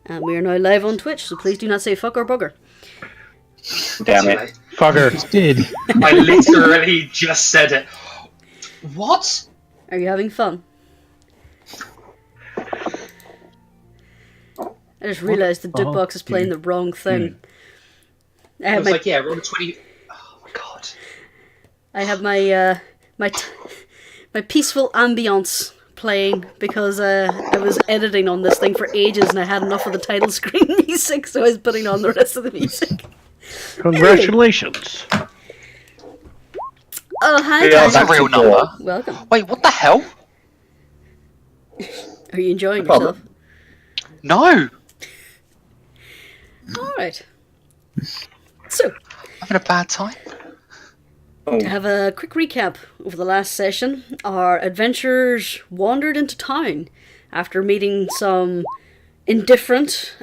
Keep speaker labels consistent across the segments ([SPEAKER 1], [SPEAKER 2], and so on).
[SPEAKER 1] And we are now live on Twitch, so please do not say fuck or bugger.
[SPEAKER 2] Damn it.
[SPEAKER 3] Fucker.
[SPEAKER 4] Did.
[SPEAKER 5] I literally just said it. What?
[SPEAKER 1] Are you having fun? I just realised the Dukebox is playing the wrong thing.
[SPEAKER 5] I was like, yeah, roll 20... Oh my god.
[SPEAKER 1] I have my my peaceful ambience playing because I was editing on this thing for ages and I had enough of the title screen music, so I was putting on the rest of the music.
[SPEAKER 3] Congratulations.
[SPEAKER 1] Oh, hi,
[SPEAKER 2] Yeah,
[SPEAKER 1] guys.
[SPEAKER 5] That's a real number.
[SPEAKER 1] Welcome.
[SPEAKER 5] Wait, what the hell?
[SPEAKER 1] Are you enjoying yourself?
[SPEAKER 5] No!
[SPEAKER 1] Alright. So,
[SPEAKER 5] Having a bad time?
[SPEAKER 1] to have a quick recap over the last session, our adventurers wandered into town after meeting some indifferent,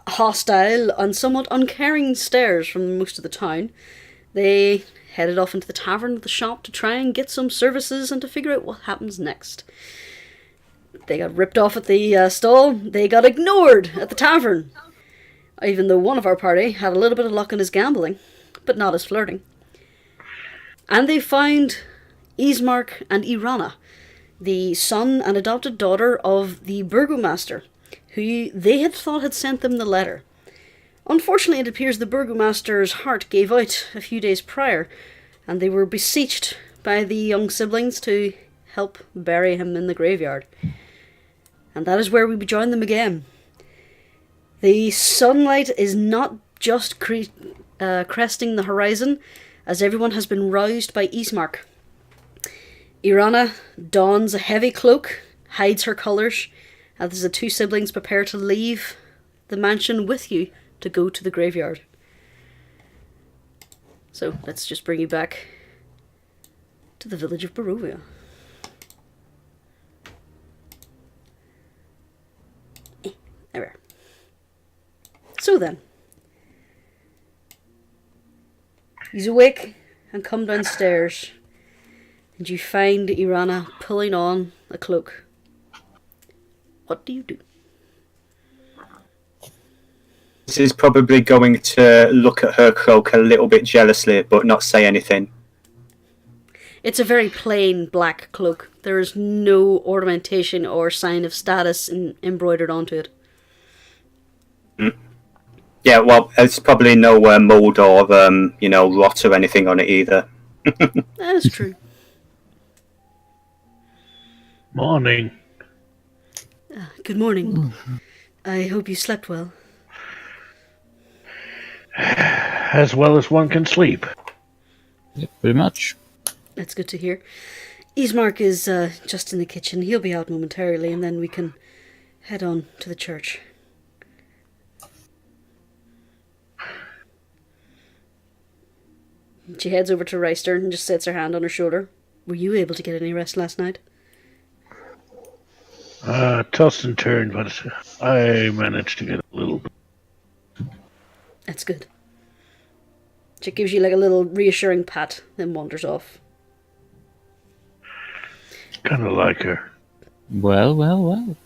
[SPEAKER 1] hostile, and somewhat uncaring stares from most of the town. They headed off into the tavern of the shop to try and get some services and to figure out what happens next. They got ripped off at the stall. They got ignored at the tavern. Even though one of our party had a little bit of luck in his gambling, but not his flirting. And they found Ismark and Irana, the son and adopted daughter of the burgomaster, who they had thought had sent them the letter. Unfortunately, it appears the burgomaster's heart gave out a few days prior, and they were beseeched by the young siblings to help bury him in the graveyard. And that is where we join them again. The sunlight is not just cresting the horizon, as everyone has been roused by Ismark. Irana dons a heavy cloak, hides her colours, as the two siblings prepare to leave the mansion with you to go to the graveyard. So, let's just bring you back to the village of Barovia. There we are. So then, he's awake and come downstairs, and you find Irana pulling on a cloak. What do you do?
[SPEAKER 2] This is probably going to look at her cloak a little bit jealously, but not say anything.
[SPEAKER 1] It's a very plain black cloak. There is no ornamentation or sign of status embroidered onto it.
[SPEAKER 2] Yeah, well, there's probably no mould or, rot or anything on it either.
[SPEAKER 1] That's true.
[SPEAKER 3] Morning.
[SPEAKER 1] Good morning. I hope you slept well.
[SPEAKER 3] As well as one can sleep.
[SPEAKER 4] Yep, pretty much.
[SPEAKER 1] That's good to hear. Ismark is just in the kitchen. He'll be out momentarily, and then we can head on to the church. She heads over to Reister and just sets her hand on her shoulder. Were you able to get any rest last night?
[SPEAKER 3] Tossed and turned, but I managed to get a little bit.
[SPEAKER 1] That's good. She gives you like a little reassuring pat, then wanders off.
[SPEAKER 3] Kind of like her.
[SPEAKER 4] Well.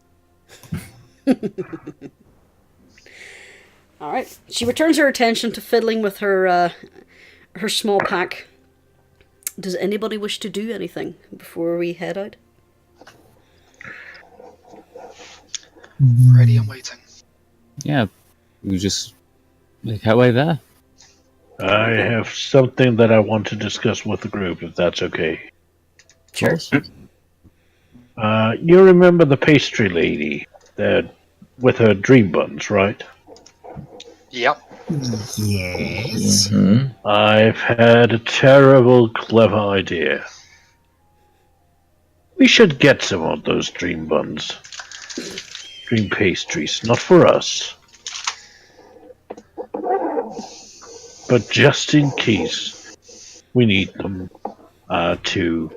[SPEAKER 1] Alright. She returns her attention to fiddling with her small pack. Does anybody wish to do anything before we head out?
[SPEAKER 5] Ready and waiting.
[SPEAKER 4] Yeah, we just make our way there.
[SPEAKER 3] I have something that I want to discuss with the group, if that's okay.
[SPEAKER 1] Sure.
[SPEAKER 3] You remember the pastry lady that with her dream buns, right?
[SPEAKER 5] Yep.
[SPEAKER 6] Yes.
[SPEAKER 4] Mm-hmm.
[SPEAKER 3] I've had a terrible, clever idea. We should get some of those dream buns. Dream pastries, not for us. But just in case we need them to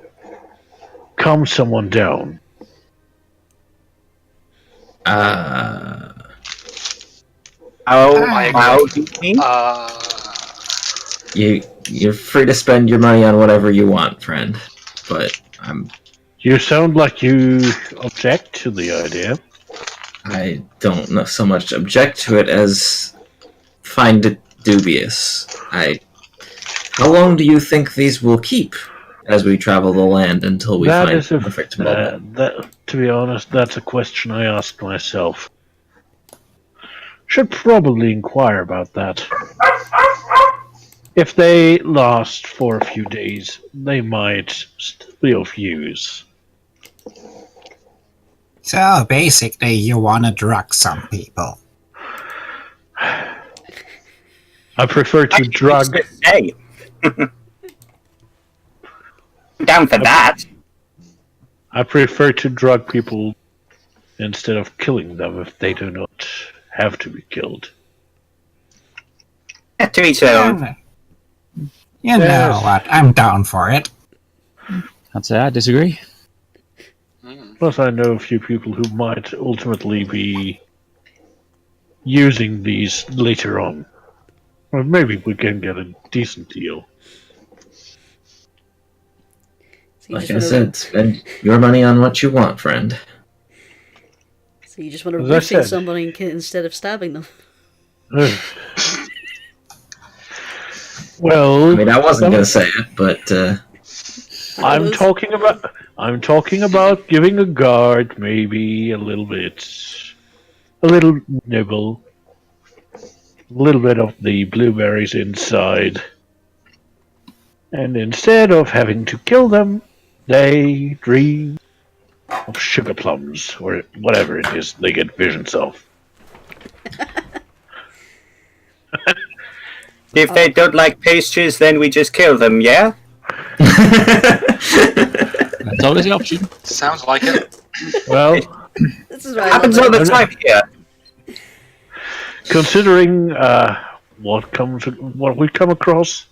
[SPEAKER 3] calm someone down.
[SPEAKER 2] How do you mean?
[SPEAKER 6] You're free to spend your money on whatever you want, friend. But I'm
[SPEAKER 3] You sound like you object to the idea.
[SPEAKER 6] I don't know so much object to it as find it dubious. How long do you think these will keep as we travel the land until we find the perfect moment?
[SPEAKER 3] To be honest, that's a question I ask myself. Should probably inquire about that. If they last for a few days, they might still be of use.
[SPEAKER 7] So basically, you want to drug some people.
[SPEAKER 3] I prefer to drug.
[SPEAKER 2] Hey. Down for that.
[SPEAKER 3] I prefer to drug people instead of killing them if they do not have to be killed.
[SPEAKER 2] Yeah, to each their own.
[SPEAKER 7] You know what? I'm down for it.
[SPEAKER 4] I'd say I disagree.
[SPEAKER 3] Plus, I know a few people who might ultimately be using these later on. Or maybe we can get a decent deal.
[SPEAKER 1] So
[SPEAKER 6] Like I said, spend your money on what you want, friend.
[SPEAKER 1] So you just want to
[SPEAKER 3] As I
[SPEAKER 1] roofing
[SPEAKER 3] said.
[SPEAKER 1] somebody instead of stabbing them.
[SPEAKER 3] Well,
[SPEAKER 6] I mean, I wasn't going to say it, but
[SPEAKER 3] I'm talking about giving a guard maybe a little nibble, a little bit of the blueberries inside, and instead of having to kill them, they dream of sugar plums or whatever it is they get visions of.
[SPEAKER 2] If they don't like pastries, then we just kill them, yeah?
[SPEAKER 4] That's always the option.
[SPEAKER 5] Sounds like it.
[SPEAKER 3] Well,
[SPEAKER 1] This is right.
[SPEAKER 2] Happens all the time here.
[SPEAKER 3] considering what we come across,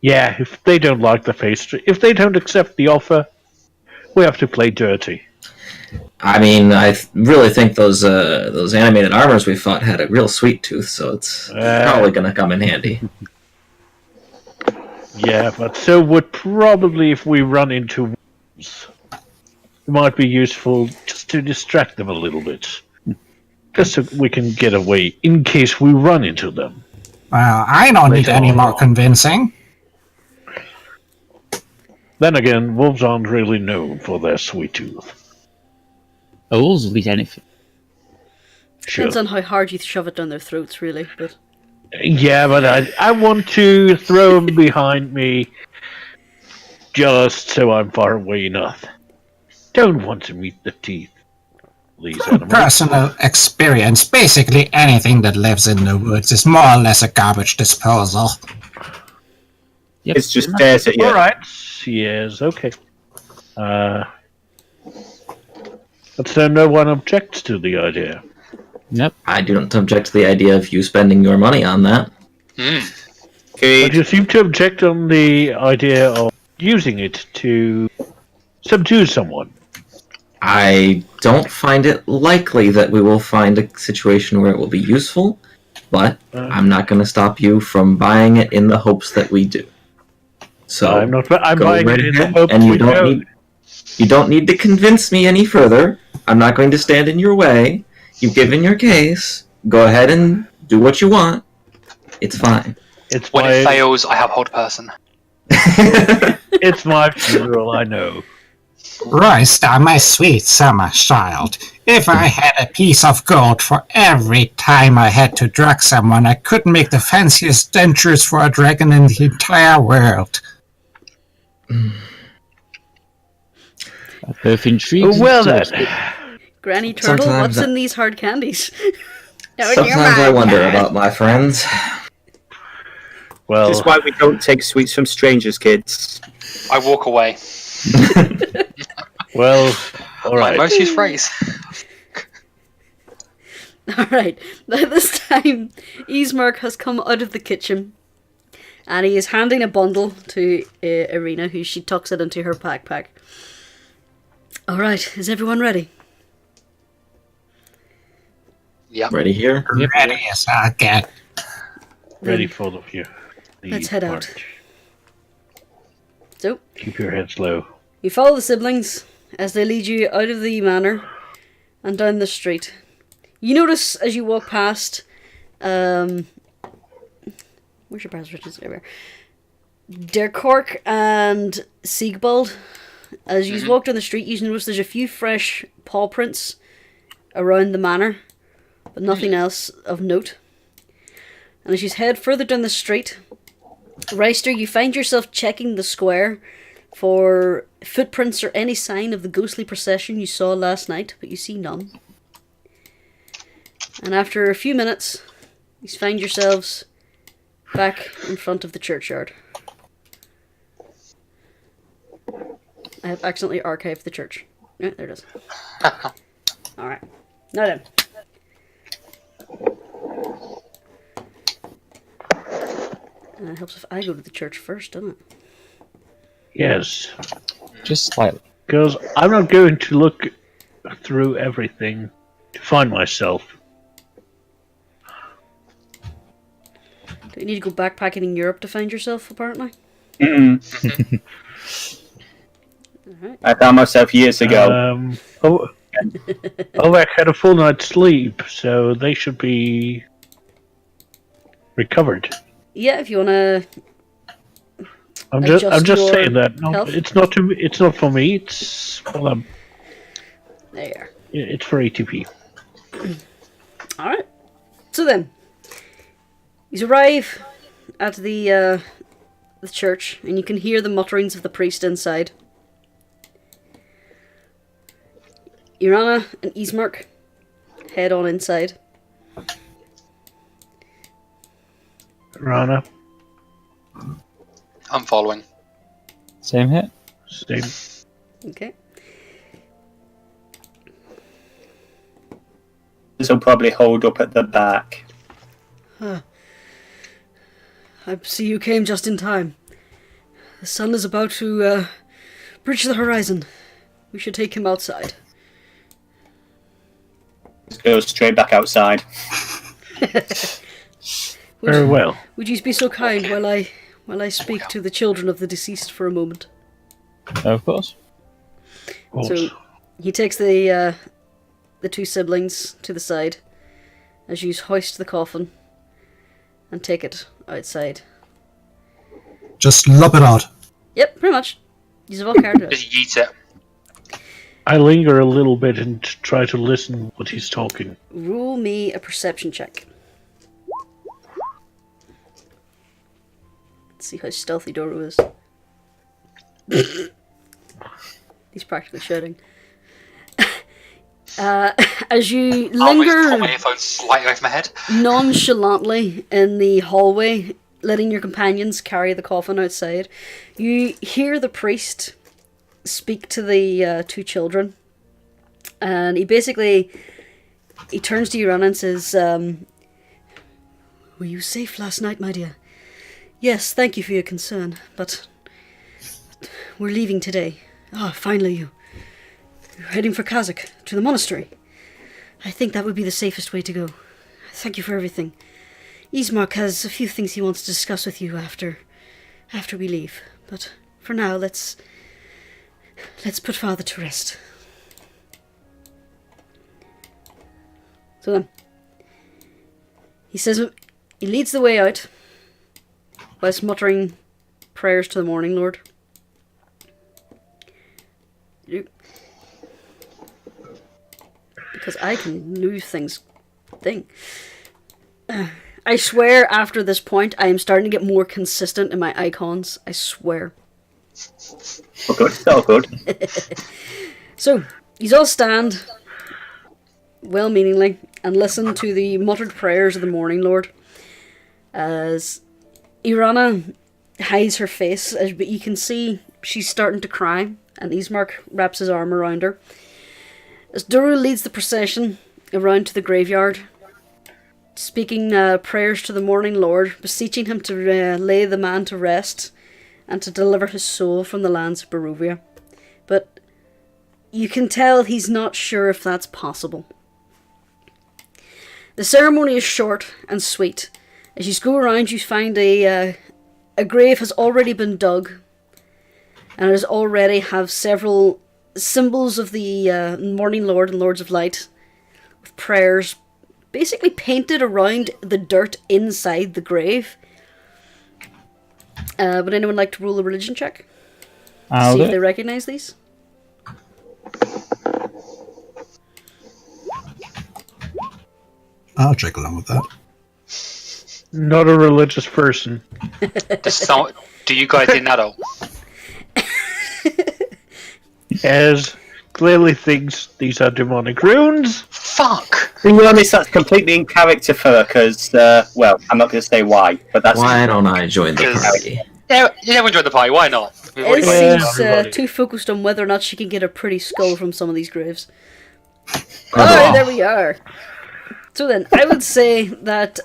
[SPEAKER 3] yeah, if they don't like the pastry, if they don't accept the offer, we have to play dirty.
[SPEAKER 6] I mean, I really think those animated armors we fought had a real sweet tooth, so it's probably going to come in handy.
[SPEAKER 3] Yeah, but so would probably if we run into wolves. It might be useful just to distract them a little bit. Just so we can get away in case we run into them.
[SPEAKER 7] Well, I don't need any more convincing.
[SPEAKER 3] Then again, wolves aren't really known for their sweet tooth.
[SPEAKER 4] Wolves will eat anything.
[SPEAKER 3] Sure.
[SPEAKER 1] Depends on how hard you shove it down their throats, really. But
[SPEAKER 3] Yeah, but I want to throw them behind me just so I'm far away enough. Don't want to meet the teeth. These
[SPEAKER 7] From
[SPEAKER 3] animals.
[SPEAKER 7] personal experience, basically anything that lives in the woods is more or less a garbage disposal.
[SPEAKER 4] Yep.
[SPEAKER 2] It just stares at you.
[SPEAKER 3] Alright, yes, okay. But so no one objects to the idea.
[SPEAKER 4] Yep.
[SPEAKER 6] I don't object to the idea of you spending your money on that.
[SPEAKER 3] But
[SPEAKER 2] Good.
[SPEAKER 3] you seem to object on the idea of using it to subdue someone.
[SPEAKER 6] I don't find it likely that we will find a situation where it will be useful, but I'm not going to stop you from buying it in the hopes that we do. So
[SPEAKER 3] I'm
[SPEAKER 6] go
[SPEAKER 3] buying
[SPEAKER 6] right
[SPEAKER 3] it in the
[SPEAKER 6] ahead,
[SPEAKER 3] hopes
[SPEAKER 6] and
[SPEAKER 3] we don't.
[SPEAKER 6] you don't need to convince me any further. I'm not going to stand in your way. You've given your case. Go ahead and do what you want. It's fine.
[SPEAKER 3] It's
[SPEAKER 5] When it
[SPEAKER 3] my,
[SPEAKER 5] fails, I have hold a person.
[SPEAKER 3] it's my funeral, I know.
[SPEAKER 7] Royster, my sweet summer child, if I had a piece of gold for every time I had to drug someone, I could make the fanciest dentures for a dragon in the entire world.
[SPEAKER 4] Both intrigues.
[SPEAKER 3] Well then,
[SPEAKER 1] Granny Turtle,
[SPEAKER 6] Sometimes
[SPEAKER 1] what's in these hard candies?
[SPEAKER 6] Sometimes I wonder about my friends.
[SPEAKER 3] well,
[SPEAKER 2] This is why we don't take sweets from strangers, kids.
[SPEAKER 5] I walk away.
[SPEAKER 3] well,
[SPEAKER 5] My
[SPEAKER 3] alright.
[SPEAKER 5] most used phrase.
[SPEAKER 1] Alright, by this time, Ismark has come out of the kitchen and he is handing a bundle to Irina, who she tucks it into her backpack. Alright, is everyone ready?
[SPEAKER 5] Yep.
[SPEAKER 6] Ready here?
[SPEAKER 7] Ready as I get.
[SPEAKER 3] Ready for the view.
[SPEAKER 1] Let's head out. So,
[SPEAKER 3] Keep your heads low.
[SPEAKER 1] you follow the siblings as they lead you out of the manor and down the street You notice as you walk past, where's your past riches? There we are. Derkork and Siegbald. As you walk down the street, you notice there's a few fresh paw prints around the manor, but nothing else of note. And as you head further down the street, Reister, you find yourself checking the square for footprints or any sign of the ghostly procession you saw last night, but you see none. And after a few minutes, you find yourselves back in front of the churchyard. I have accidentally archived the church. Yeah, there it is. Alright. Now then. And it helps if I go to the church first, doesn't it?
[SPEAKER 3] Yes.
[SPEAKER 4] Just slightly.
[SPEAKER 3] Because I'm not going to look through everything to find myself.
[SPEAKER 1] Do you need to go backpacking in Europe to find yourself, apparently?
[SPEAKER 2] Mm-mm.
[SPEAKER 1] Alright.
[SPEAKER 2] I found myself years ago.
[SPEAKER 3] Ovek had a full night's sleep, so they should be recovered.
[SPEAKER 1] Yeah, if you wanna...
[SPEAKER 3] I'm
[SPEAKER 1] adjust
[SPEAKER 3] just
[SPEAKER 1] your
[SPEAKER 3] saying that. No,
[SPEAKER 1] health?
[SPEAKER 3] it's not to me. It's not for me. It's for them.
[SPEAKER 1] There you are.
[SPEAKER 3] It's for ATP.
[SPEAKER 1] Alright. So then, you arrive at the church, and you can hear the mutterings of the priest inside. Irana and Ismark head on inside.
[SPEAKER 3] Rana,
[SPEAKER 5] I'm following.
[SPEAKER 4] Same here.
[SPEAKER 3] same.
[SPEAKER 1] Okay.
[SPEAKER 2] This will probably hold up at the back.
[SPEAKER 1] I see you came just in time. The sun is about to breach the horizon. We should take him outside.
[SPEAKER 2] Just go straight back outside.
[SPEAKER 3] Very well.
[SPEAKER 1] Would you be so kind while I speak to the children of the deceased for a moment?
[SPEAKER 4] Of course.
[SPEAKER 1] So he takes the two siblings to the side as you hoist the coffin and take it outside.
[SPEAKER 7] Just lob it out.
[SPEAKER 1] Yep, pretty much. He's a Volcar.
[SPEAKER 5] Just yeet it.
[SPEAKER 3] I linger a little bit and try to listen what he's talking.
[SPEAKER 1] Roll me a perception check. Let's see how stealthy Doru is. He's practically shouting. As you
[SPEAKER 5] I'll always pull
[SPEAKER 1] linger
[SPEAKER 5] my earphones slightly away from my head.
[SPEAKER 1] nonchalantly in the hallway, letting your companions carry the coffin outside, you hear the priest speak to the two children, and he turns to you and says, "Were you safe last night, my dear? Yes, thank you for your concern, but we're leaving today. Finally you're heading for Kazakh, to the monastery. I think that would be the safest way to go. Thank you for everything. Ismark has a few things he wants to discuss with you after we leave, but for now, let's put Father to rest." So then, he says, he leads the way out, whilst muttering prayers to the Morning Lord. Because I can lose things. I swear after this point, I am starting to get more consistent in my icons. I swear.
[SPEAKER 2] Oh, good. Oh, good.
[SPEAKER 1] So, you all stand, well-meaningly, and listen to the muttered prayers of the Morning Lord. As Irana hides her face, but you can see she's starting to cry, and Ismark wraps his arm around her. As Duru leads the procession around to the graveyard, speaking prayers to the Morning Lord, beseeching him to lay the man to rest and to deliver his soul from the lands of Barovia. But you can tell he's not sure if that's possible. The ceremony is short and sweet. As you go around, you find a grave has already been dug, and it has already have several symbols of the Morning Lord and Lords of Light, with prayers basically painted around the dirt inside the grave. Would anyone like to roll a religion check?
[SPEAKER 4] I'll
[SPEAKER 1] See
[SPEAKER 4] do
[SPEAKER 1] if they
[SPEAKER 4] it.
[SPEAKER 1] recognize these?
[SPEAKER 7] I'll check along with that.
[SPEAKER 3] Not a religious person.
[SPEAKER 5] Do you guys didn't know?
[SPEAKER 3] As clearly thinks these are demonic runes.
[SPEAKER 5] Fuck!
[SPEAKER 2] To be honest, that's completely in character for her, because, well, I'm not going to say why, but that's...
[SPEAKER 6] Why don't I join the
[SPEAKER 5] Because-
[SPEAKER 6] party?
[SPEAKER 5] Yeah, everyone joined the party. Why not? We've already got-
[SPEAKER 3] Yeah,
[SPEAKER 1] Elsie's
[SPEAKER 3] everybody.
[SPEAKER 1] too focused on whether or not she can get a pretty skull from some of these graves.
[SPEAKER 6] Oh.
[SPEAKER 1] Oh, there we are. So then, I would say that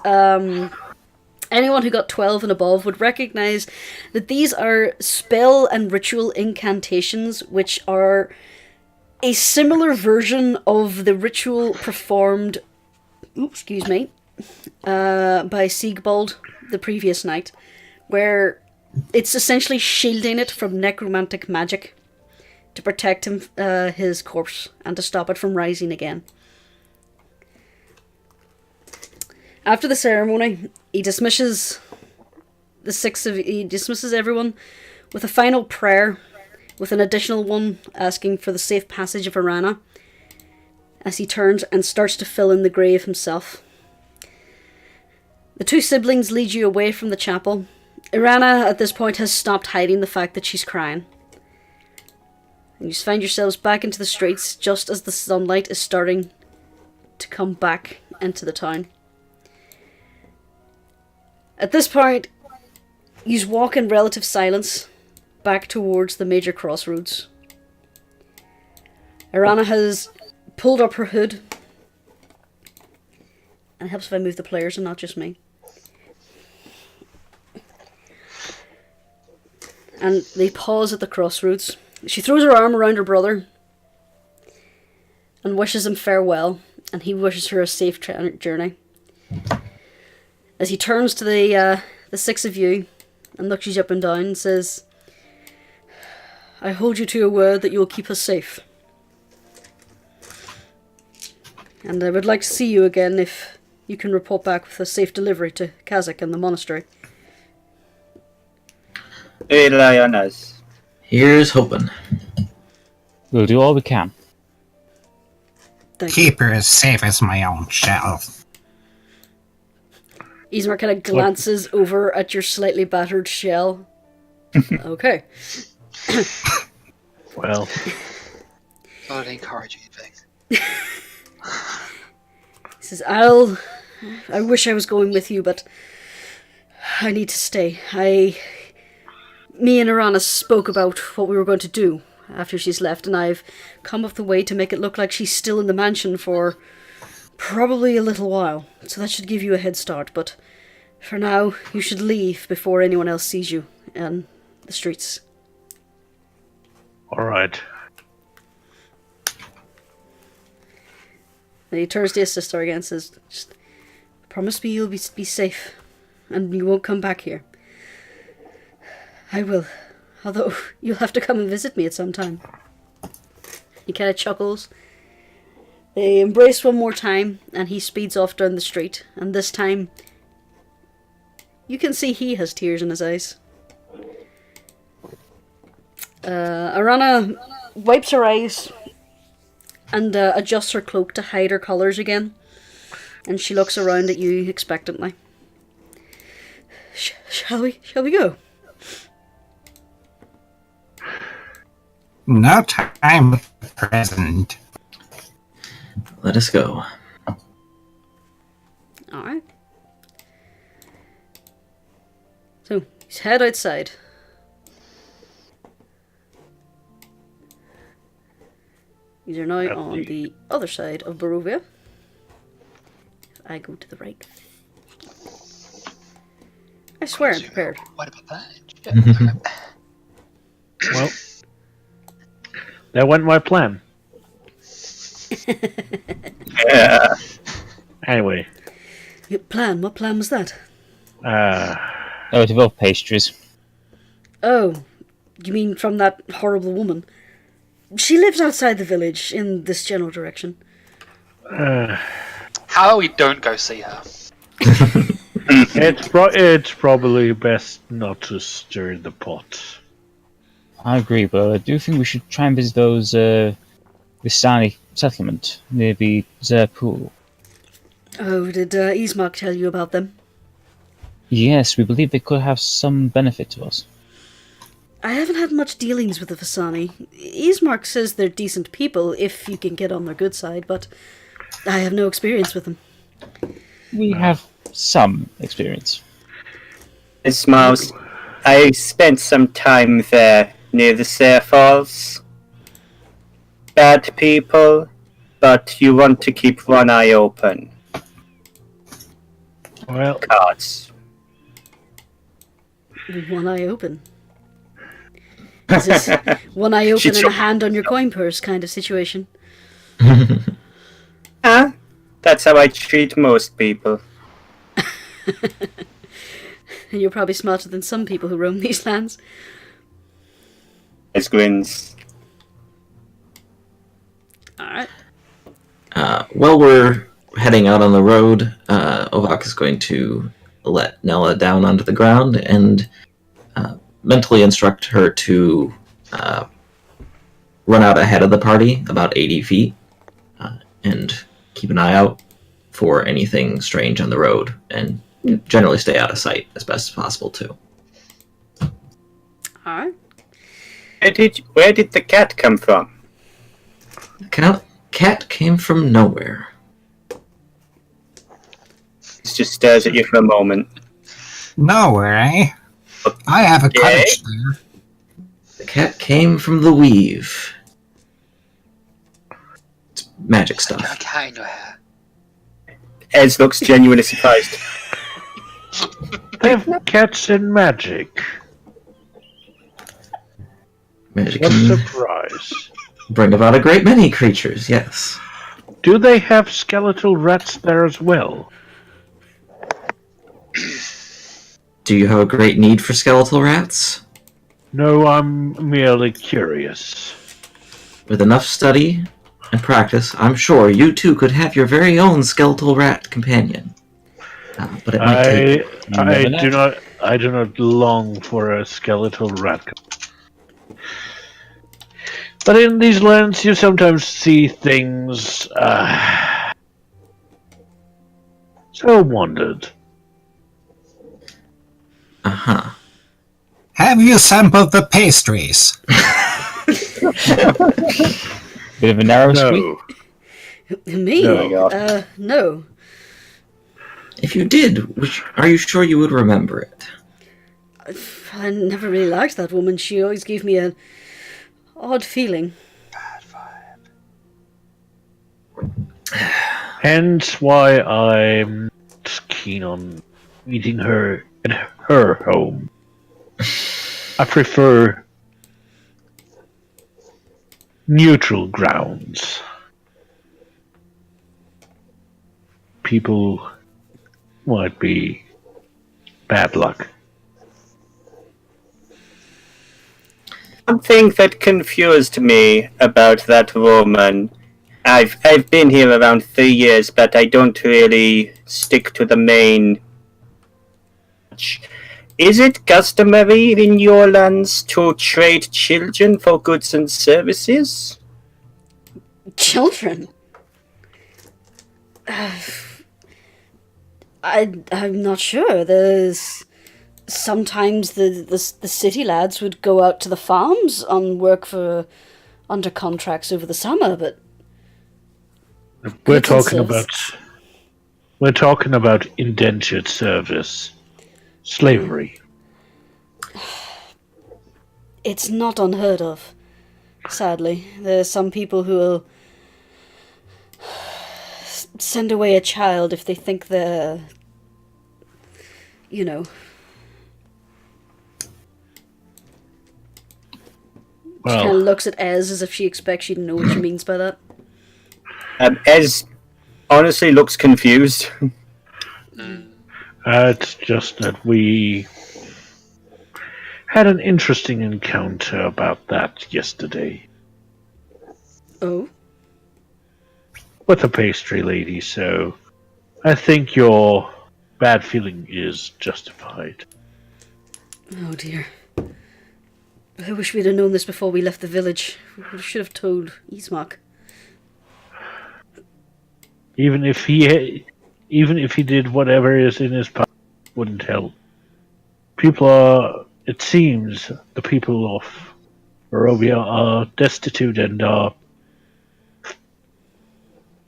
[SPEAKER 1] anyone who got 12 and above would recognize that these are spell and ritual incantations, which are a similar version of the ritual performed, by Siegbald the previous night, where it's essentially shielding it from necromantic magic to protect him, his corpse, and to stop it from rising again. After the ceremony, he dismisses everyone with a final prayer, with an additional one asking for the safe passage of Arana, as he turns and starts to fill in the grave himself. The two siblings lead you away from the chapel. Arana, at this point, has stopped hiding the fact that she's crying. And you find yourselves back into the streets just as the sunlight is starting to come back into the town. At this point, you walk in relative silence back towards the major crossroads. Arana has pulled up her hood. And it helps if I move the players and not just me. And they pause at the crossroads. She throws her arm around her brother and wishes him farewell, and he wishes her a safe journey. As he turns to the six of you and looks you up and down and says, I hold you to your word that you will keep us safe. And I would like to see you again if you can report back with a safe delivery to Kazakh and the monastery.
[SPEAKER 2] Rely on us.
[SPEAKER 6] Here's hoping.
[SPEAKER 4] We'll do all we can.
[SPEAKER 1] Thank you.
[SPEAKER 7] Keep her as safe as my own shell.
[SPEAKER 1] Ismar kind of glances over at your slightly battered shell. Okay.
[SPEAKER 3] Well,
[SPEAKER 5] Oh, they encourage you things.
[SPEAKER 1] He says, I wish I was going with you, but I need to stay. Me and Arana spoke about what we were going to do after she's left, and I've come up with a way to make it look like she's still in the mansion for probably a little while. So that should give you a head start, but for now, you should leave before anyone else sees you in the streets.
[SPEAKER 3] alright.
[SPEAKER 1] And he turns to his sister again and says, just promise me you'll be safe, and you won't come back here. I will, although you'll have to come and visit me at some time. He kind of chuckles. They embrace one more time, and he speeds off down the street, and this time you can see he has tears in his eyes. Arana wipes her eyes and adjusts her cloak to hide her colours again, and she looks around at you expectantly. Shall we go?
[SPEAKER 7] No time at present.
[SPEAKER 6] Let us go.
[SPEAKER 1] Alright. So, he's head outside. These are now on the other side of Barovia. If I go to the right. I swear I'm prepared.
[SPEAKER 5] What about that?
[SPEAKER 3] Well, that went my plan.
[SPEAKER 2] Yeah.
[SPEAKER 3] Anyway,
[SPEAKER 1] Your plan? What plan was that?
[SPEAKER 4] Oh, develop pastries.
[SPEAKER 1] Oh, you mean from that horrible woman? She lives outside the village, in this general direction.
[SPEAKER 5] How about we don't go see her?
[SPEAKER 3] It's probably best not to stir the pot.
[SPEAKER 4] I agree, but I do think we should try and visit those Vistani settlement near the pool.
[SPEAKER 1] Oh, did Ismark tell you about them?
[SPEAKER 4] Yes, we believe they could have some benefit to us.
[SPEAKER 1] I haven't had much dealings with the Vistani. Ismark says they're decent people if you can get on their good side, but I have no experience with them.
[SPEAKER 4] We have some experience.
[SPEAKER 2] Smiles. I spent some time there near the Sair Falls. Bad people, but you want to keep one eye open.
[SPEAKER 3] Well,
[SPEAKER 2] Cards.
[SPEAKER 1] With one eye open. Is this one eye open and a hand on your coin purse kind of situation?
[SPEAKER 2] That's how I treat most people.
[SPEAKER 1] And you're probably smarter than some people who roam these lands.
[SPEAKER 2] As grins.
[SPEAKER 1] Alright.
[SPEAKER 6] While we're heading out on the road, Ovak is going to let Nella down onto the ground and mentally instruct her to run out ahead of the party about 80 feet and keep an eye out for anything strange on the road and generally stay out of sight as best as possible too.
[SPEAKER 1] Alright.
[SPEAKER 2] Where did the cat come from?
[SPEAKER 6] The cat came from nowhere.
[SPEAKER 2] It just stares at you for a moment.
[SPEAKER 7] Nowhere, eh? I have a cottage there.
[SPEAKER 6] The cat came from the weave. It's magic stuff.
[SPEAKER 5] Okay, no hair.
[SPEAKER 2] Ez looks genuinely surprised.
[SPEAKER 3] they have cats and magic.
[SPEAKER 6] Magic
[SPEAKER 3] What
[SPEAKER 6] can
[SPEAKER 3] a surprise.
[SPEAKER 6] bring about a great many creatures, yes.
[SPEAKER 3] Do they have skeletal rats there as well?
[SPEAKER 6] Do you have a great need for skeletal rats?
[SPEAKER 3] No, I'm merely curious.
[SPEAKER 6] With enough study and practice, I'm sure you too could have your very own skeletal rat companion. But it might take...
[SPEAKER 3] I do not long for a skeletal rat. But in these lands, you sometimes see things. So wondered.
[SPEAKER 6] Uh-huh.
[SPEAKER 7] Have you sampled the pastries?
[SPEAKER 4] Bit of a narrow
[SPEAKER 3] No.
[SPEAKER 4] squeak.
[SPEAKER 1] Me?
[SPEAKER 3] No.
[SPEAKER 1] No.
[SPEAKER 6] If you did, are you sure you would remember it?
[SPEAKER 1] I never really liked that woman. She always gave me an odd feeling.
[SPEAKER 3] Hence why I'm not keen on meeting her at her home. I prefer neutral grounds. People might be bad luck.
[SPEAKER 2] Something that confused me about that woman. I've been here around 3 years, but I don't really stick to the main. Is it customary in your lands to trade children for goods and services?
[SPEAKER 1] Children? I'm not sure. There's sometimes the city lads would go out to the farms on work for under contracts over the summer, but
[SPEAKER 3] We're talking about indentured service, slavery.
[SPEAKER 1] it's not unheard of. Sadly, there's some people who will send away a child if they think they're, you know. She kind of looks at Ez as if she expects you to know what she means by that.
[SPEAKER 2] Ez honestly looks confused.
[SPEAKER 3] It's just that we had an interesting encounter about that yesterday
[SPEAKER 1] Oh?
[SPEAKER 3] with a pastry lady, so I think your bad feeling is justified.
[SPEAKER 1] Oh dear. I wish we'd have known this before we left the village. We should have told Ismark.
[SPEAKER 3] Even if he did whatever is in his power, it wouldn't help. It seems, the people of Barovia are destitute and are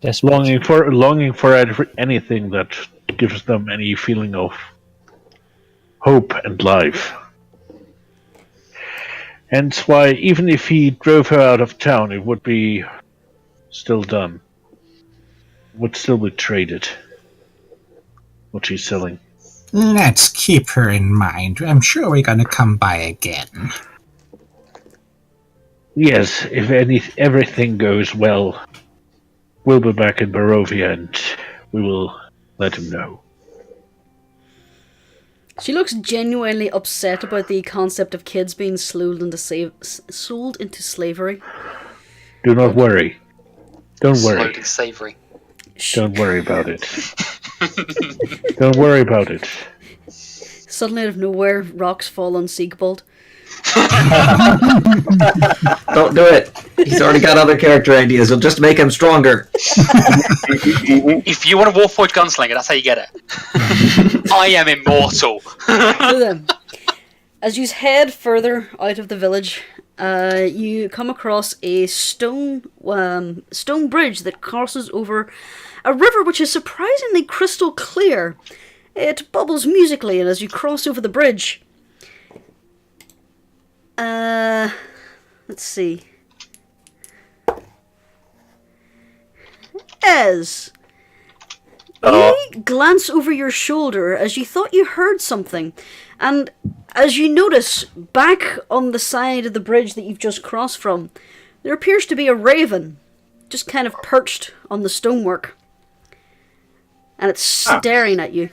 [SPEAKER 3] longing for anything that gives them any feeling of hope and life. Hence why, even if he drove her out of town, it would be still done. Would still be traded. What she's selling.
[SPEAKER 7] Let's keep her in mind. I'm sure we're gonna come by again.
[SPEAKER 3] Yes, if everything goes well, we'll be back in Barovia and we will let him know.
[SPEAKER 1] She looks genuinely upset about the concept of kids being sold into slavery.
[SPEAKER 3] Do not worry. Don't worry.
[SPEAKER 5] Slowly savoury.
[SPEAKER 3] Don't worry about it. Don't worry about it.
[SPEAKER 1] Suddenly out of nowhere, rocks fall on Siegbald.
[SPEAKER 6] Don't do it. He's already got other character ideas. It'll just make him stronger.
[SPEAKER 5] If you want a Warforged gunslinger, that's how you get it. I am immortal.
[SPEAKER 1] So then, as you head further out of the village, you come across a stone bridge that crosses over a river which is surprisingly crystal clear. It bubbles musically, and as you cross over the bridge, let's see. You glance over your shoulder as you thought you heard something, and as you notice, back on the side of the bridge that you've just crossed from, there appears to be a raven, just kind of perched on the stonework, and it's staring at you.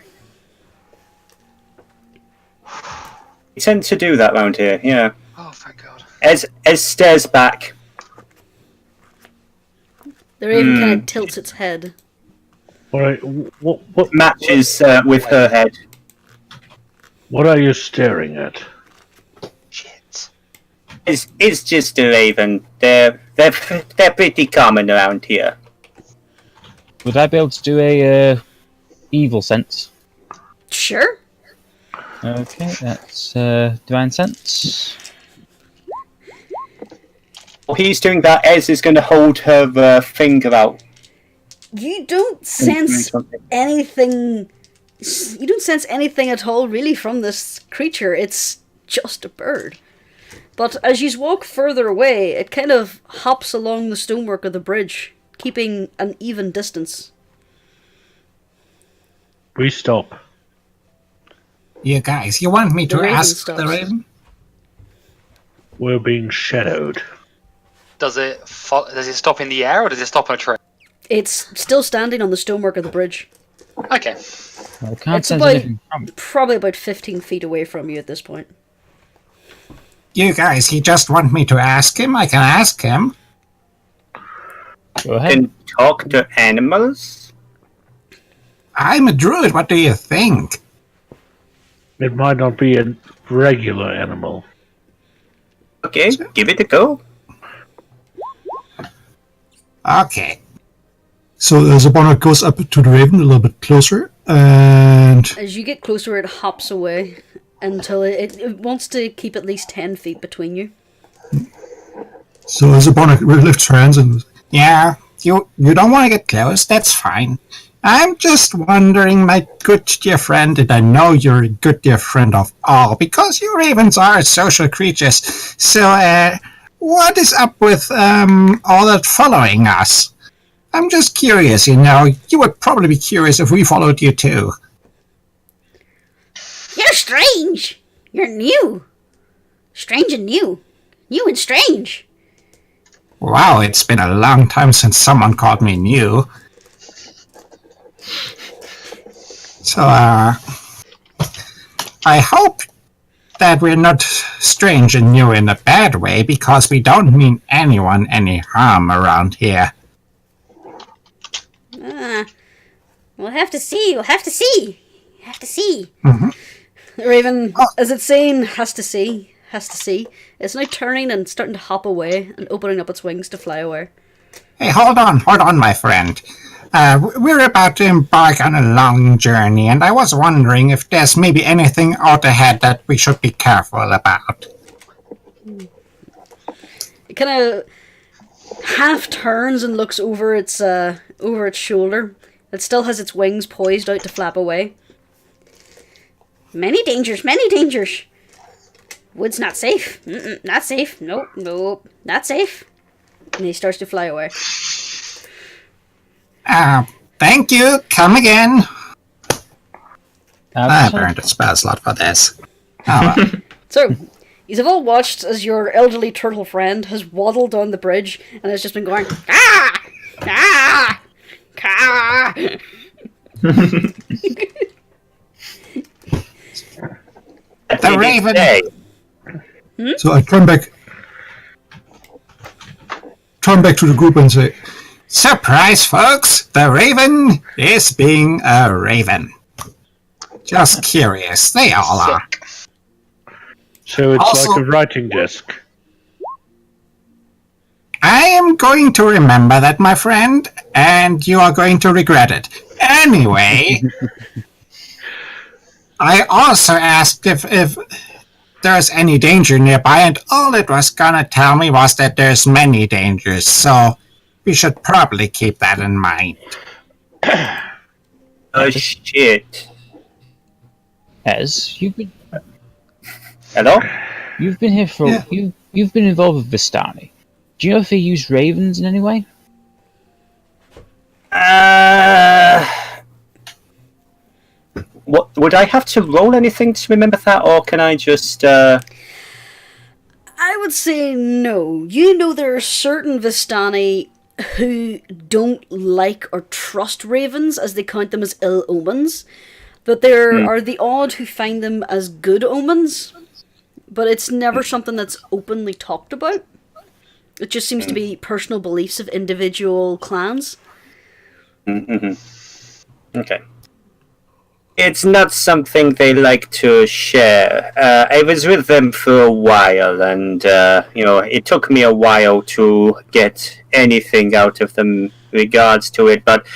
[SPEAKER 2] We tend to do that round here, yeah.
[SPEAKER 5] Oh, thank God.
[SPEAKER 2] Ez stares back.
[SPEAKER 1] The raven kind of tilts its head.
[SPEAKER 3] Alright, what
[SPEAKER 2] Matches with her head.
[SPEAKER 3] What are you staring at?
[SPEAKER 5] Shit.
[SPEAKER 2] It's just a raven. They're pretty common around here.
[SPEAKER 4] Would I be able to do a evil sense?
[SPEAKER 1] Sure.
[SPEAKER 4] Okay, that's divine sense.
[SPEAKER 2] While he's doing that, Ez is going to hold her finger out.
[SPEAKER 1] You don't sense anything. You don't sense anything at all, really, from this creature. It's just a bird. But as you walk further away, it kind of hops along the stonework of the bridge, keeping an even distance.
[SPEAKER 3] We stop.
[SPEAKER 7] You guys, you want me
[SPEAKER 1] The
[SPEAKER 7] to
[SPEAKER 1] raven
[SPEAKER 7] ask
[SPEAKER 1] stops.
[SPEAKER 7] the raven?
[SPEAKER 3] We're being shadowed.
[SPEAKER 5] Does it stop in the air or does it stop on a tree?
[SPEAKER 1] It's still standing on the stonework of the bridge.
[SPEAKER 5] Okay.
[SPEAKER 4] I can't
[SPEAKER 1] It's
[SPEAKER 4] sense
[SPEAKER 1] about-
[SPEAKER 4] anything from it.
[SPEAKER 1] Probably about 15 feet away from you at this point.
[SPEAKER 7] You guys, he just want me to ask him. I can ask him.
[SPEAKER 4] Go ahead.
[SPEAKER 2] Can talk to animals?
[SPEAKER 7] I'm a druid. What do you think?
[SPEAKER 3] It might not be a regular animal.
[SPEAKER 2] Okay, give it a go.
[SPEAKER 7] Okay.
[SPEAKER 8] So Zabana goes up to the raven a little bit closer, and
[SPEAKER 1] As you get closer, it hops away until it wants to keep at least 10 feet between you.
[SPEAKER 8] so Zabana lifts her hands and goes,
[SPEAKER 7] Yeah, you don't want to get close. That's fine. I'm just wondering, my good dear friend, and I know you're a good dear friend of all, because you ravens are social creatures. So, what is up with all that following us? I'm just curious, you know. You would probably be curious if we followed you too.
[SPEAKER 1] You're strange. You're new. Strange and new. New and strange.
[SPEAKER 7] Wow, it's been a long time since someone called me new. So, I hope that we're not strange and new in a bad way, because we don't mean anyone any harm around here.
[SPEAKER 1] We'll have to see. We'll have to see. Have to see.
[SPEAKER 7] Mhm.
[SPEAKER 1] The raven, as it's saying, has to see. Has to see. It's now turning and starting to hop away and opening up its wings to fly away.
[SPEAKER 7] Hey, hold on, my friend. We're about to embark on a long journey, and I was wondering if there's maybe anything out ahead that we should be careful about.
[SPEAKER 1] It kind of half turns and looks over its shoulder. It still has its wings poised out to flap away. Many dangers, many dangers. Wood's not safe. Not safe. Nope. Not safe. And he starts to fly away.
[SPEAKER 7] Thank you. Come again. I
[SPEAKER 4] So-
[SPEAKER 7] burned a spell slot for this. Oh, well.
[SPEAKER 1] So, you have all watched as your elderly turtle friend has waddled down the bridge and has just been going, ah! Ah! Ah!
[SPEAKER 7] The raven.
[SPEAKER 8] So I turn back to the group and say,
[SPEAKER 7] Surprise, folks! The raven is being a raven. Just curious. They all are.
[SPEAKER 3] So it's
[SPEAKER 7] Also-
[SPEAKER 3] like a writing desk.
[SPEAKER 7] I am going to remember that, my friend, and you are going to regret it. Anyway, I also asked if there's any danger nearby, and all it was gonna tell me was that there's many dangers, so we should probably keep that in mind.
[SPEAKER 2] Oh shit.
[SPEAKER 4] Ez,
[SPEAKER 2] Hello?
[SPEAKER 4] you've been here for you've been involved with Vistani. Do you know if they use ravens in any way?
[SPEAKER 2] What would I have to roll anything to remember that, or can I just
[SPEAKER 1] I would say no. You know there are certain Vistani who don't like or trust ravens as they count them as ill omens. But there are the odd who find them as good omens. But it's never something that's openly talked about. It just seems to be personal beliefs of individual clans.
[SPEAKER 2] Okay. It's not something they like to share. I was with them for a while, and it took me a while to get anything out of them regards to it. But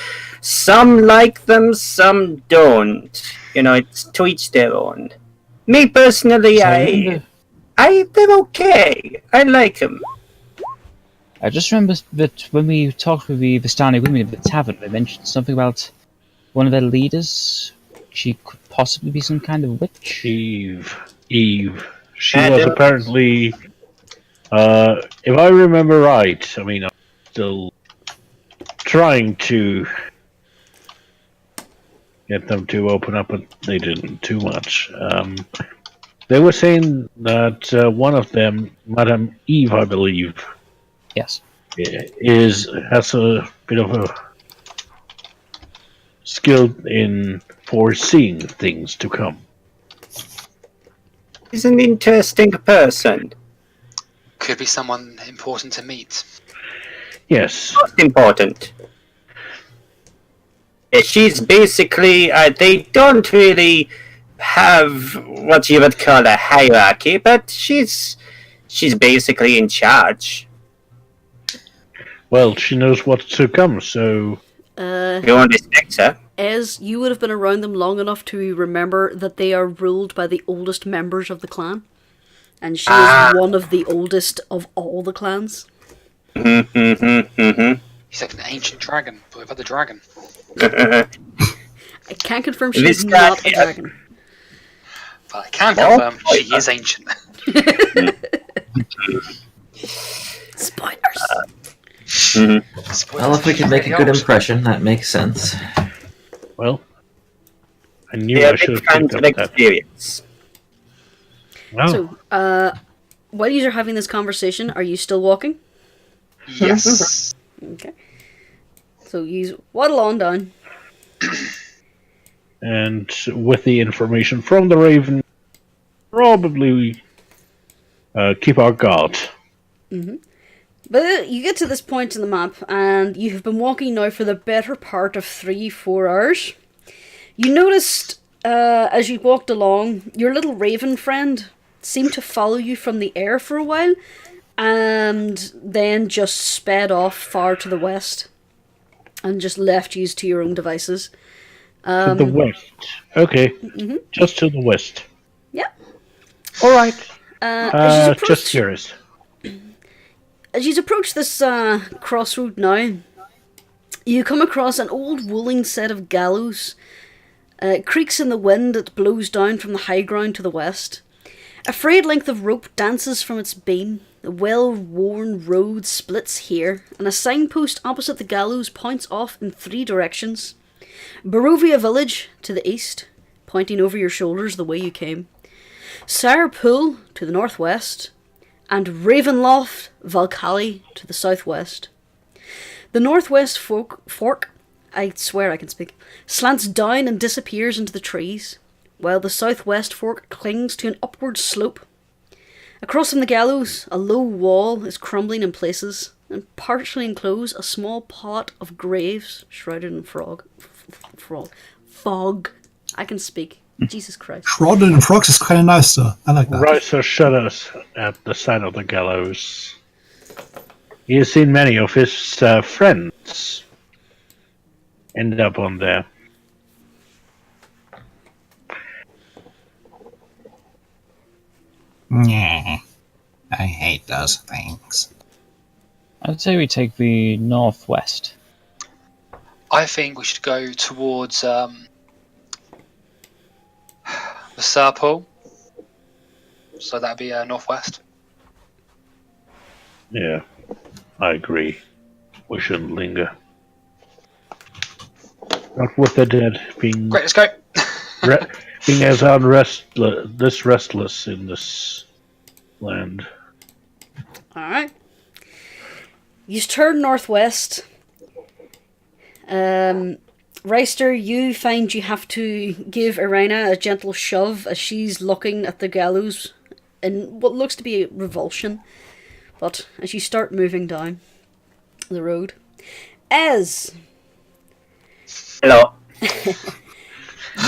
[SPEAKER 2] some like them, some don't. It's to each their own. Me personally, they're okay. I like them.
[SPEAKER 4] I just remember that when we talked with the Vistani women at the tavern, they mentioned something about one of their leaders. She could possibly be some kind of witch.
[SPEAKER 3] Eve. She was apparently, if I remember right, I mean, I'm still trying to get them to open up, but they didn't too much. They were saying that one of them, Madame Eve, I believe,
[SPEAKER 4] Yes.
[SPEAKER 3] has a bit of a skill in foreseeing things to come.
[SPEAKER 2] He's an interesting person.
[SPEAKER 5] Could be someone important to meet.
[SPEAKER 3] Yes.
[SPEAKER 2] Most important. She's basically, they don't really have what you would call a hierarchy, but she's basically in charge.
[SPEAKER 3] Well, she knows what's to come, so
[SPEAKER 2] You won't respect her.
[SPEAKER 1] As you would have been around them long enough to remember that they are ruled by the oldest members of the clan. And she is one of the oldest of all the clans.
[SPEAKER 5] He's like an ancient dragon, but without the dragon.
[SPEAKER 1] I can't confirm she's
[SPEAKER 2] This
[SPEAKER 1] not
[SPEAKER 2] guy-
[SPEAKER 1] a dragon.
[SPEAKER 5] But I can confirm she is ancient.
[SPEAKER 1] Spoilers!
[SPEAKER 6] Well, if we can make a good impression, that makes sense.
[SPEAKER 3] well, I knew
[SPEAKER 2] They're
[SPEAKER 3] I should
[SPEAKER 2] big
[SPEAKER 3] have
[SPEAKER 2] fans
[SPEAKER 3] picked
[SPEAKER 2] of
[SPEAKER 3] up that.
[SPEAKER 2] experience.
[SPEAKER 3] Wow.
[SPEAKER 1] So, while you are having this conversation, are you still walking?
[SPEAKER 5] Yes.
[SPEAKER 1] Okay. So you waddle on down.
[SPEAKER 3] And with the information from the Raven, probably keep our guard.
[SPEAKER 1] You But you get to this point in the map, and you have been walking now for the better part of 3-4 hours. You noticed, as you walked along, your little raven friend seemed to follow you from the air for a while, and then just sped off far to the west, and just left you to your own devices.
[SPEAKER 3] To the west. Okay. Just to the west.
[SPEAKER 1] Yeah.
[SPEAKER 3] Alright.
[SPEAKER 1] As
[SPEAKER 3] Just curious.
[SPEAKER 1] As you approach this crossroad now, you come across an old wooling set of gallows. It creaks in the wind that blows down from the high ground to the west. A frayed length of rope dances from its beam. The well-worn road splits here, and a signpost opposite the gallows points off in 3 directions. Barovia Village to the east, pointing over your shoulders the way you came. Sire Pool to the northwest, and Ravenloft Valcali to the southwest. The northwest fork, I swear I can speak, slants down and disappears into the trees, while the southwest fork clings to an upward slope. Across from the gallows, a low wall is crumbling in places, and partially enclose a small plot of graves shrouded in fog. I can speak. Jesus Christ.
[SPEAKER 8] Shrouded in frogs is kind of nice, though. I like that.
[SPEAKER 3] Ricer shudders at the sight of the gallows. He has seen many of his friends end up on there.
[SPEAKER 7] Yeah, I hate those things.
[SPEAKER 4] I'd say we take the northwest.
[SPEAKER 5] I think we should go towards the Serpole. So that'd be northwest.
[SPEAKER 3] Yeah, I agree. We shouldn't linger. Not with the dead being
[SPEAKER 5] Great, let's go.
[SPEAKER 3] being as restless in this land.
[SPEAKER 1] Alright. You turn northwest. Reister, you find you have to give Irina a gentle shove as she's looking at the gallows in what looks to be a revulsion. But as you start moving down the road,
[SPEAKER 2] Hello.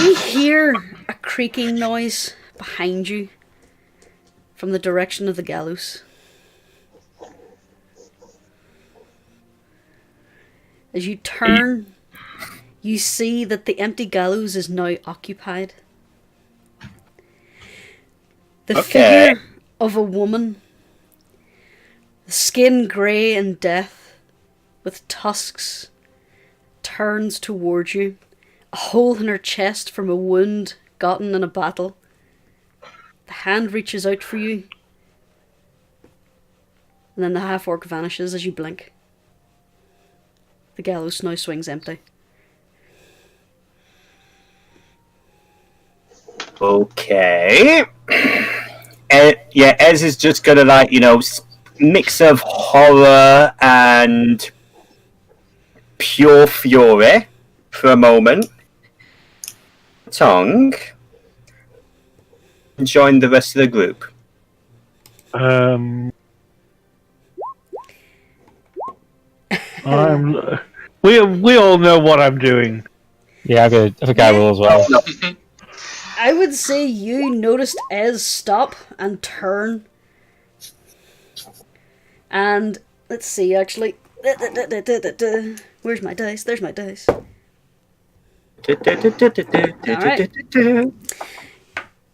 [SPEAKER 1] you hear a creaking noise behind you from the direction of the gallows. As you turn, you see that the empty gallows is now occupied. The figure of a woman, skin grey in death, with tusks, turns towards you, a hole in her chest from a wound gotten in a battle. The hand reaches out for you, and then the half-orc vanishes as you blink. The gallows now swings empty.
[SPEAKER 2] Okay. Yeah, Ez is just gonna mix of horror and pure fury for a moment. Tongue. Join the rest of the group.
[SPEAKER 3] We all know what I'm doing.
[SPEAKER 4] Yeah, I think I will as well.
[SPEAKER 1] I would say you noticed Ez stop and turn. And let's see, actually. Where's my dice? There's my dice. Alright.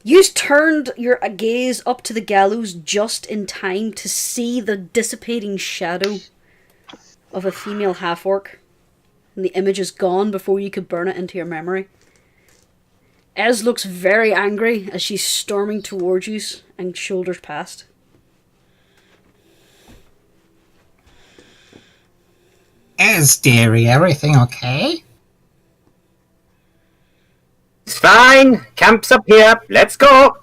[SPEAKER 1] You turned your gaze up to the gallows just in time to see the dissipating shadow of a female half-orc. And the image is gone before you could burn it into your memory. Ez looks very angry as she's storming towards you and shoulders past.
[SPEAKER 7] Dearie, everything okay?
[SPEAKER 2] It's fine. Camp's up here. Let's go.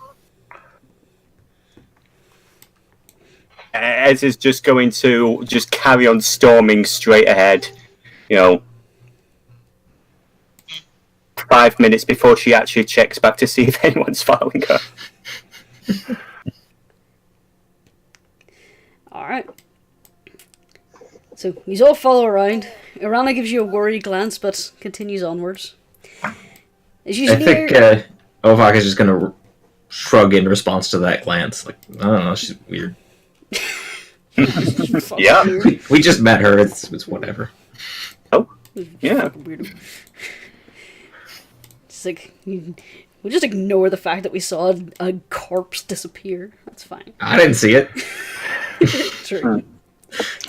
[SPEAKER 2] Ez is just going to just carry on storming straight ahead. 5 minutes before she actually checks back to see if anyone's following her.
[SPEAKER 1] Alright. So you all follow around. Irana gives you a worried glance, but continues onwards. As you
[SPEAKER 6] I think Ovak is just gonna shrug in response to that glance. Like, I don't know, she's weird.
[SPEAKER 2] Yeah.
[SPEAKER 6] We just met her. It's whatever.
[SPEAKER 2] Oh, yeah.
[SPEAKER 1] It's like we'll just ignore the fact that we saw a corpse disappear. That's fine.
[SPEAKER 6] I didn't see it.
[SPEAKER 1] True.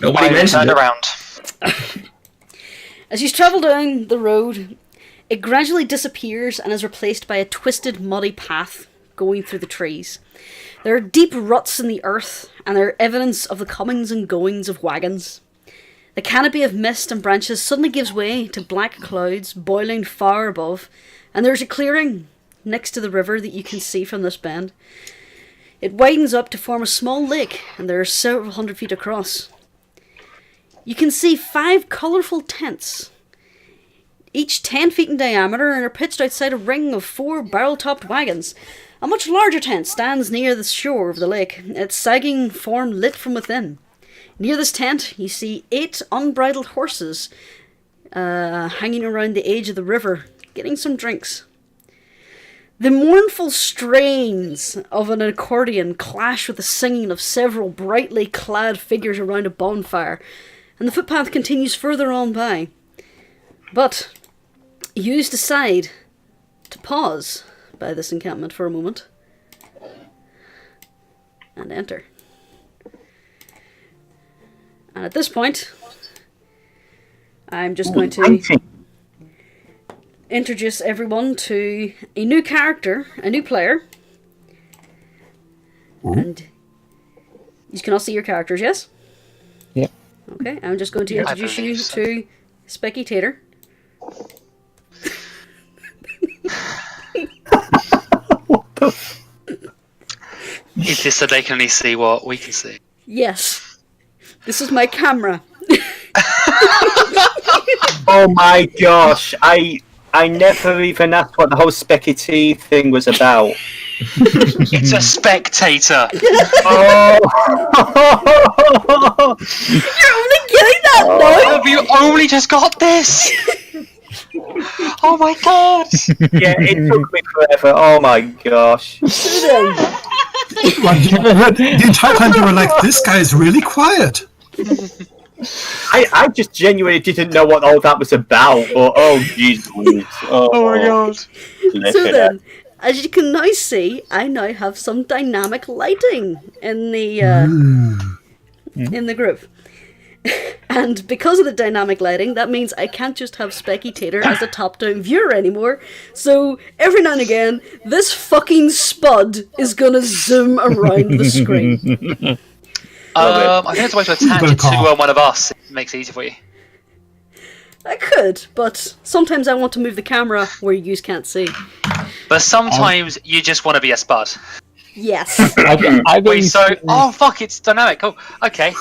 [SPEAKER 6] Nobody mentioned it.
[SPEAKER 5] around.
[SPEAKER 1] As you travel down the road, it gradually disappears and is replaced by a twisted, muddy path going through the trees. There are deep ruts in the earth, and there are evidence of the comings and goings of wagons. The canopy of mist and branches suddenly gives way to black clouds boiling far above, and there's a clearing next to the river that you can see from this bend. It widens up to form a small lake, and there are several hundred feet across. You can see 5 colourful tents, each 10 feet in diameter, and are pitched outside a ring of 4 barrel-topped wagons. A much larger tent stands near the shore of the lake, its sagging form lit from within. Near this tent, you see 8 unbridled horses hanging around the edge of the river, getting some drinks. The mournful strains of an accordion clash with the singing of several brightly clad figures around a bonfire, and the footpath continues further on by. But you decide to pause by this encampment for a moment and enter. And at this point, I'm just going to introduce everyone to a new character, a new player. And you can all see your characters, yes?
[SPEAKER 4] Yep.
[SPEAKER 1] Okay, I'm just going to introduce you to Specky Tater.
[SPEAKER 5] Is this so they can only see what we can see?
[SPEAKER 1] Yes. This is my camera.
[SPEAKER 2] Oh my gosh, I never even asked what the whole Specky T thing was about.
[SPEAKER 5] It's a spectator.
[SPEAKER 2] Oh!
[SPEAKER 1] You're only getting that now?
[SPEAKER 5] Have you only just got this? Oh my god!
[SPEAKER 2] Yeah, it took me forever. Oh my gosh.
[SPEAKER 8] The entire time you were like, this guy is really quiet.
[SPEAKER 2] I just genuinely didn't know what all that was about. But, oh, jeez.
[SPEAKER 5] Oh my god.
[SPEAKER 1] So then, as you can now see, I now have some dynamic lighting in the group. And because of the dynamic lighting, that means I can't just have Specky Tater as a top-down viewer anymore. So every now and again, this fucking spud is gonna zoom around the screen.
[SPEAKER 5] I think it's a way to attach it to one of us. It makes it easy for you.
[SPEAKER 1] I could, but sometimes I want to move the camera where you can't see.
[SPEAKER 5] But sometimes you just want to be a spud.
[SPEAKER 1] Yes.
[SPEAKER 5] Oh fuck, it's dynamic. Oh, okay.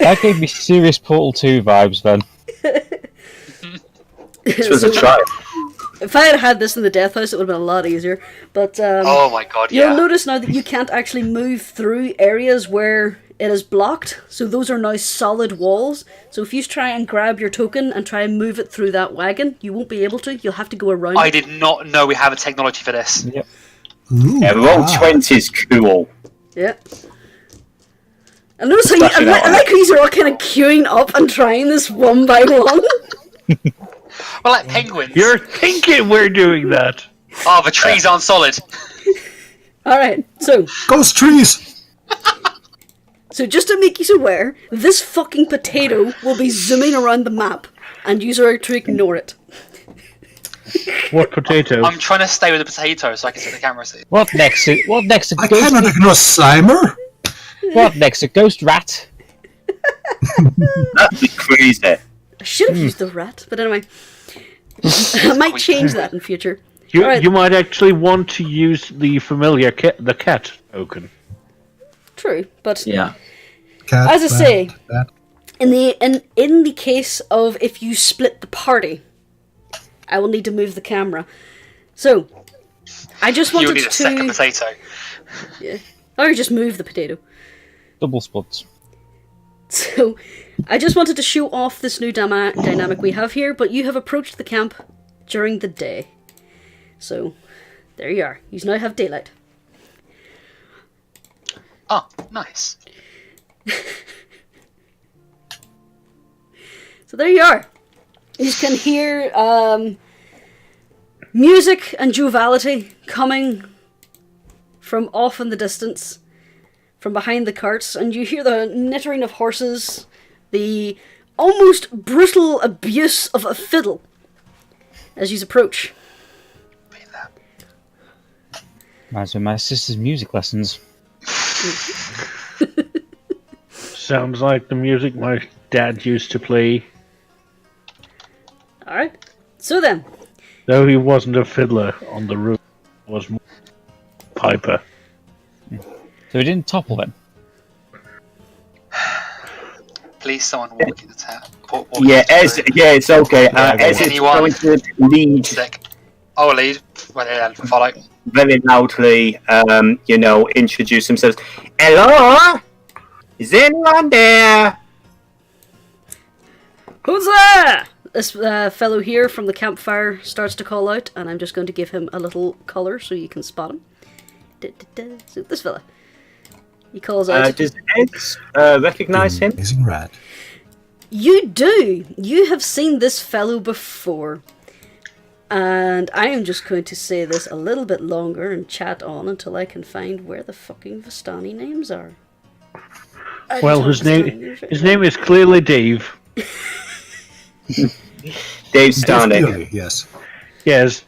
[SPEAKER 4] That gave me serious Portal 2 vibes then.
[SPEAKER 2] This was a try.
[SPEAKER 1] If I had had this in the Death House, it would have been a lot easier. But
[SPEAKER 5] oh my god, yeah.
[SPEAKER 1] You'll notice now that you can't actually move through areas where it is blocked. So those are now solid walls. So if you try and grab your token and try and move it through that wagon, you won't be able to. You'll have to go around.
[SPEAKER 5] I did not know we have a technology for this.
[SPEAKER 4] Yep.
[SPEAKER 8] Ooh,
[SPEAKER 2] Yeah, Roll20's cool.
[SPEAKER 1] Yeah. I notice how I like how you are all kind of queuing up and trying this one by one.
[SPEAKER 5] We're like penguins.
[SPEAKER 3] You're thinking we're doing that.
[SPEAKER 5] Oh, the trees aren't solid.
[SPEAKER 1] Alright, so
[SPEAKER 8] ghost trees!
[SPEAKER 1] So just to make you aware, this fucking potato will be zooming around the map, and you are to ignore it.
[SPEAKER 3] What potato?
[SPEAKER 5] I'm trying to stay with the potato so I can see the camera see.
[SPEAKER 4] What next? What next?
[SPEAKER 8] I cannot ignore Slimer!
[SPEAKER 4] What next? A ghost rat?
[SPEAKER 2] That'd be crazy.
[SPEAKER 1] I should have used the rat, but anyway. I might change that in future.
[SPEAKER 3] You might actually want to use the familiar the cat token.
[SPEAKER 1] True, but
[SPEAKER 6] Yeah.
[SPEAKER 8] Cat,
[SPEAKER 1] as I say,
[SPEAKER 8] bat.
[SPEAKER 1] in the case of if you split the party, I will need to move the camera. So, I just wanted
[SPEAKER 5] You'll need a second potato.
[SPEAKER 1] Yeah. Or just move the potato.
[SPEAKER 4] Double spuds.
[SPEAKER 1] So, I just wanted to show off this new dynamic we have here, but you have approached the camp during the day. So, there you are. You now have daylight.
[SPEAKER 5] Oh, nice.
[SPEAKER 1] So there you are. You can hear music and joviality coming from off in the distance, from behind the carts, and you hear the nittering of horses, the almost brutal abuse of a fiddle as you approach.
[SPEAKER 4] Reminds me of my sister's music lessons.
[SPEAKER 3] Sounds like the music my dad used to play.
[SPEAKER 1] Alright, so then.
[SPEAKER 3] Though he wasn't a fiddler on the roof, he was more piper.
[SPEAKER 4] So he didn't topple them?
[SPEAKER 5] Please, someone walk in the town.
[SPEAKER 2] It's okay. Ez is
[SPEAKER 5] Anyone?
[SPEAKER 2] going to lead
[SPEAKER 5] Sick. Oh, lead. Well, yeah, follow.
[SPEAKER 2] very loudly, introduce themselves. Hello? Is anyone there?
[SPEAKER 1] Who's there? This fellow here from the campfire starts to call out, and I'm just going to give him a little colour so you can spot him. So this fella. He calls out.
[SPEAKER 2] Does Ez recognise him?
[SPEAKER 8] Amazing rat.
[SPEAKER 1] You do! You have seen this fellow before. And I am just going to say this a little bit longer and chat on until I can find where the fucking Vistani names are.
[SPEAKER 3] Well, his name is clearly Dave.
[SPEAKER 2] Dave Starnick.
[SPEAKER 8] Clearly, yes.
[SPEAKER 3] Yes.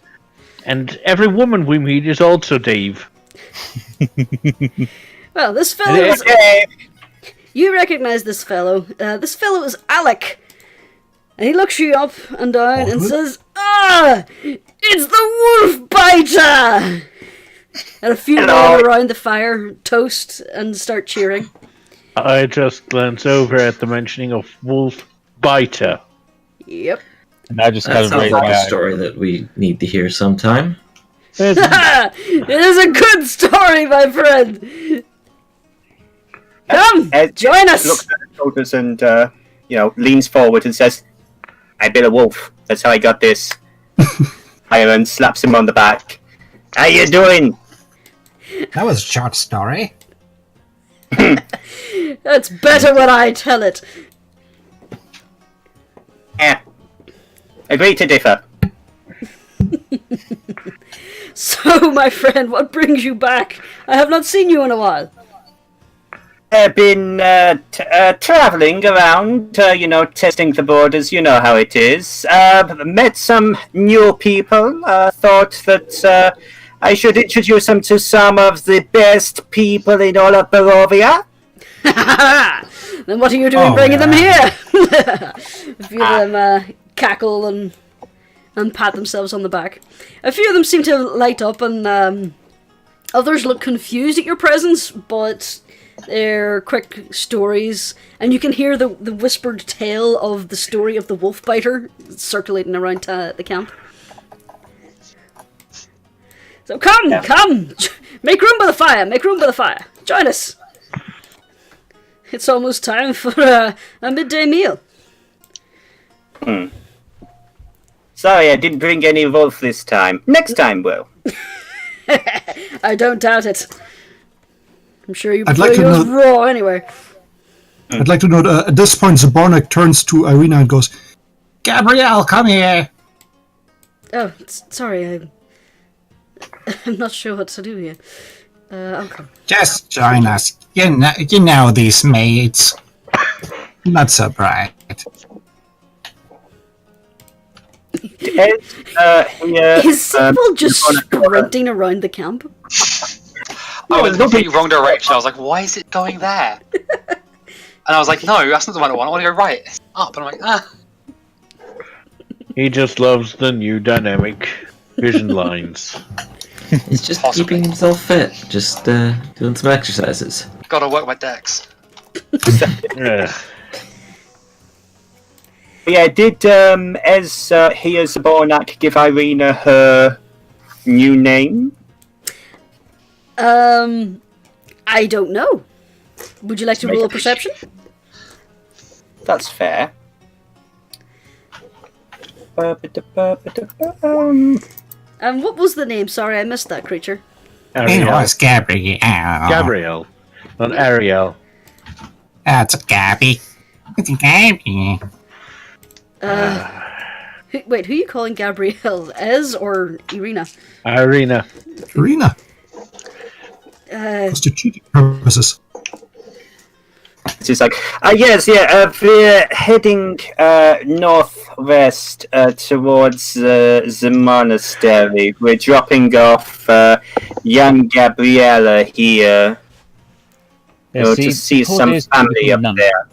[SPEAKER 3] And every woman we meet is also Dave.
[SPEAKER 1] Well, this fellow is... You recognise this fellow. This fellow is Alec. And he looks you up and down and says, it's the Wolf Biter! And a few men around the fire toast and start cheering.
[SPEAKER 3] I just glance over at the mentioning of Wolf Biter.
[SPEAKER 1] Yep.
[SPEAKER 4] And I just
[SPEAKER 6] That
[SPEAKER 4] kind of
[SPEAKER 6] sounds
[SPEAKER 4] raised
[SPEAKER 6] like
[SPEAKER 4] my
[SPEAKER 6] a
[SPEAKER 4] eye.
[SPEAKER 6] story that we need to hear sometime.
[SPEAKER 1] It is a good story, my friend! Come,
[SPEAKER 2] Ez
[SPEAKER 1] join us!
[SPEAKER 2] looks at his shoulders and, leans forward and says, I've been a wolf. That's how I got this. Iron slaps him on the back. How you doing?
[SPEAKER 7] That was a short story.
[SPEAKER 1] That's better when I tell it.
[SPEAKER 2] Yeah. Agree to differ.
[SPEAKER 1] So, my friend, what brings you back? I have not seen you in a while.
[SPEAKER 2] I've been traveling around, testing the borders. You know how it is. Met some new people. Thought that I should introduce them to some of the best people in all of Barovia.
[SPEAKER 1] Then what are you doing bringing them here? A few of them cackle and pat themselves on the back. A few of them seem to light up, and others look confused at your presence, but they're quick stories, and you can hear the whispered tale of the story of the wolf biter circulating around the camp. So come! Make room by the fire! Make room by the fire! Join us! It's almost time for a midday meal.
[SPEAKER 2] Sorry, I didn't bring any wolf this time. Next time, will.
[SPEAKER 1] I don't doubt it. I'm sure you
[SPEAKER 8] I'd
[SPEAKER 1] prefer
[SPEAKER 8] like to
[SPEAKER 1] yours
[SPEAKER 8] know-
[SPEAKER 1] raw anyway.
[SPEAKER 8] I'd like to know, at this point, Zabornik turns to Irina and goes,
[SPEAKER 7] Gabrielle, come here.
[SPEAKER 1] Oh, sorry, I'm not sure what to do here. I'll come.
[SPEAKER 7] Just join us. You know these maids. Not so bright.
[SPEAKER 1] Is Siegbald just sprinting around the camp?
[SPEAKER 5] I went in the wrong direction. I was like, why is it going there? And I was like, no, that's not the one I want. I want to go right. It's up. And I'm like,
[SPEAKER 3] He just loves the new dynamic vision lines.
[SPEAKER 6] He's just
[SPEAKER 5] Possibly.
[SPEAKER 6] keeping himself fit, just doing some exercises.
[SPEAKER 5] Gotta work my decks.
[SPEAKER 3] Yeah.
[SPEAKER 2] Yeah, did Ez here Zabornak give Irina her new name?
[SPEAKER 1] I don't know. Would you like to
[SPEAKER 5] Make
[SPEAKER 1] roll
[SPEAKER 5] a
[SPEAKER 1] a perception?
[SPEAKER 2] That's fair.
[SPEAKER 1] What was the name? Sorry, I missed that creature.
[SPEAKER 7] It
[SPEAKER 3] Ariel.
[SPEAKER 7] was Gabrielle.
[SPEAKER 3] Gabriel, not Ariel.
[SPEAKER 7] It's a Gabby. It's a Gabby.
[SPEAKER 1] Wait, who are you calling Gabrielle? Ez or Irina?
[SPEAKER 3] Irina.
[SPEAKER 8] Arena. For cheating purposes.
[SPEAKER 2] She's like, yes, we're heading northwest towards the monastery. We're dropping off young Gabriella here to see some family up there.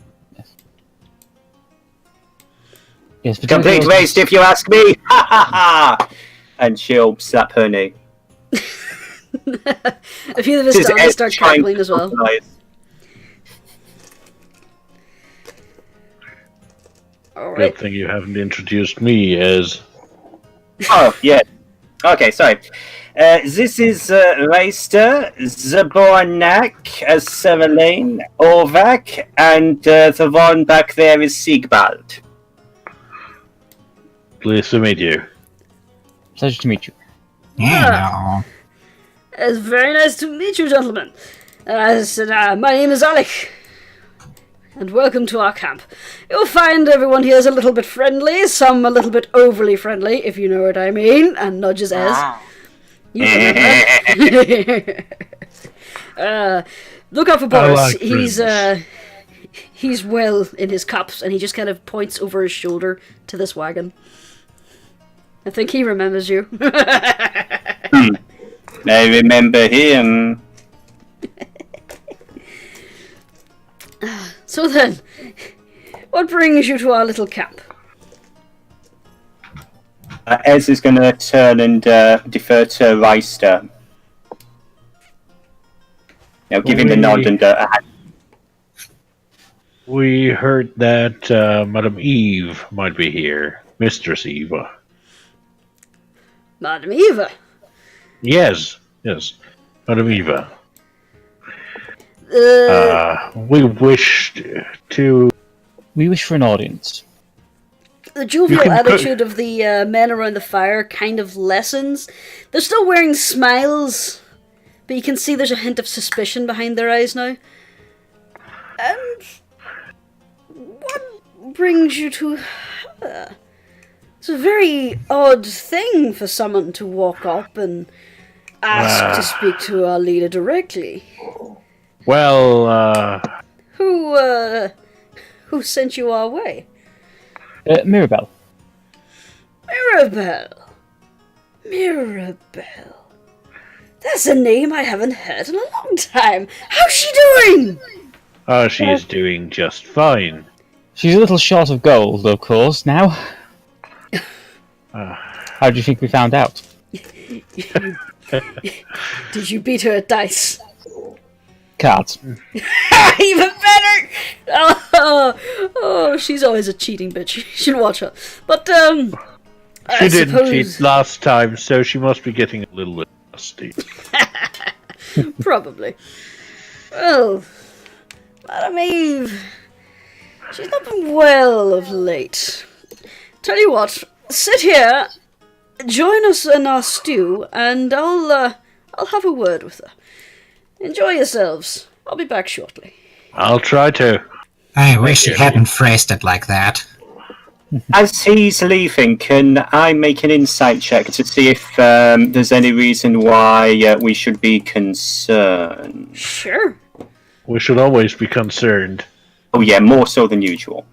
[SPEAKER 4] Yes,
[SPEAKER 2] Complete waste, if you ask me! Ha ha ha! And she'll slap her knee.
[SPEAKER 1] A few of us start cackling as well.
[SPEAKER 3] Good thing you haven't introduced me as...
[SPEAKER 2] Oh, yeah. Okay, sorry. This is Reister, Zabornak, Severlane, Orvak, and the one back there is Siegbald.
[SPEAKER 3] Pleased to meet you.
[SPEAKER 4] Pleasure to meet you.
[SPEAKER 7] Hello.
[SPEAKER 1] It's very nice to meet you, gentlemen. My name is Alec, and welcome to our camp. You'll find everyone here is a little bit friendly, some a little bit overly friendly, if you know what I mean, and nudges Ez. You remember. Look out for Boris.
[SPEAKER 3] Like
[SPEAKER 1] he's well in his cups, and he just kind of points over his shoulder to this wagon. I think he remembers you.
[SPEAKER 2] I remember him.
[SPEAKER 1] So then, what brings you to our little camp?
[SPEAKER 2] Ez is going to turn and defer to Reister. Give him a nod and a hand.
[SPEAKER 3] We heard that Madame Eve might be here. Mistress Eva.
[SPEAKER 1] Madam Eva.
[SPEAKER 3] Yes. Madame Eva. We wish to...
[SPEAKER 4] We wish for an audience.
[SPEAKER 1] The jovial attitude of the men around the fire kind of lessens. They're still wearing smiles, but you can see there's a hint of suspicion behind their eyes now. And what brings you to... It's a very odd thing for someone to walk up and ask to speak to our leader directly.
[SPEAKER 3] Well,
[SPEAKER 1] Who sent you our way?
[SPEAKER 4] Mirabelle.
[SPEAKER 1] Mirabelle. That's a name I haven't heard in a long time. How's she doing?
[SPEAKER 3] oh, she is doing just fine.
[SPEAKER 4] She's a little short of gold, of course, now. How do you think we found out?
[SPEAKER 1] Did you beat her at dice?
[SPEAKER 4] Cards.
[SPEAKER 1] Even better! Oh, she's always a cheating bitch. You should watch her. But,
[SPEAKER 3] She didn't cheat last time, so she must be getting a little rusty.
[SPEAKER 1] Probably. Well, Madam Eve, she's not been well of late. Tell you what, sit here, join us in our stew, and I'll have a word with her. Enjoy yourselves. I'll be back shortly.
[SPEAKER 3] I'll try to.
[SPEAKER 7] I wish you hadn't phrased it like that.
[SPEAKER 2] As he's leaving, can I make an insight check to see if there's any reason why we should be concerned?
[SPEAKER 1] Sure.
[SPEAKER 3] We should always be concerned.
[SPEAKER 2] Oh yeah, more so than usual.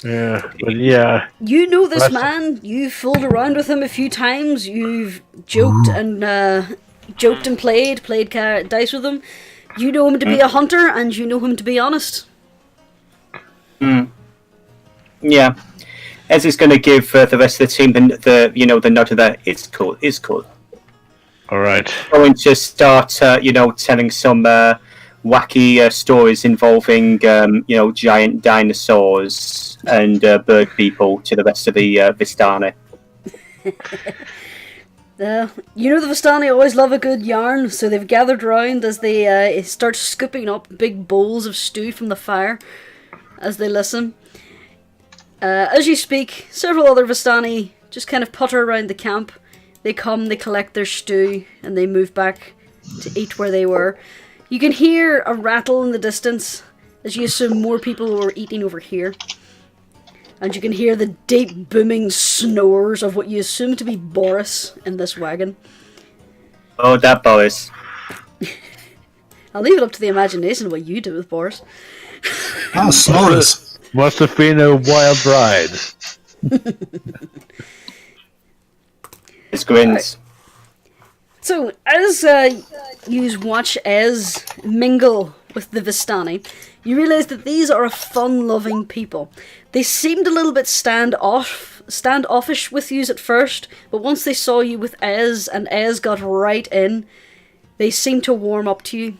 [SPEAKER 3] Yeah, but yeah.
[SPEAKER 1] You know this man. You've fooled around with him a few times. You've joked and played dice with him. You know him to be a hunter, and you know him to be honest.
[SPEAKER 2] Yeah. Ez is going to give the rest of the team the nod of that. It's cool.
[SPEAKER 3] All right.
[SPEAKER 2] Going to start, telling some wacky stories involving, giant dinosaurs and bird people to the rest of the Vistani.
[SPEAKER 1] You know the Vistani always love a good yarn, so they've gathered round as they start scooping up big bowls of stew from the fire as they listen. As you speak, several other Vistani just kind of putter around the camp. They come, they collect their stew, and they move back to eat where they were. You can hear a rattle in the distance, as you assume more people were eating over here. And you can hear the deep booming snores of what you assume to be Boris in this wagon.
[SPEAKER 2] Oh, that Boris.
[SPEAKER 1] I'll leave it up to the imagination what you do with Boris.
[SPEAKER 8] Ah, snores.
[SPEAKER 3] Must have been a wild ride.
[SPEAKER 2] It's grins.
[SPEAKER 1] So, as you watch as mingle with the Vistani, you realise that these are a fun-loving people. They seemed a little bit standoffish with you at first, but once they saw you with Ez, and Ez got right in, they seemed to warm up to you.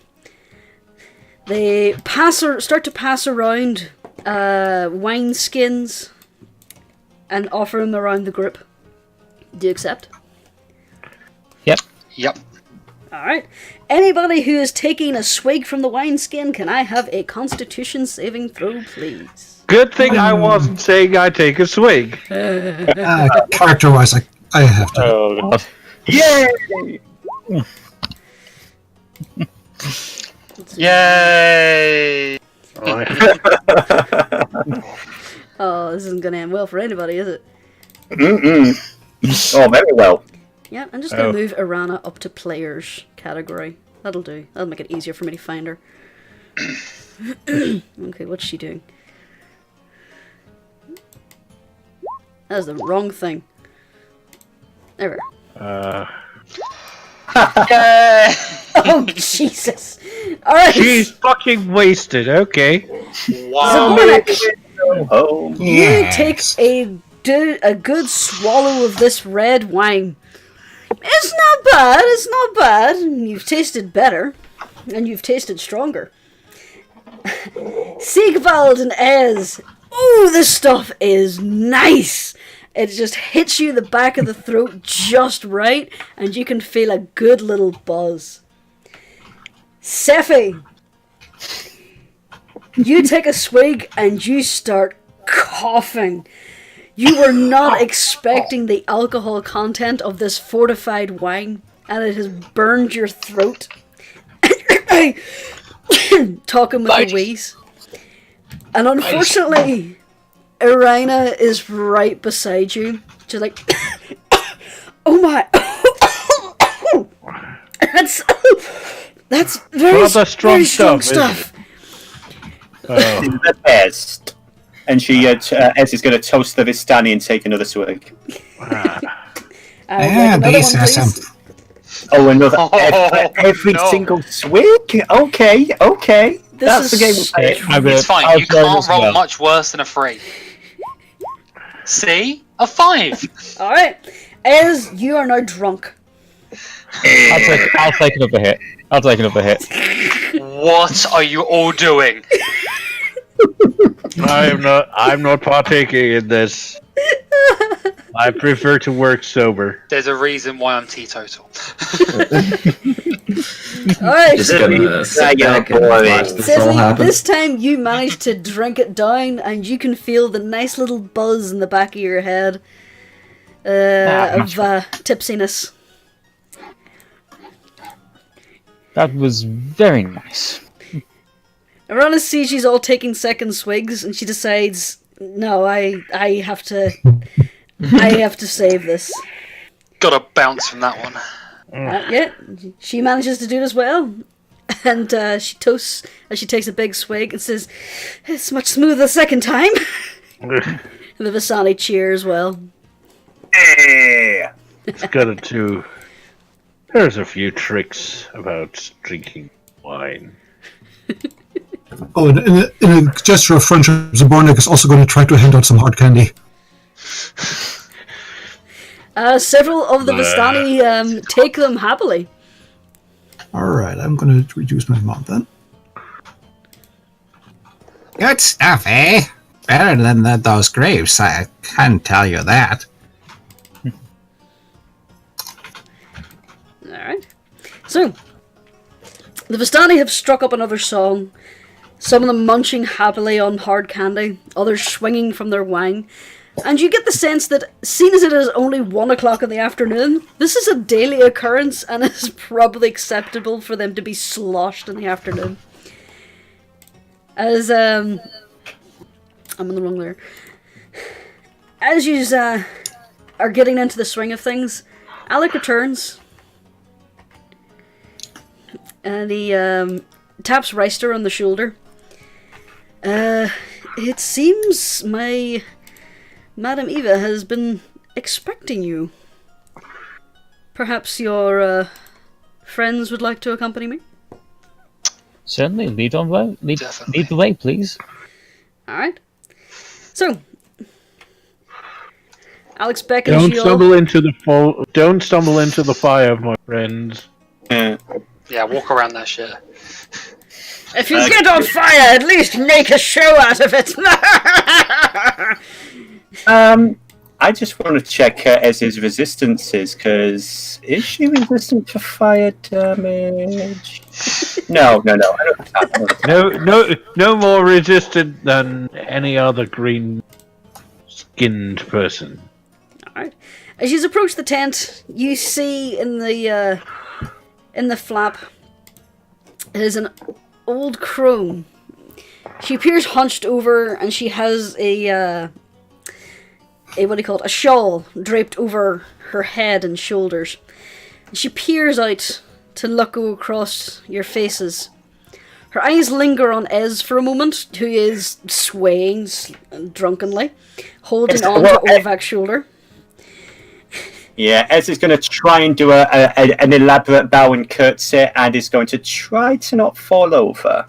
[SPEAKER 1] They start to pass around wine skins and offer them around the group. Do you accept?
[SPEAKER 5] Yep.
[SPEAKER 1] Alright. Anybody who is taking a swig from the wineskin, can I have a constitution saving throw, please?
[SPEAKER 3] Good thing I wasn't saying I take a swig.
[SPEAKER 8] Character-wise, I have to.
[SPEAKER 3] Oh, God.
[SPEAKER 2] Yay!
[SPEAKER 5] Yay!
[SPEAKER 1] Oh, this isn't going to end well for anybody, is it?
[SPEAKER 2] Oh, very well.
[SPEAKER 1] Yeah, I'm just going to move Irana up to players category. That'll do. That'll make it easier for me to find her. Okay, what's she doing? That is the wrong thing. There we are.
[SPEAKER 5] Yay!
[SPEAKER 1] Oh, Jesus. Alright.
[SPEAKER 3] She's fucking wasted, okay.
[SPEAKER 5] Wow.
[SPEAKER 2] Home.
[SPEAKER 1] You take a good swallow of this red wine. It's not bad, it's not bad. You've tasted better, and you've tasted stronger. Siegbald and Ez. Ooh, this stuff is nice. It just hits you the back of the throat just right, and you can feel a good little buzz. Sephi, you take a swig and you start coughing. You were not expecting the alcohol content of this fortified wine, and it has burned your throat. Talking with a wheeze. And unfortunately, Irina is right beside you. She's like, oh my, that's very, very strong stuff.
[SPEAKER 2] The best. And she, Ez is going to toast the Vistani and take another swig.
[SPEAKER 7] These are some.
[SPEAKER 2] Oh, another every
[SPEAKER 5] no.
[SPEAKER 2] single swig? Okay. That's the game we're playing.
[SPEAKER 5] It's fine. You can't roll much worse than a 3. See? A 5!
[SPEAKER 1] Alright. Ez, you are now drunk.
[SPEAKER 4] I'll take another hit. I'll take another hit.
[SPEAKER 5] What are you all doing?
[SPEAKER 3] I'm not partaking in this. I prefer to work sober.
[SPEAKER 5] There's a reason why I'm teetotal.
[SPEAKER 1] Alright.
[SPEAKER 6] Just gonna sit back and watch this all
[SPEAKER 1] Cecily,
[SPEAKER 6] happen.
[SPEAKER 1] this time you managed to drink it down, and you can feel the nice little buzz in the back of your head of tipsiness.
[SPEAKER 4] That was very nice.
[SPEAKER 1] Irana sees she's all taking second swigs, and she decides, no, I have to save this.
[SPEAKER 5] Gotta bounce from that one.
[SPEAKER 1] Yeah, she manages to do it as well. And she toasts as she takes a big swig and says, it's much smoother the second time. And the Vistani cheer as well.
[SPEAKER 2] Yeah.
[SPEAKER 3] It's got it too. There's a few tricks about drinking wine.
[SPEAKER 8] Oh, in a gesture of friendship, Zabornik is also going to try to hand out some hard candy.
[SPEAKER 1] Several of the Vistani take them happily.
[SPEAKER 8] Alright, I'm going to reduce my amount then.
[SPEAKER 7] Good stuff, eh? Better than those grapes, I can tell you that.
[SPEAKER 1] Alright. So, the Vistani have struck up another song. Some of them munching happily on hard candy, others swinging from their wine. And you get the sense that, seeing as it is only 1 o'clock in the afternoon, this is a daily occurrence and it's probably acceptable for them to be sloshed in the afternoon. As, I'm in the wrong there. As you are getting into the swing of things, Alec returns. And he taps Reister on the shoulder. It seems my Madam Eva has been expecting you. Perhaps your friends would like to accompany me?
[SPEAKER 4] Certainly, lead the way, please.
[SPEAKER 1] Alright. So, Alex beckons you all.
[SPEAKER 3] Don't stumble into the fire, my friends.
[SPEAKER 5] Yeah, walk around that shit.
[SPEAKER 1] If you get on fire, at least make a show out of it!
[SPEAKER 2] I just want to check Ez's resistances, because is she resistant to fire damage? No, I don't have
[SPEAKER 3] No more resistant than any other green-skinned person.
[SPEAKER 1] Alright. As you approach the tent, you see in the flap is an old crone. She appears hunched over, and she has a shawl draped over her head and shoulders. And she peers out to look across your faces. Her eyes linger on Ez for a moment, who is swaying drunkenly, holding on to Orvak's shoulder.
[SPEAKER 2] Yeah, Ez is going to try and do an elaborate bow and curtsy, and is going to try to not fall over.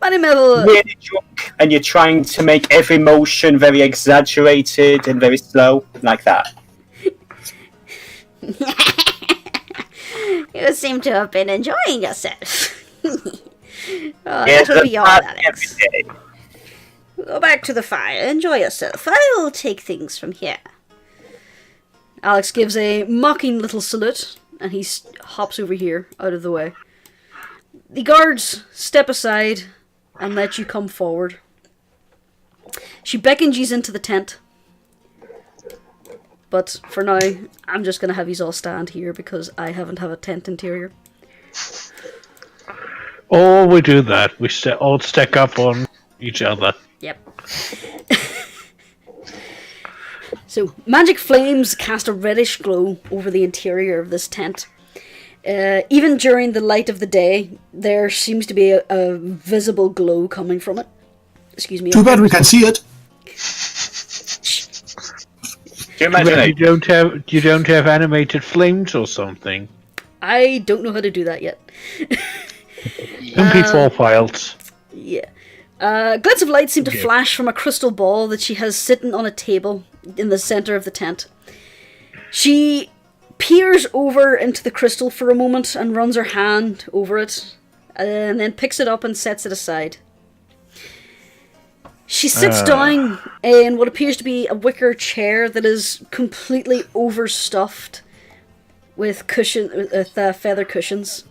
[SPEAKER 2] Really drunk, and you're trying to make every motion very exaggerated and very slow, like that.
[SPEAKER 9] You seem to have been enjoying yourself.
[SPEAKER 2] Yes,
[SPEAKER 9] that'll be all, Alex.
[SPEAKER 2] every day.
[SPEAKER 9] Go back to the fire, enjoy yourself. I will take things from here.
[SPEAKER 1] Alex gives a mocking little salute, and he hops over here, out of the way. The guards step aside and let you come forward. She beckons you into the tent. But for now, I'm just going to have you all stand here because I haven't have a tent interior.
[SPEAKER 3] Oh, we do that. We all stack up on each other.
[SPEAKER 1] Yep. So, magic flames cast a reddish glow over the interior of this tent. Even during the light of the day, there seems to be a visible glow coming from it. Excuse me.
[SPEAKER 8] Too bad we can see it.
[SPEAKER 2] Do you imagine
[SPEAKER 3] You don't have animated flames or something.
[SPEAKER 1] I don't know how to do that yet.
[SPEAKER 3] MP4 files.
[SPEAKER 1] Yeah. Glints of light seem to flash from a crystal ball that she has sitting on a table in the center of the tent. She peers over into the crystal for a moment and runs her hand over it, and then picks it up and sets it aside. She sits down in what appears to be a wicker chair that is completely overstuffed with feather cushions.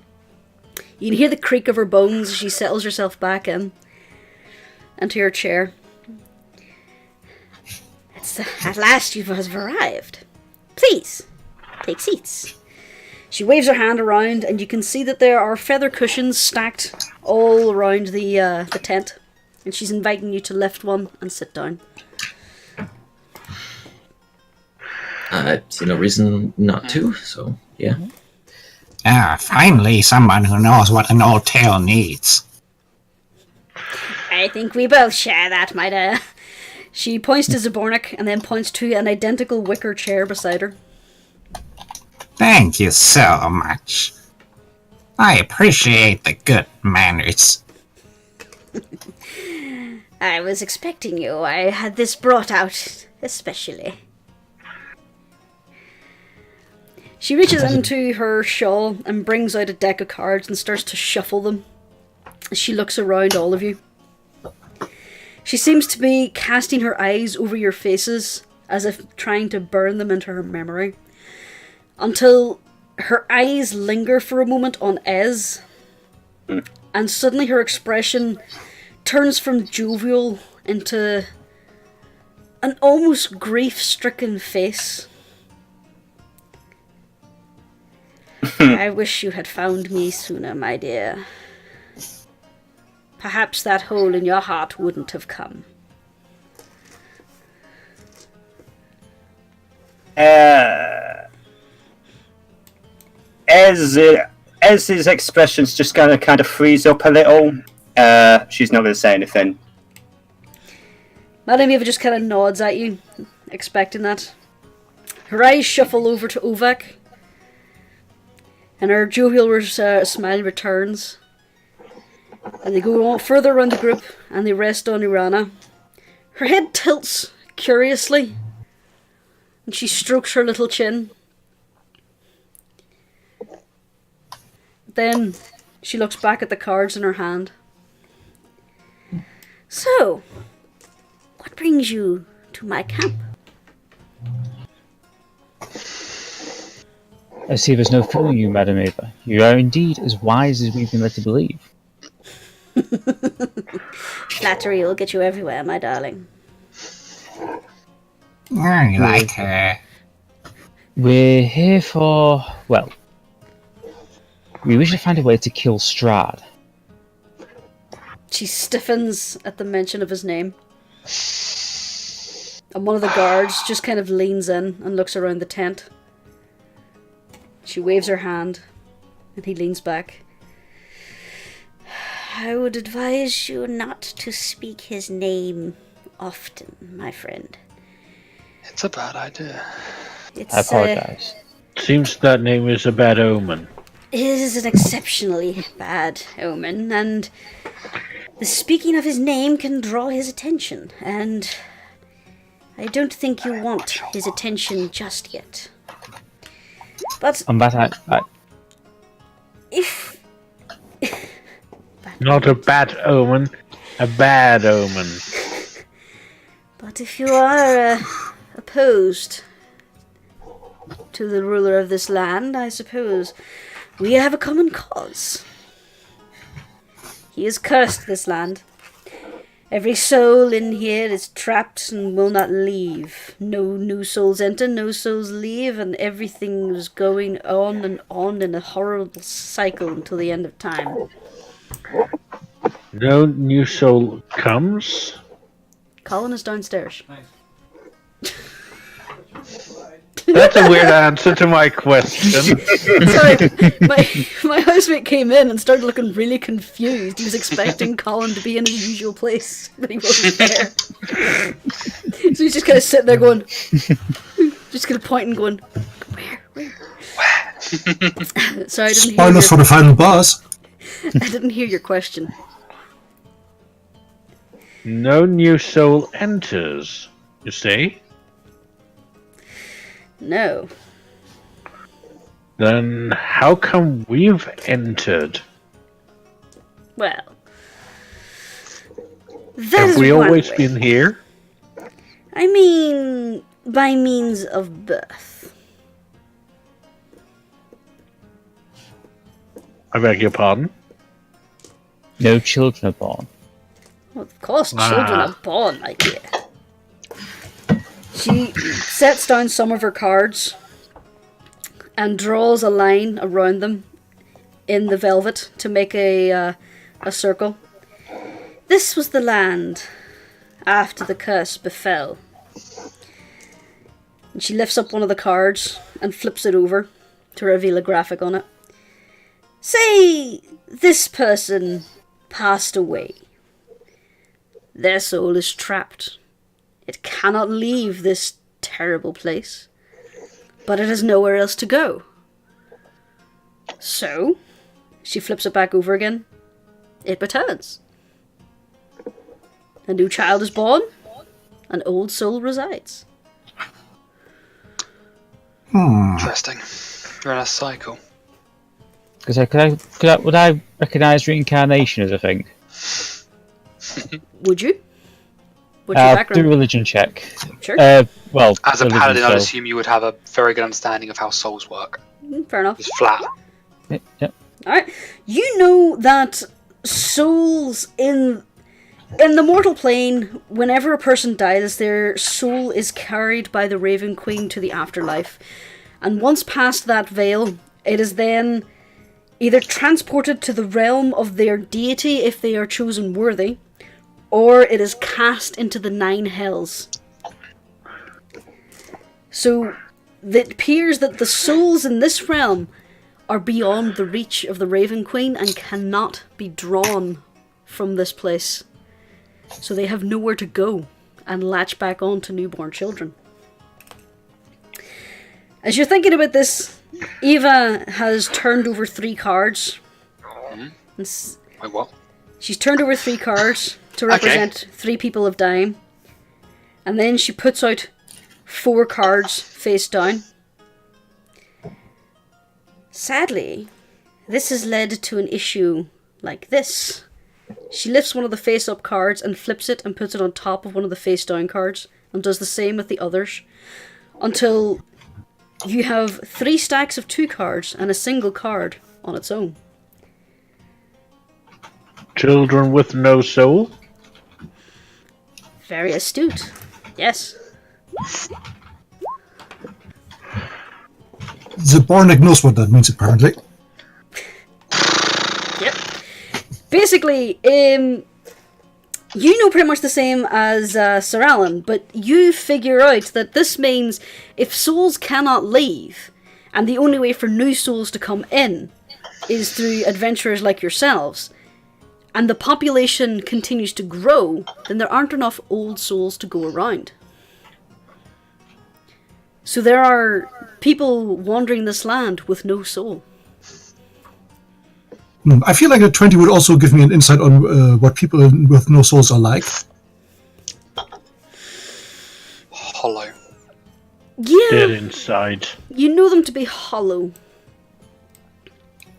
[SPEAKER 1] You can hear the creak of her bones as she settles herself back into her chair.
[SPEAKER 9] At last you have arrived. Please, take seats.
[SPEAKER 1] She waves her hand around, and you can see that there are feather cushions stacked all around the tent. And she's inviting you to lift one and sit down.
[SPEAKER 6] I see no reason not to, so yeah.
[SPEAKER 7] Finally someone who knows what an old tale needs.
[SPEAKER 9] I think we both share that, my dear.
[SPEAKER 1] She points to Zabornik and then points to an identical wicker chair beside her.
[SPEAKER 7] Thank you so much. I appreciate the good manners.
[SPEAKER 9] I was expecting you. I had this brought out especially.
[SPEAKER 1] She reaches into her shawl and brings out a deck of cards and starts to shuffle them. She looks around all of you. She seems to be casting her eyes over your faces, as if trying to burn them into her memory, until her eyes linger for a moment on Ez, and suddenly her expression turns from jovial into an almost grief-stricken face. I wish you had found me sooner, my dear. Perhaps that hole in your heart wouldn't have come.
[SPEAKER 2] Ez's expression's just gonna kind of freeze up a little. She's not gonna say anything.
[SPEAKER 1] Madame Eva just kind of nods at you, expecting that. Her eyes shuffle over to Ovak, and her jovial smile returns. And they go on further around the group, and they rest on Urana. Her head tilts curiously, and she strokes her little chin. Then she looks back at the cards in her hand. So, what brings you to my camp?
[SPEAKER 4] I see there's no fooling you, Madam Eva. You are indeed as wise as we've been led to believe.
[SPEAKER 1] Flattery will get you everywhere, my darling.
[SPEAKER 7] I like her.
[SPEAKER 4] We're here for... well... we wish to find a way to kill Strahd.
[SPEAKER 1] She stiffens at the mention of his name. And one of the guards just kind of leans in and looks around the tent. She waves her hand, and he leans back. I would advise you not to speak his name often, my friend.
[SPEAKER 5] It's a bad idea.
[SPEAKER 4] I apologize.
[SPEAKER 3] Seems that name is a bad omen.
[SPEAKER 1] It is an exceptionally bad omen, and the speaking of his name can draw his attention, and I don't think you want his attention just yet. But
[SPEAKER 4] On that,
[SPEAKER 1] if...
[SPEAKER 3] Not a bad omen, a bad omen.
[SPEAKER 1] But if you are opposed to the ruler of this land, I suppose we have a common cause. He has cursed this land. Every soul in here is trapped and will not leave. No new souls enter, no souls leave, and everything is going on and on in a horrible cycle until the end of time.
[SPEAKER 3] No new soul comes?
[SPEAKER 1] Colin is downstairs.
[SPEAKER 3] That's a weird answer to my question.
[SPEAKER 1] Sorry, my housemate came in and started looking really confused. He was expecting Colin to be in his usual place, but he wasn't there. So he's just kind of sitting there going, just kind of pointing, going, where? Sorry, I didn't hear.
[SPEAKER 8] Spoilers for the final boss.
[SPEAKER 1] I didn't hear your question.
[SPEAKER 3] No new soul enters, you say?
[SPEAKER 1] No.
[SPEAKER 3] Then how come we've entered?
[SPEAKER 1] Well, that
[SPEAKER 3] Have
[SPEAKER 1] is
[SPEAKER 3] we
[SPEAKER 1] one
[SPEAKER 3] always
[SPEAKER 1] way.
[SPEAKER 3] been here?
[SPEAKER 1] I mean, by means of birth.
[SPEAKER 3] I beg your pardon?
[SPEAKER 4] no children are born.
[SPEAKER 1] Well, of course, children are born, my dear. She sets down some of her cards and draws a line around them in the velvet to make a circle. This was the land after the curse befell. And she lifts up one of the cards and flips it over to reveal a graphic on it. Say this person passed away. Their soul is trapped. It cannot leave this terrible place, but it has nowhere else to go. So, she flips it back over again. It returns. A new child is born. An old soul resides.
[SPEAKER 5] Interesting. You're in a cycle.
[SPEAKER 4] Would I recognise reincarnation as a thing?
[SPEAKER 1] Would you? What's your
[SPEAKER 4] Do a
[SPEAKER 1] background?
[SPEAKER 4] religion check.
[SPEAKER 1] Sure.
[SPEAKER 4] Well,
[SPEAKER 5] As a
[SPEAKER 4] religion,
[SPEAKER 5] paladin, I'd
[SPEAKER 4] so-
[SPEAKER 5] assume you would have a very good understanding of how souls work.
[SPEAKER 1] Fair enough.
[SPEAKER 5] It's flat.
[SPEAKER 4] Yep.
[SPEAKER 1] Alright. You know that souls in the mortal plane, whenever a person dies, their soul is carried by the Raven Queen to the afterlife. And once past that veil, it is then either transported to the realm of their deity if they are chosen worthy, or it is cast into the 9 hells. So it appears that the souls in this realm are beyond the reach of the Raven Queen and cannot be drawn from this place. So they have nowhere to go and latch back on to newborn children. As you're thinking about this, Eva has turned over 3 cards.
[SPEAKER 5] Wait, what?
[SPEAKER 1] She's turned over 3 cards to represent 3 people of dying. And then she puts out 4 cards face down. Sadly, this has led to an issue like this. She lifts one of the face-up cards and flips it and puts it on top of one of the face-down cards, and does the same with the others, until you have 3 stacks of 2 cards and a single card on its own.
[SPEAKER 3] Children with no soul?
[SPEAKER 1] Very astute. Yes.
[SPEAKER 8] Zabornik knows what that means, apparently.
[SPEAKER 1] Yep. Basically, you know pretty much the same as Sir Alan, but you figure out that this means if souls cannot leave, and the only way for new souls to come in is through adventurers like yourselves, and the population continues to grow, then there aren't enough old souls to go around. So there are people wandering this land with no soul.
[SPEAKER 8] I feel like a 20 would also give me an insight on what people with no souls are like.
[SPEAKER 5] Hollow.
[SPEAKER 1] Yeah,
[SPEAKER 3] Dead inside.
[SPEAKER 1] you know them to be hollow.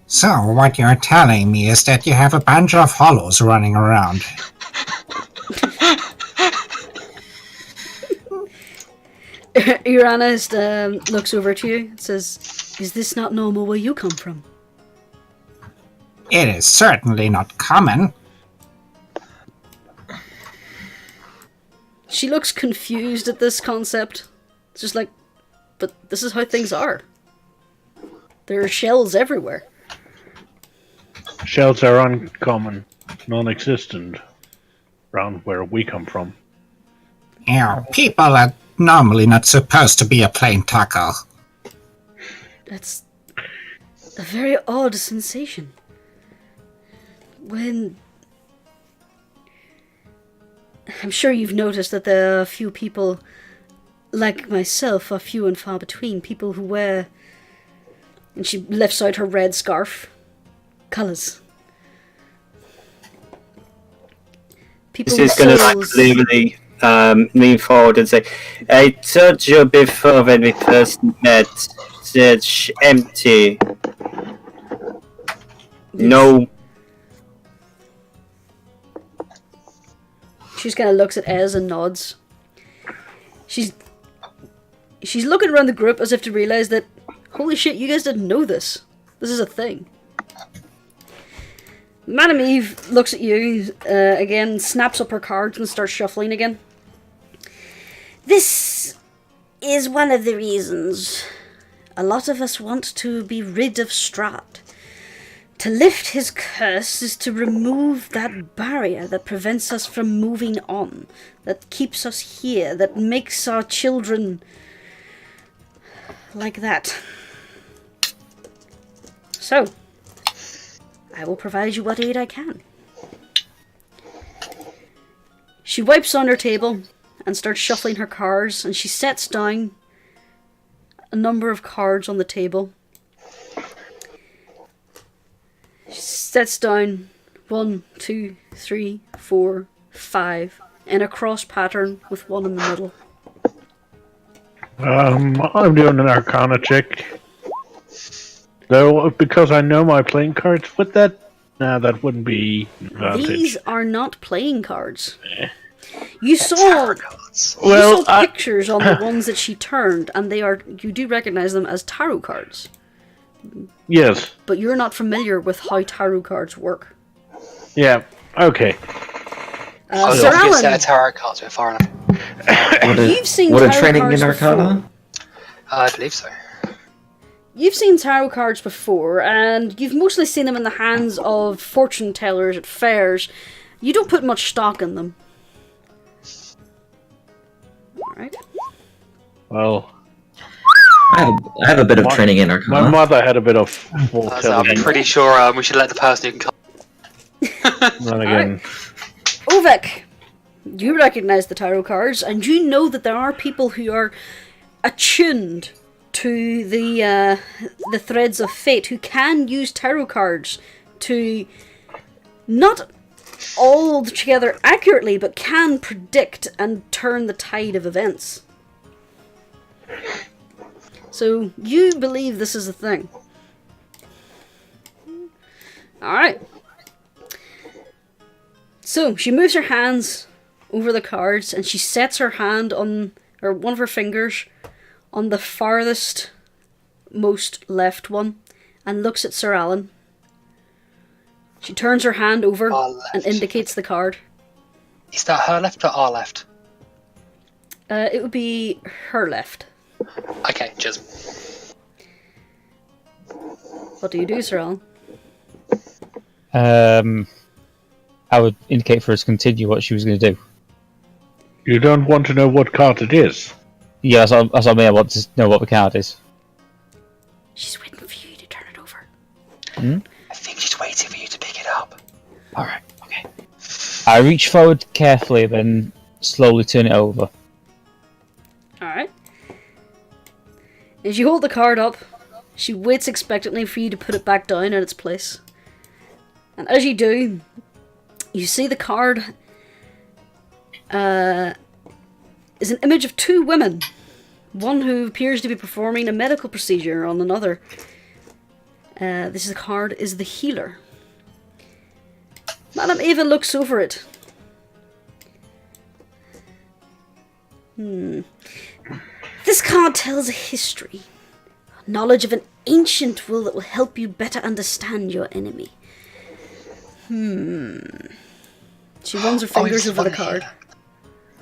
[SPEAKER 7] So, what you're telling me is that you have a bunch of hollows running around.
[SPEAKER 1] Uranus looks over to you and says, "Is this not normal where you come from?"
[SPEAKER 7] It is certainly not common.
[SPEAKER 1] She looks confused at this concept. It's just like, but this is how things are. There are shells everywhere.
[SPEAKER 3] Shells are uncommon, non-existent, around where we come from.
[SPEAKER 7] You know, people are normally not supposed to be a plain taco.
[SPEAKER 1] That's a very odd sensation. When... I'm sure you've noticed that there are a few people, like myself, are few and far between. People who wear... And she lifts out her red scarf. Colours. People
[SPEAKER 2] This is
[SPEAKER 1] with
[SPEAKER 2] going to like
[SPEAKER 1] souls.
[SPEAKER 2] literally lean forward and say, I told you before when we first met, it's empty. No.
[SPEAKER 1] She just kind of looks at Ez and nods. She's looking around the group as if to realise that, holy shit, you guys didn't know this. This is a thing. Madame Eve looks at you again, snaps up her cards and starts shuffling again.
[SPEAKER 9] This is one of the reasons a lot of us want to be rid of Strahd. To lift his curse is to remove that barrier that prevents us from moving on, that keeps us here, that makes our children like that. So, I will provide you what aid I can.
[SPEAKER 1] She wipes on her table and starts shuffling her cards, and she sets down a number of cards on the table. She sets down 1, 2, 3, 4, 5 in a cross pattern with one in the middle.
[SPEAKER 3] I'm doing an Arcana check. Though, because I know my playing cards, would that... Nah, that wouldn't be advantage.
[SPEAKER 1] These are not playing cards. You saw
[SPEAKER 5] Tarot cards.
[SPEAKER 1] you saw pictures on the ones that she turned, and you do recognize them as tarot cards.
[SPEAKER 3] Yes.
[SPEAKER 1] But you're not familiar with how tarot cards work.
[SPEAKER 3] Yeah. Okay.
[SPEAKER 1] Sir
[SPEAKER 5] If you set a
[SPEAKER 1] Alan,
[SPEAKER 5] tarot cards, we're far enough.
[SPEAKER 1] you've seen
[SPEAKER 6] What a
[SPEAKER 1] tarot
[SPEAKER 6] training
[SPEAKER 1] cards
[SPEAKER 6] in Arcana?
[SPEAKER 1] before.
[SPEAKER 5] I believe so.
[SPEAKER 1] You've seen tarot cards before, and you've mostly seen them in the hands of fortune tellers at fairs. You don't put much stock in them. Alright.
[SPEAKER 3] Well,
[SPEAKER 6] I have a bit of training in Arcana.
[SPEAKER 3] my mother had a bit of foretelling.
[SPEAKER 5] I'm pretty sure we should let the person who can come.
[SPEAKER 3] Then again,
[SPEAKER 1] Ovek, you recognize the tarot cards, and you know that there are people who are attuned to the threads of fate who can use tarot cards to not all together accurately, but can predict and turn the tide of events. So you believe this is a thing. Alright. So she moves her hands over the cards, and she sets her hand on, or one of her fingers, on the farthest most left one, and looks at Sir Alan. She turns her hand over and indicates the card.
[SPEAKER 5] Is that her left or our left?
[SPEAKER 1] It would be her left.
[SPEAKER 5] Okay, cheers.
[SPEAKER 1] What do you do, Sir
[SPEAKER 4] I
[SPEAKER 1] Alan?
[SPEAKER 4] would indicate for us to continue what she was going to do.
[SPEAKER 3] you don't want to know what card it is.
[SPEAKER 4] Yeah, that's what I mean. I want to know what the card is.
[SPEAKER 1] She's waiting for you to turn it over.
[SPEAKER 5] I think she's waiting for you to pick it up.
[SPEAKER 4] Alright, okay. I reach forward carefully, then slowly turn it over.
[SPEAKER 1] Alright. As you hold the card up, she waits expectantly for you to put it back down in its place. And as you do, you see the card is an image of two women. One who appears to be performing a medical procedure on another. This card is the healer. Madame Eva looks over it. This card tells a history. Knowledge of an ancient will that will help you better understand your enemy. She runs her fingers over the card.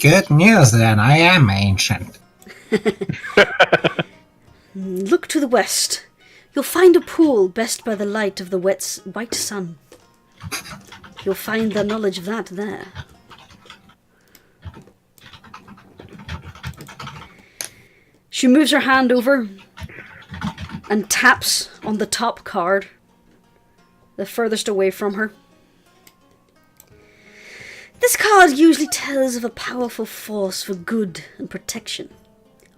[SPEAKER 7] Good news then, I am ancient.
[SPEAKER 1] Look to the west. You'll find a pool best by the light of the white sun. You'll find the knowledge of that there. She moves her hand over and taps on the top card, the furthest away from her. This card usually tells of a powerful force for good and protection,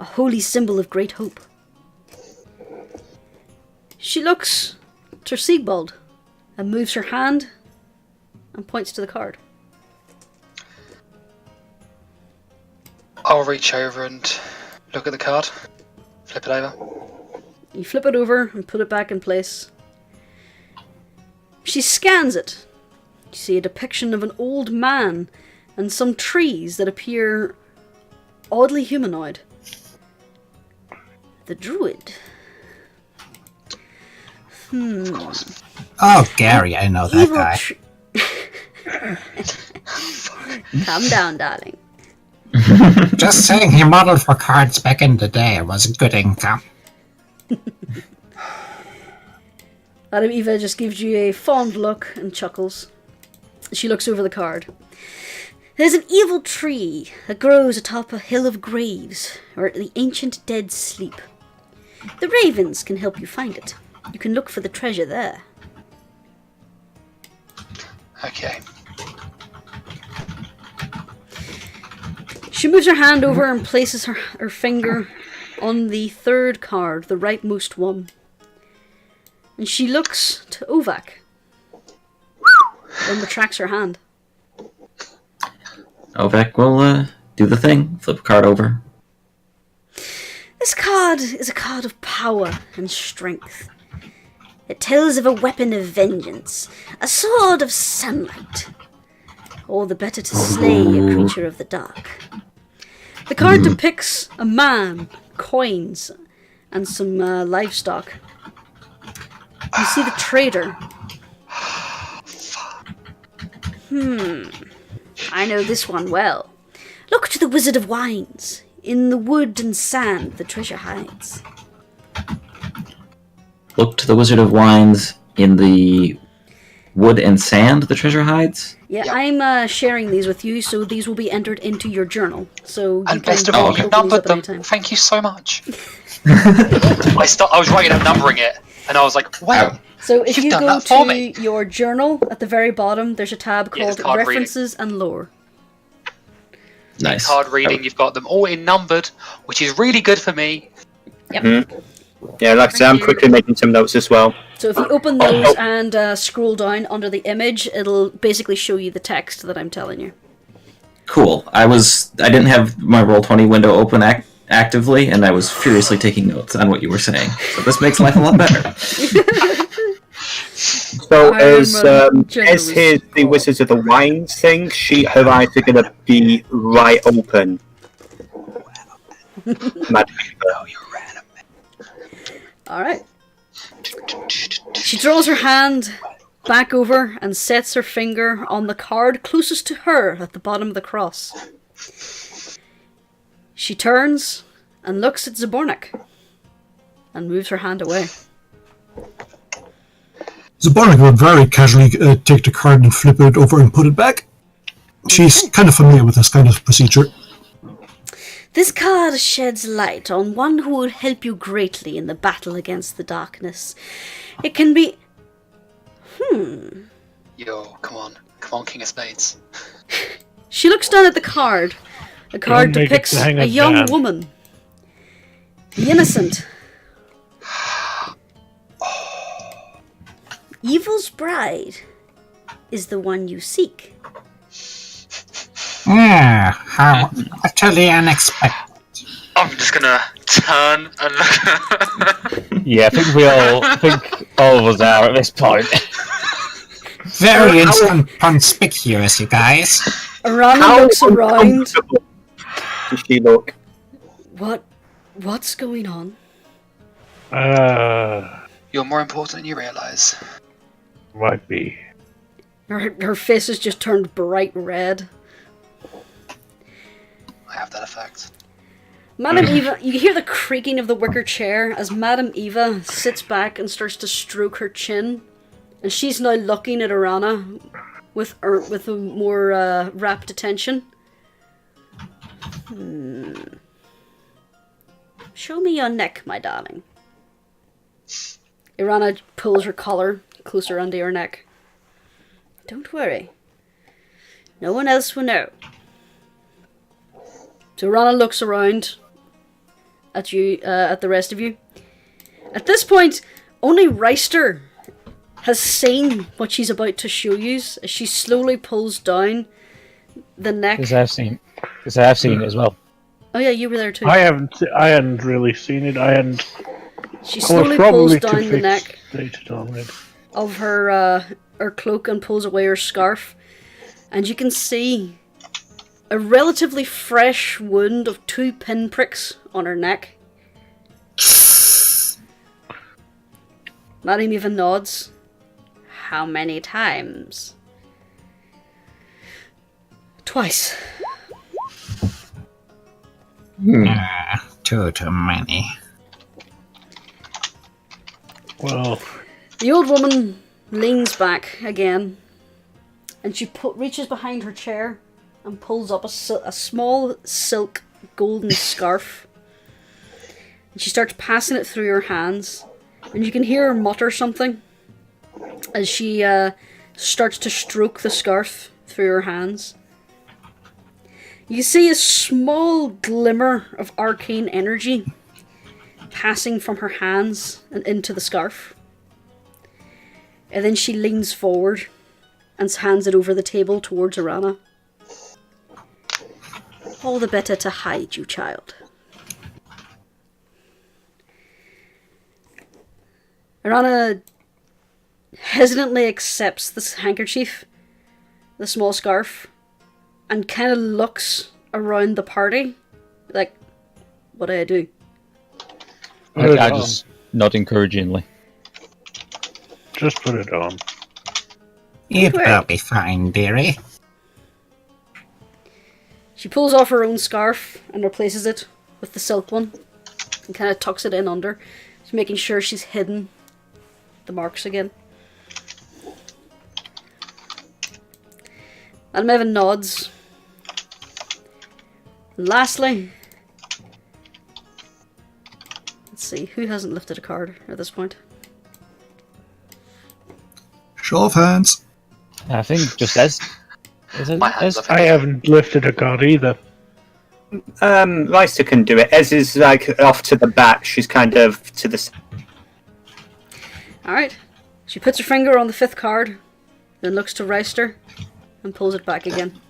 [SPEAKER 1] a holy symbol of great hope. She looks to Siegbald and moves her hand and points to the card.
[SPEAKER 5] I'll reach over and look at the card. Flip it over.
[SPEAKER 1] You flip it over and put it back in place. She scans it. You see a depiction of an old man and some trees that appear oddly humanoid. The druid.
[SPEAKER 7] Oh, Gary, I know that guy.
[SPEAKER 1] Calm down, darling.
[SPEAKER 7] Just saying, he modeled for cards back in the day. It was a good income.
[SPEAKER 1] Madame Eva just gives you a fond look and chuckles. She looks over the card. There's an evil tree that grows atop a hill of graves, where the ancient dead sleep. The ravens can help you find it. You can look for the treasure there.
[SPEAKER 5] Okay.
[SPEAKER 1] She moves her hand over and places her finger on the third card, the rightmost one. And she looks to Ovak. Then retracts her hand.
[SPEAKER 6] Ovek will do the thing. Flip a card over.
[SPEAKER 1] This card is a card of power and strength. It tells of a weapon of vengeance, a sword of sunlight.
[SPEAKER 9] All the better to slay a creature of the dark. The card depicts a man, coins, and some livestock. You see the trader. I know this one well. Look to the Wizard of Wines. In the wood and sand the treasure hides.
[SPEAKER 6] Look to the Wizard of Wines. In the wood and sand the treasure hides?
[SPEAKER 9] Yeah, I'm sharing these with you, so these will be entered into your journal. So you
[SPEAKER 5] And
[SPEAKER 9] can
[SPEAKER 5] best of all,
[SPEAKER 9] open
[SPEAKER 5] you
[SPEAKER 9] these
[SPEAKER 5] numbered
[SPEAKER 9] up
[SPEAKER 5] them.
[SPEAKER 9] anytime.
[SPEAKER 5] Thank you so much. I was writing and numbering it, and I was like, wow.
[SPEAKER 9] So if
[SPEAKER 5] You've
[SPEAKER 9] you
[SPEAKER 5] done
[SPEAKER 9] go
[SPEAKER 5] that for
[SPEAKER 9] to
[SPEAKER 5] me.
[SPEAKER 9] your journal, at the very bottom, there's a tab
[SPEAKER 5] Yeah, it's
[SPEAKER 9] called
[SPEAKER 5] card reading.
[SPEAKER 9] References and Lore.
[SPEAKER 6] Nice.
[SPEAKER 5] Card reading, you've got them all in numbered, which is really good for me.
[SPEAKER 2] Yeah, like I said, I'm quickly making some notes as well.
[SPEAKER 9] So if you open those and scroll down under the image, it'll basically show you the text that I'm telling you.
[SPEAKER 6] Cool. I didn't have my Roll20 window open actively, and I was furiously taking notes on what you were saying. So this makes life a lot better.
[SPEAKER 2] So as the Wizards of the Wines thing, her eyes are going to be right open.
[SPEAKER 9] Alright. She draws her hand back over and sets her finger on the card closest to her at the bottom of the cross. She turns and looks at Zabornik and moves her hand away.
[SPEAKER 8] Zabornik will very casually take the card and flip it over and put it back. She's kind of familiar with this kind of procedure.
[SPEAKER 9] This card sheds light on one who will help you greatly in the battle against the darkness. It can be...
[SPEAKER 5] Yo, come on, King of Spades.
[SPEAKER 9] She looks down at the card. The card
[SPEAKER 3] Don't make it
[SPEAKER 9] depicts
[SPEAKER 3] hang
[SPEAKER 9] a
[SPEAKER 3] it
[SPEAKER 9] young
[SPEAKER 3] down.
[SPEAKER 9] woman. The innocent. Evil's bride is the one you seek.
[SPEAKER 7] How utterly unexpected.
[SPEAKER 5] I'm just gonna turn and look.
[SPEAKER 4] Yeah, I think all of us are at this point.
[SPEAKER 7] Very inconspicuous, you guys.
[SPEAKER 9] Arana looks around.
[SPEAKER 2] Does she look?
[SPEAKER 9] What's going on?
[SPEAKER 5] You're more important than you realise.
[SPEAKER 3] Might be.
[SPEAKER 9] Her face has just turned bright red.
[SPEAKER 5] I have that effect.
[SPEAKER 9] Madame Eva, you hear the creaking of the wicker chair as Madame Eva sits back and starts to stroke her chin. And she's now looking at Arana with a more rapt attention. Show me your neck, my darling. Arana pulls her collar closer under your neck. Don't worry. No one else will know. So Arana looks around at you, at the rest of you. At this point, only Reister has seen what she's about to show you as she slowly pulls down the neck.
[SPEAKER 4] Because I've seen it as well.
[SPEAKER 9] Oh yeah, you were there too.
[SPEAKER 3] I hadn't really seen it. I hadn't.
[SPEAKER 9] She
[SPEAKER 3] I was
[SPEAKER 9] slowly pulls
[SPEAKER 3] probably
[SPEAKER 9] down
[SPEAKER 3] too
[SPEAKER 9] the neck
[SPEAKER 3] fixated on it.
[SPEAKER 9] of her cloak and pulls away her scarf, and you can see a relatively fresh wound of 2 pinpricks on her neck. Madame even nods. How many times? Twice.
[SPEAKER 7] Too many.
[SPEAKER 3] Well,
[SPEAKER 9] The old woman leans back again, and she reaches behind her chair and pulls up a small silk golden scarf. And she starts passing it through her hands, and you can hear her mutter something as she starts to stroke the scarf through her hands. You see a small glimmer of arcane energy passing from her hands and into the scarf. And then she leans forward and hands it over the table towards Arana. All the better to hide you, child. Arana hesitantly accepts this handkerchief, the small scarf,
[SPEAKER 1] and kind of looks around the party. Like, what do I do?
[SPEAKER 4] I just nod encouragingly.
[SPEAKER 3] Just put it on.
[SPEAKER 7] It will be fine, dearie.
[SPEAKER 1] She pulls off her own scarf and replaces it with the silk one and kind of tucks it in under, just making sure she's hidden the marks again. And Mevin nods. And lastly, let's see, who hasn't lifted a card at this point?
[SPEAKER 8] Show of hands.
[SPEAKER 4] I think just Ez. Is it
[SPEAKER 5] My hands
[SPEAKER 4] Ez?
[SPEAKER 5] are
[SPEAKER 3] I haven't lifted a card either.
[SPEAKER 2] Lysa can do it. Ez is like off to the back. She's kind of to the.
[SPEAKER 1] Alright. She puts her finger on the 5th card, then looks to Reister and pulls it back again.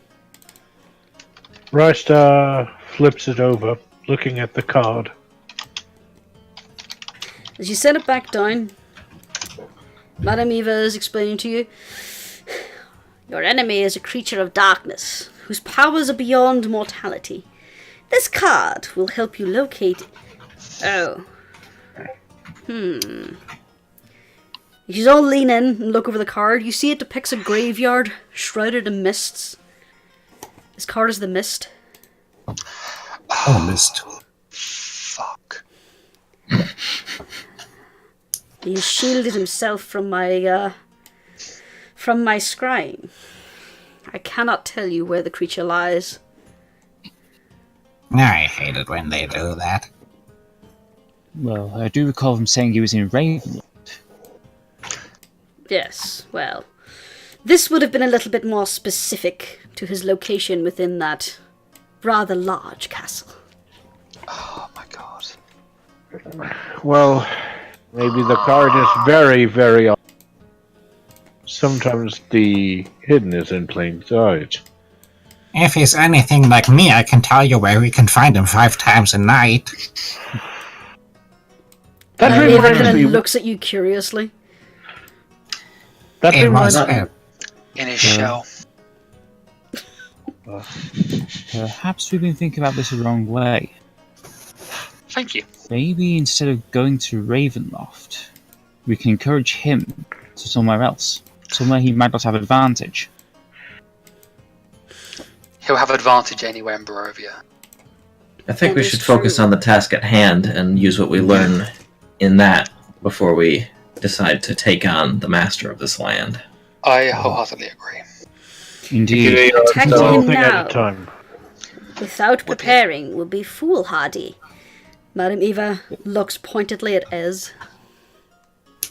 [SPEAKER 3] Reister flips it over, looking at the card.
[SPEAKER 1] As you set it back down, Madame Eva is explaining to you, your enemy is a creature of darkness, whose powers are beyond mortality. This card will help you locate... Oh. You all lean in and look over the card. You see it depicts a graveyard shrouded in mists. This card is the Mist.
[SPEAKER 8] Oh, missed.
[SPEAKER 5] Fuck.
[SPEAKER 1] He has shielded himself from my scrying. I cannot tell you where the creature lies.
[SPEAKER 7] I hate it when they do that.
[SPEAKER 4] Well, I do recall him saying he was in Raven.
[SPEAKER 1] Yes, well, this would have been a little bit more specific to his location within that rather large castle.
[SPEAKER 5] Oh my god.
[SPEAKER 3] Well, maybe the card is very, very... Sometimes the hidden is in plain sight.
[SPEAKER 7] If he's anything like me, I can tell you where we can find him 5 times a night.
[SPEAKER 3] That
[SPEAKER 1] Eva
[SPEAKER 3] reminds
[SPEAKER 1] kind
[SPEAKER 3] me...
[SPEAKER 1] of looks at you curiously.
[SPEAKER 3] That
[SPEAKER 7] It
[SPEAKER 3] reminds
[SPEAKER 7] was,
[SPEAKER 3] me...
[SPEAKER 5] In his shell.
[SPEAKER 4] Perhaps we've been thinking about this the wrong way.
[SPEAKER 5] Thank you.
[SPEAKER 4] Maybe instead of going to Ravenloft, we can encourage him to somewhere else. Somewhere he might not have advantage.
[SPEAKER 5] He'll have advantage anywhere in Barovia.
[SPEAKER 6] I think
[SPEAKER 1] That
[SPEAKER 6] we
[SPEAKER 1] is
[SPEAKER 6] should focus
[SPEAKER 1] true.
[SPEAKER 6] on the task at hand and use what we learn in that before we decide to take on the master of this land.
[SPEAKER 5] I wholeheartedly agree.
[SPEAKER 4] Indeed.
[SPEAKER 1] Attacking
[SPEAKER 3] One
[SPEAKER 1] him
[SPEAKER 3] thing at
[SPEAKER 1] now,
[SPEAKER 3] a time.
[SPEAKER 1] without preparing, will be foolhardy. Madame Eva looks pointedly at Ez.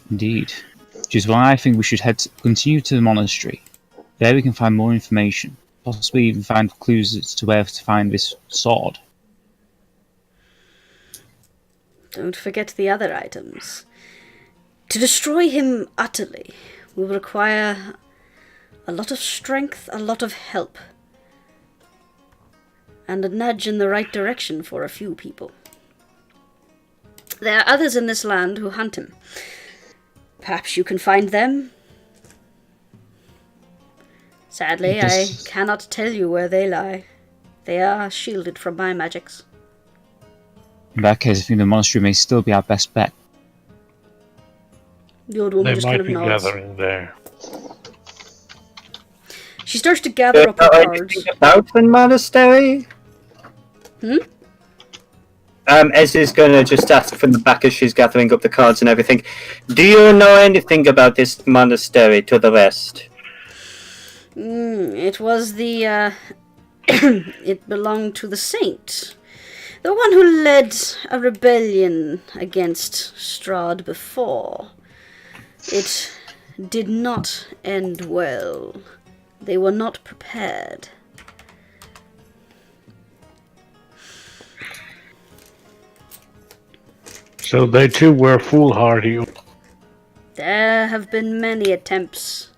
[SPEAKER 4] Indeed. Which is why I think we should continue to the monastery. There we can find more information. Possibly even find clues as to where to find this sword.
[SPEAKER 1] Don't forget the other items. To destroy him utterly will require a lot of strength, a lot of help, and a nudge in the right direction for a few people. There are others in this land who hunt him. Perhaps you can find them. Sadly, I cannot tell you where they lie. They are shielded from my magics.
[SPEAKER 4] In that case, I think the monastery may still be our best bet.
[SPEAKER 1] The old woman
[SPEAKER 3] They
[SPEAKER 1] just kind
[SPEAKER 3] might
[SPEAKER 1] of
[SPEAKER 3] be
[SPEAKER 1] nods.
[SPEAKER 3] gathering there.
[SPEAKER 1] She starts to gather up her cards.
[SPEAKER 2] Anything about the monastery? Ez is gonna just ask from the back as she's gathering up the cards and everything. Do you know anything about this monastery to the west?
[SPEAKER 1] It was the, it belonged to the saint. The one who led a rebellion against Strahd before. It did not end well. They were not prepared.
[SPEAKER 3] So they too were foolhardy.
[SPEAKER 1] There have been many attempts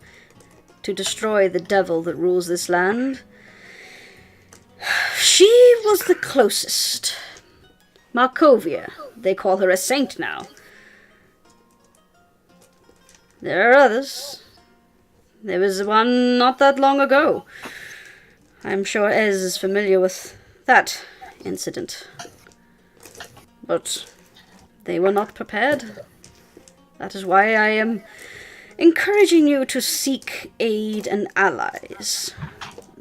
[SPEAKER 1] to destroy the devil that rules this land. She was the closest. Markovia. They call her a saint now. There are others. There was one not that long ago. I'm sure Ez is familiar with that incident. But they were not prepared. That is why I am encouraging you to seek aid and allies.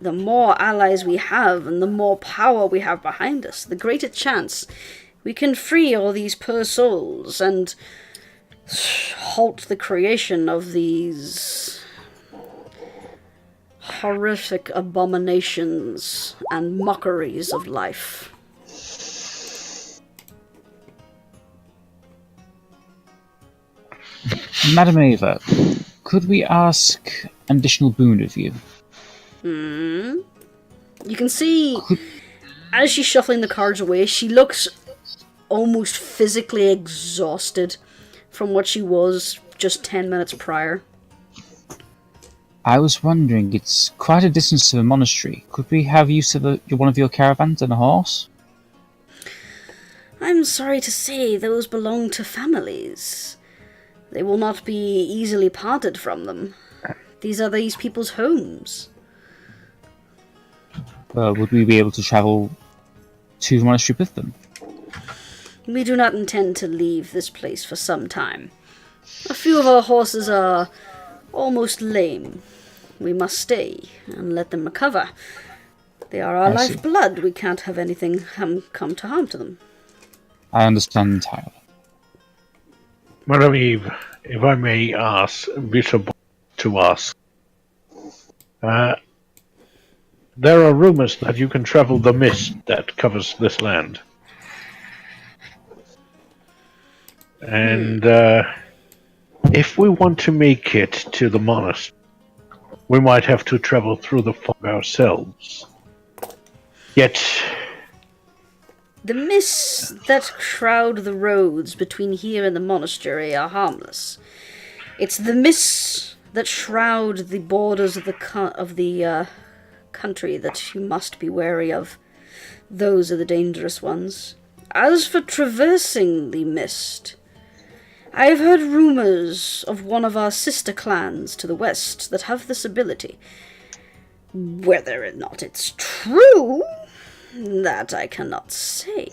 [SPEAKER 1] The more allies we have and the more power we have behind us, the greater chance we can free all these poor souls and halt the creation of these horrific abominations and mockeries of life.
[SPEAKER 4] Madam Ava, could we ask an additional boon of you?
[SPEAKER 1] You can see, as she's shuffling the cards away, she looks almost physically exhausted from what she was just 10 minutes prior.
[SPEAKER 4] I was wondering, it's quite a distance to the monastery. Could we have use of one of your caravans and a horse?
[SPEAKER 1] I'm sorry to say those belong to families. They will not be easily parted from them. These are these people's homes.
[SPEAKER 4] Well, would we be able to travel to the monastery with them?
[SPEAKER 1] We do not intend to leave this place for some time. A few of our horses are almost lame. We must stay and let them recover. They are our
[SPEAKER 4] I see.
[SPEAKER 1] lifeblood. We can't have anything come to harm to them.
[SPEAKER 4] I understand entirely.
[SPEAKER 3] Madam Eve, if I may ask, Bishop to ask. There are rumors that you can travel the mist that covers this land. And if we want to make it to the monastery, we might have to travel through the fog ourselves. Yet,
[SPEAKER 1] The mists that shroud the roads between here and the monastery are harmless. It's the mists that shroud the borders of the country that you must be wary of. Those are the dangerous ones. As for traversing the mist, I have heard rumors of one of our sister clans to the west that have this ability. Whether or not it's true, that I cannot say.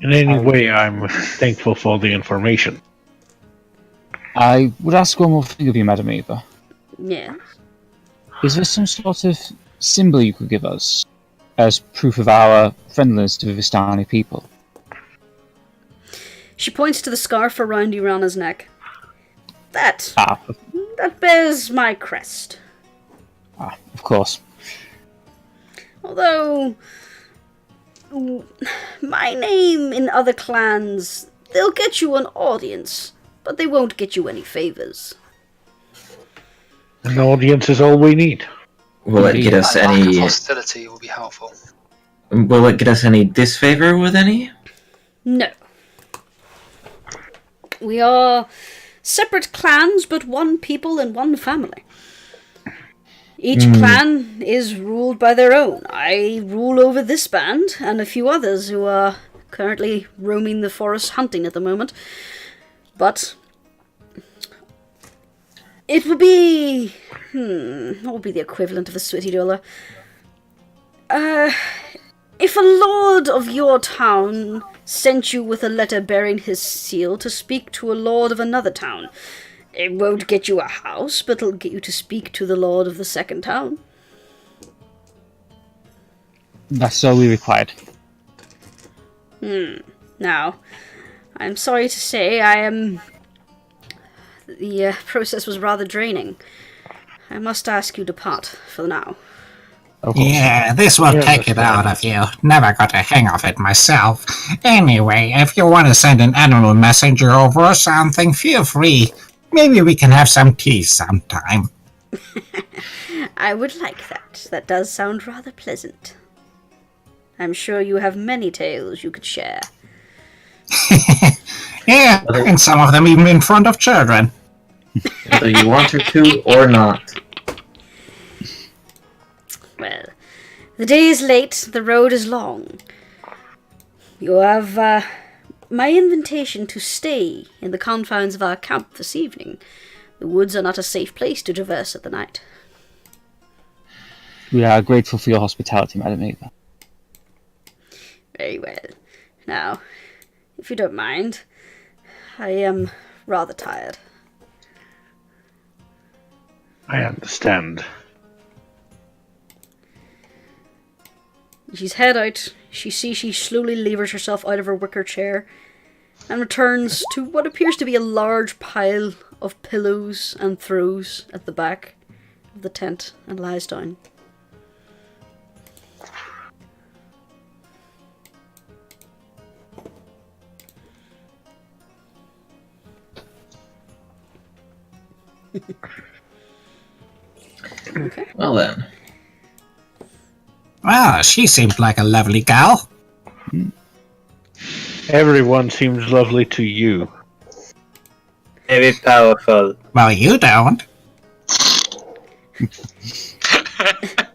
[SPEAKER 3] in any way, I'm thankful for the information.
[SPEAKER 4] I would ask one more thing of you, Madam Eva.
[SPEAKER 1] Yes.
[SPEAKER 4] Is there some sort of symbol you could give us as proof of our friendliness to the Vistani people?
[SPEAKER 1] She points to the scarf around Irana's neck. That
[SPEAKER 4] Ah,
[SPEAKER 1] bears my crest.
[SPEAKER 4] of course.
[SPEAKER 1] Although, my name in other clans, they'll get you an audience, but they won't get you any favors.
[SPEAKER 3] An audience is all we need.
[SPEAKER 6] Will it get us
[SPEAKER 5] Lack of
[SPEAKER 6] any?
[SPEAKER 5] hostility will be helpful.
[SPEAKER 6] Will it get us any disfavor with any?
[SPEAKER 1] No. We are separate clans, but one people and one family. Each clan is ruled by their own. I rule over this band, and a few others who are currently roaming the forest hunting at the moment. But it will be... what would be the equivalent of a sweaty dollar? If a lord of your town sent you with a letter bearing his seal to speak to a lord of another town, it won't get you a house, but it'll get you to speak to the lord of the second town.
[SPEAKER 4] That's all we required.
[SPEAKER 1] Now, I'm sorry to say the process was rather draining. I must ask you to depart for now.
[SPEAKER 7] Yeah, this will take it out of you. Never got a hang of it myself. Anyway, if you want to send an animal messenger over or something, feel free. Maybe we can have some tea sometime.
[SPEAKER 1] I would like that. That does sound rather pleasant. I'm sure you have many tales you could share.
[SPEAKER 7] Yeah, and some of them even in front of children.
[SPEAKER 6] Whether you want her to or not.
[SPEAKER 1] Well, the day is late, the road is long. You have my invitation to stay in the confines of our camp this evening, The woods are not a safe place to traverse at the night.
[SPEAKER 4] We are grateful for your hospitality, Madam Ava.
[SPEAKER 1] Very well. Now, if you don't mind, I am rather tired.
[SPEAKER 3] I understand.
[SPEAKER 1] She's head out. She slowly levers herself out of her wicker chair and returns to what appears to be a large pile of pillows and throws at the back of the tent and lies down. Okay.
[SPEAKER 6] Well then.
[SPEAKER 7] Well, she seemed like a lovely gal.
[SPEAKER 3] Everyone seems lovely to you.
[SPEAKER 2] Very powerful.
[SPEAKER 7] Well, you don't.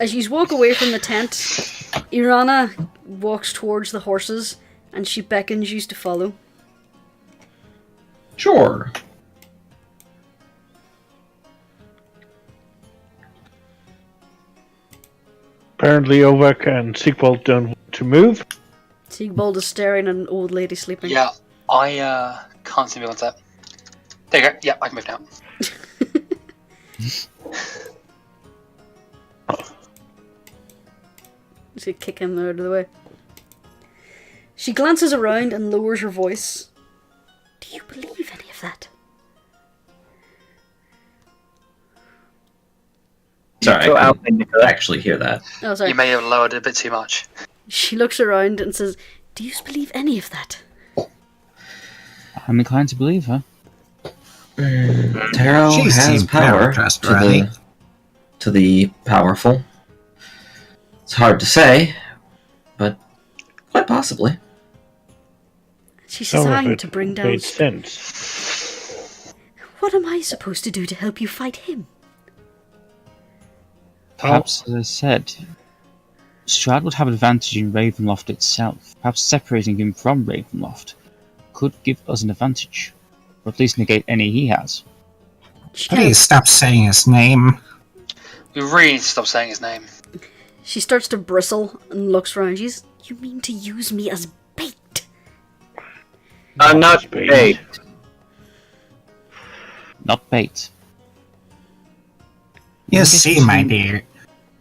[SPEAKER 1] As you walk away from the tent, Irana walks towards the horses and she beckons you to follow.
[SPEAKER 6] Sure.
[SPEAKER 3] Apparently Ovak and Siegbald don't want to move.
[SPEAKER 1] Siegbald is staring at an old lady sleeping.
[SPEAKER 5] Yeah, I can't see me on that. There you go. Yeah, I can move now.
[SPEAKER 1] Just gonna kick him out of the way. She glances around and lowers her voice. Do you believe any of that?
[SPEAKER 6] Sorry,
[SPEAKER 2] Go
[SPEAKER 6] I
[SPEAKER 2] out
[SPEAKER 6] couldn't
[SPEAKER 2] and
[SPEAKER 6] actually hear that.
[SPEAKER 1] Oh, sorry.
[SPEAKER 5] You may have lowered it a bit too much.
[SPEAKER 1] She looks around and says, do you believe any of that?
[SPEAKER 4] I'm inclined to believe her.
[SPEAKER 6] Tarot
[SPEAKER 7] She
[SPEAKER 6] has
[SPEAKER 7] seems
[SPEAKER 6] power
[SPEAKER 7] very trustworthy.
[SPEAKER 6] to the powerful. It's hard to say, but quite possibly.
[SPEAKER 1] She
[SPEAKER 3] Some
[SPEAKER 1] says,
[SPEAKER 3] of
[SPEAKER 1] I'm
[SPEAKER 3] it
[SPEAKER 1] to bring down...
[SPEAKER 3] made sense.
[SPEAKER 1] What am I supposed to do to help you fight him?
[SPEAKER 4] Perhaps, as I said, Strahd would have advantage in Ravenloft itself. Perhaps separating him from Ravenloft could give us an advantage, or at least negate any he has.
[SPEAKER 1] She, kind
[SPEAKER 7] Please stop saying his name.
[SPEAKER 5] We really need to stop saying his name.
[SPEAKER 1] she starts to bristle and looks around. She's, you mean to use me as bait?
[SPEAKER 2] I'm not
[SPEAKER 3] bait.
[SPEAKER 2] bait.
[SPEAKER 4] Not bait.
[SPEAKER 7] You see, my dear,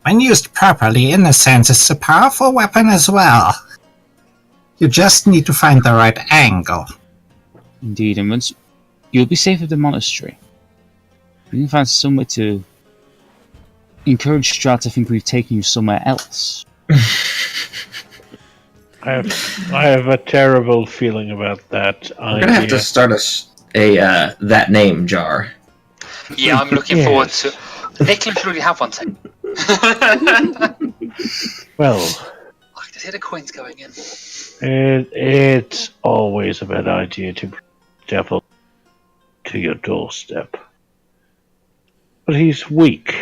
[SPEAKER 7] when used properly, innocence is a powerful weapon as well. You just need to find the right angle.
[SPEAKER 4] Indeed, and once you'll be safe at the monastery. We can find some way to encourage Strahd to think we've taken you somewhere else.
[SPEAKER 3] I have a terrible feeling about that
[SPEAKER 6] I'm gonna have to start a that name jar.
[SPEAKER 5] Yeah, I'm looking
[SPEAKER 3] Yes.
[SPEAKER 5] forward to... They claim to already have one too.
[SPEAKER 3] Well,
[SPEAKER 5] I can hear the coins going in.
[SPEAKER 3] it's always a bad idea to bring the devil to your doorstep. But he's weak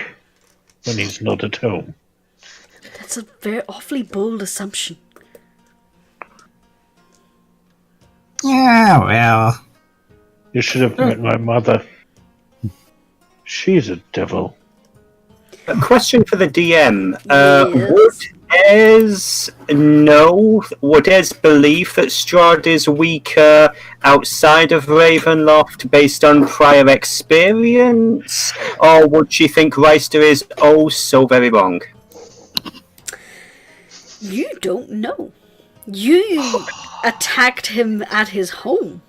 [SPEAKER 3] when he's not at home.
[SPEAKER 1] That's a very awfully bold assumption.
[SPEAKER 7] Yeah, well,
[SPEAKER 3] You should have met my mother. She's a devil.
[SPEAKER 2] A question for the DM.
[SPEAKER 1] Yes.
[SPEAKER 2] Would Ez believe that Strahd is weaker outside of Ravenloft based on prior experience? Or would she think Reister is oh so very wrong?
[SPEAKER 1] You don't know. You attacked him at his home.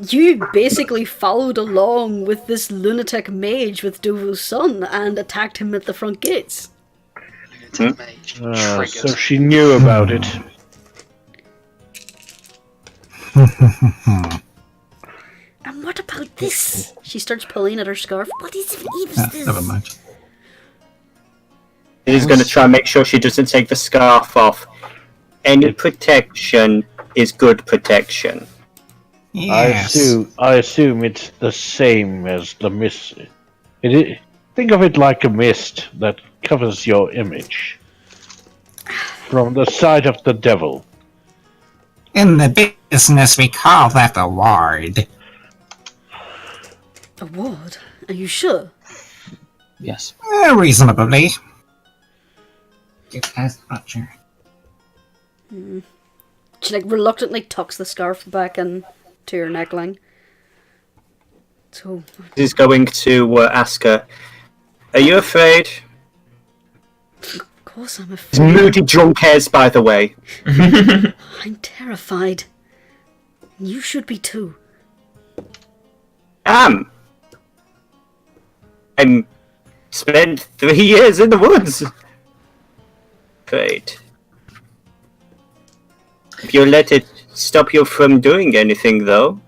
[SPEAKER 1] You basically followed along with this lunatic mage with Dovu's son and attacked him at the front gates.
[SPEAKER 5] Lunatic mage.
[SPEAKER 3] So
[SPEAKER 5] Triggered.
[SPEAKER 3] she knew about it.
[SPEAKER 1] And what about this? She starts pulling at her scarf. What is this?
[SPEAKER 8] Never mind.
[SPEAKER 2] He's going to try and make sure she doesn't take the scarf off. Any protection is good protection.
[SPEAKER 7] yes.
[SPEAKER 3] I assume it's the same as the mist. Think of it like a mist that covers your image from the side of the devil.
[SPEAKER 7] In the business, we call that a ward.
[SPEAKER 1] A ward? Are you sure?
[SPEAKER 4] Yes.
[SPEAKER 7] Reasonably. Get past Butcher.
[SPEAKER 1] She reluctantly tucks the scarf back into her neckline. So
[SPEAKER 2] He's going to ask her, "Are you afraid?"
[SPEAKER 1] of course I'm
[SPEAKER 2] His
[SPEAKER 1] afraid.
[SPEAKER 2] moody drunk hairs, by the way.
[SPEAKER 1] I'm terrified. You should be too.
[SPEAKER 2] I'm spent 3 years in the woods. Great. If you let it stop you from doing anything, though,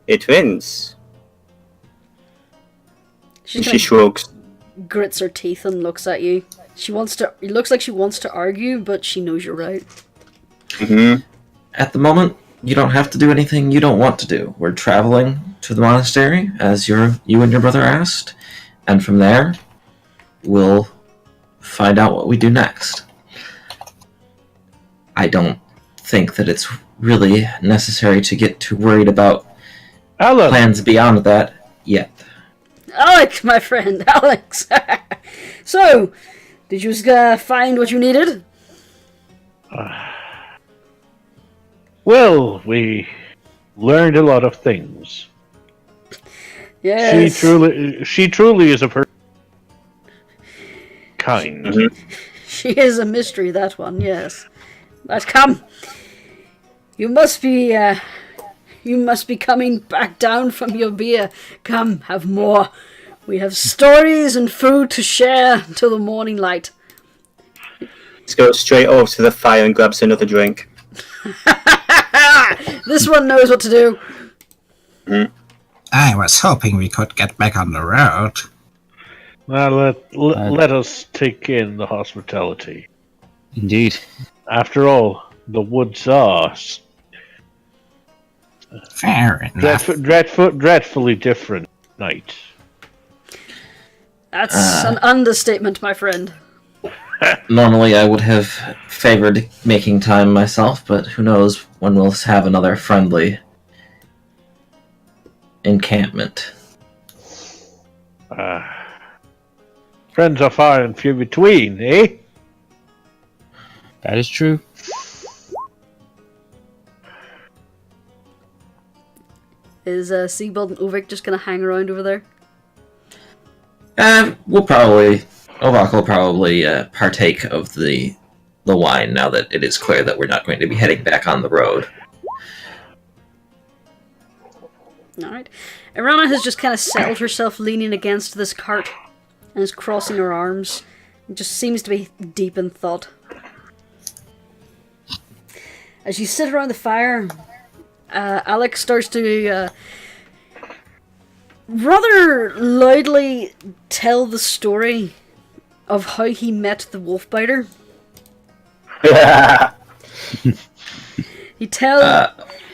[SPEAKER 2] it wins.
[SPEAKER 1] She
[SPEAKER 2] And she shrugs.
[SPEAKER 1] grits her teeth and looks at you. It looks like she wants to argue, but she knows you're right.
[SPEAKER 2] Mm-hmm.
[SPEAKER 6] At the moment, you don't have to do anything you don't want to do. We're traveling to the monastery, as you and your brother asked, and from there, we'll find out what we do next. I don't think that it's really necessary to get too worried about
[SPEAKER 3] Alan!
[SPEAKER 6] plans beyond that yet.
[SPEAKER 1] Alex, my friend, Alex! So, did you find what you needed?
[SPEAKER 3] Well, we learned a lot of things.
[SPEAKER 1] Yes.
[SPEAKER 3] She truly is a person. Kind.
[SPEAKER 2] Mm-hmm.
[SPEAKER 1] She is a mystery, that one, yes. But come, you must be coming back down from your beer. Come, have more. We have stories and food to share till the morning light.
[SPEAKER 2] Let's go straight over to the fire and grabs another drink.
[SPEAKER 1] This one knows what to do.
[SPEAKER 7] I was hoping we could get back on the road.
[SPEAKER 3] Now let us take in the hospitality.
[SPEAKER 4] Indeed.
[SPEAKER 3] After all, the woods are
[SPEAKER 7] Fair enough.
[SPEAKER 3] dreadfully different night.
[SPEAKER 1] That's an understatement, my friend.
[SPEAKER 6] Normally, I would have favored making time myself, but who knows when we'll have another friendly encampment.
[SPEAKER 3] Friends are far and few between, eh?
[SPEAKER 4] That is true.
[SPEAKER 1] Is Siegbald and Uvik just gonna hang around over there?
[SPEAKER 6] Ovak will probably partake of the wine now that it is clear that we're not going to be heading back on the road.
[SPEAKER 1] Alright. Irana has just kind of settled herself leaning against this cart and is crossing her arms. It just seems to be deep in thought. As you sit around the fire, Alex starts to rather loudly tell the story of how he met the wolf biter.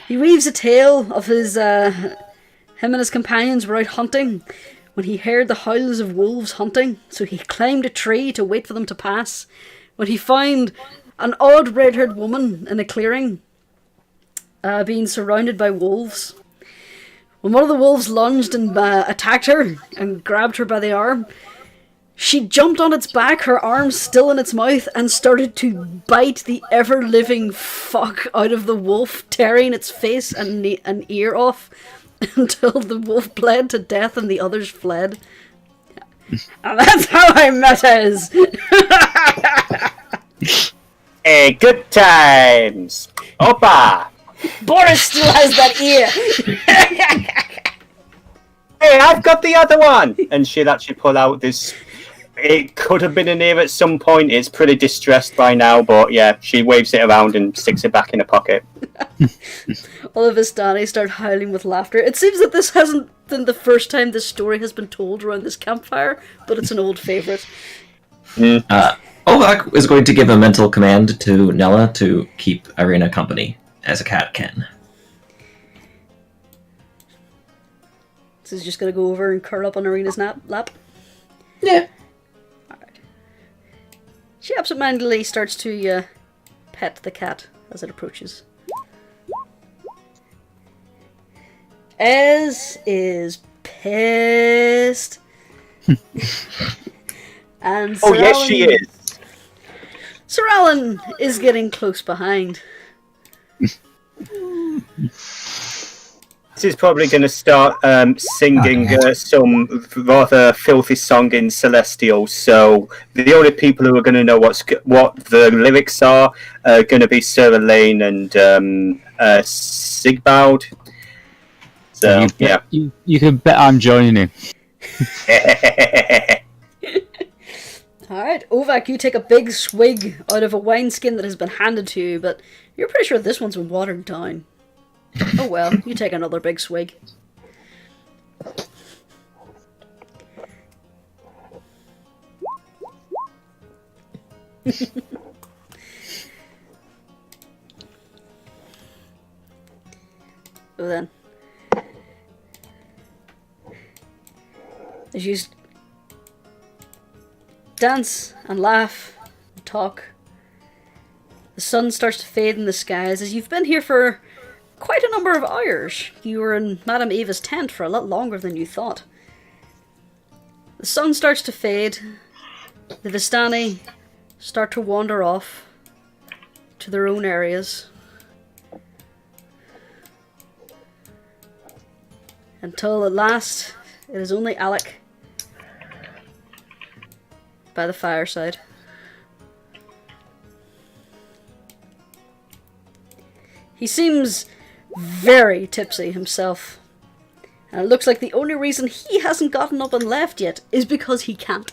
[SPEAKER 1] He weaves a tale of his him and his companions were out hunting when he heard the howls of wolves hunting, so he climbed a tree to wait for them to pass. When he found an odd red-haired woman in a clearing, being surrounded by wolves. When one of the wolves lunged and attacked her and grabbed her by the arm, she jumped on its back, her arms still in its mouth, and started to bite the ever-living fuck out of the wolf, tearing its face and an ear off until the wolf bled to death and the others fled. And that's how I met us.
[SPEAKER 2] Hey, good times! Opa!
[SPEAKER 1] Boris still has that ear.
[SPEAKER 2] Hey, I've got the other one! And she'll actually pull out this... It could have been an ear at some point. It's pretty distressed by now, but yeah, she waves it around and sticks it back in her pocket.
[SPEAKER 1] All of us Danny start howling with laughter. It seems that this hasn't been the first time this story has been told around this campfire, but it's an old favourite.
[SPEAKER 6] Ovak is going to give a mental command to Nella to keep Irina company, as a cat can.
[SPEAKER 1] So he's just going to go over and curl up on Irina's lap?
[SPEAKER 6] Yeah.
[SPEAKER 1] Alright. She absentmindedly starts to pet the cat as it approaches. Ez is pissed. And
[SPEAKER 2] Oh, yes, she is.
[SPEAKER 1] Sir Alan is getting close behind.
[SPEAKER 2] This is probably going to start singing some rather filthy song in Celestial, so the only people who are going to know what the lyrics are going to be Sir Elaine and Siegbald. So, yeah.
[SPEAKER 4] You can bet I'm joining in.
[SPEAKER 1] Alright, Ovak, you take a big swig out of a wineskin that has been handed to you, but you're pretty sure this one's been watered down. Oh well, you take another big swig. So then, as you dance and laugh and talk, the sun starts to fade in the skies. As you've been here for quite a number of hours, you were in Madame Eva's tent for a lot longer than you thought. The sun starts to fade. The Vistani start to wander off to their own areas. Until at last, it is only Alec by the fireside. He seems very tipsy himself. And it looks like the only reason he hasn't gotten up and left yet is because he can't.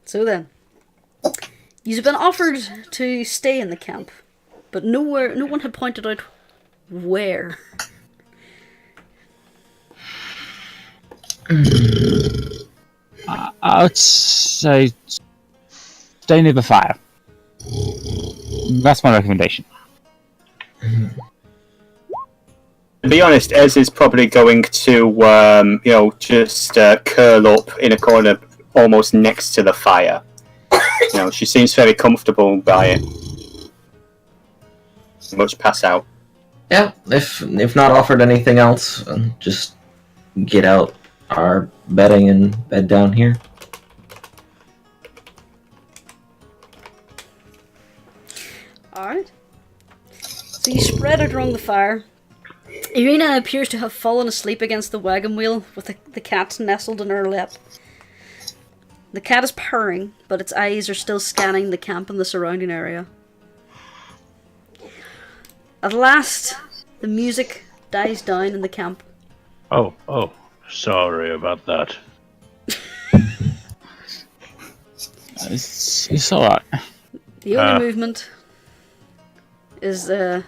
[SPEAKER 1] So then, you've been offered to stay in the camp, but no one had pointed out where.
[SPEAKER 4] I would say stay near the fire. That's my recommendation.
[SPEAKER 2] To be honest, Ez is probably going to, just curl up in a corner almost next to the fire. She seems very comfortable by it. Much pass out.
[SPEAKER 6] Yeah, if not offered anything else, just get out our bedding and bed down here.
[SPEAKER 1] Alright. So you spread out around the fire. Irina appears to have fallen asleep against the wagon wheel with the cat nestled in her lap. The cat is purring, but its eyes are still scanning the camp and the surrounding area. At last, the music dies down in the camp.
[SPEAKER 3] Oh, sorry about that.
[SPEAKER 4] It's alright.
[SPEAKER 1] The only movement is a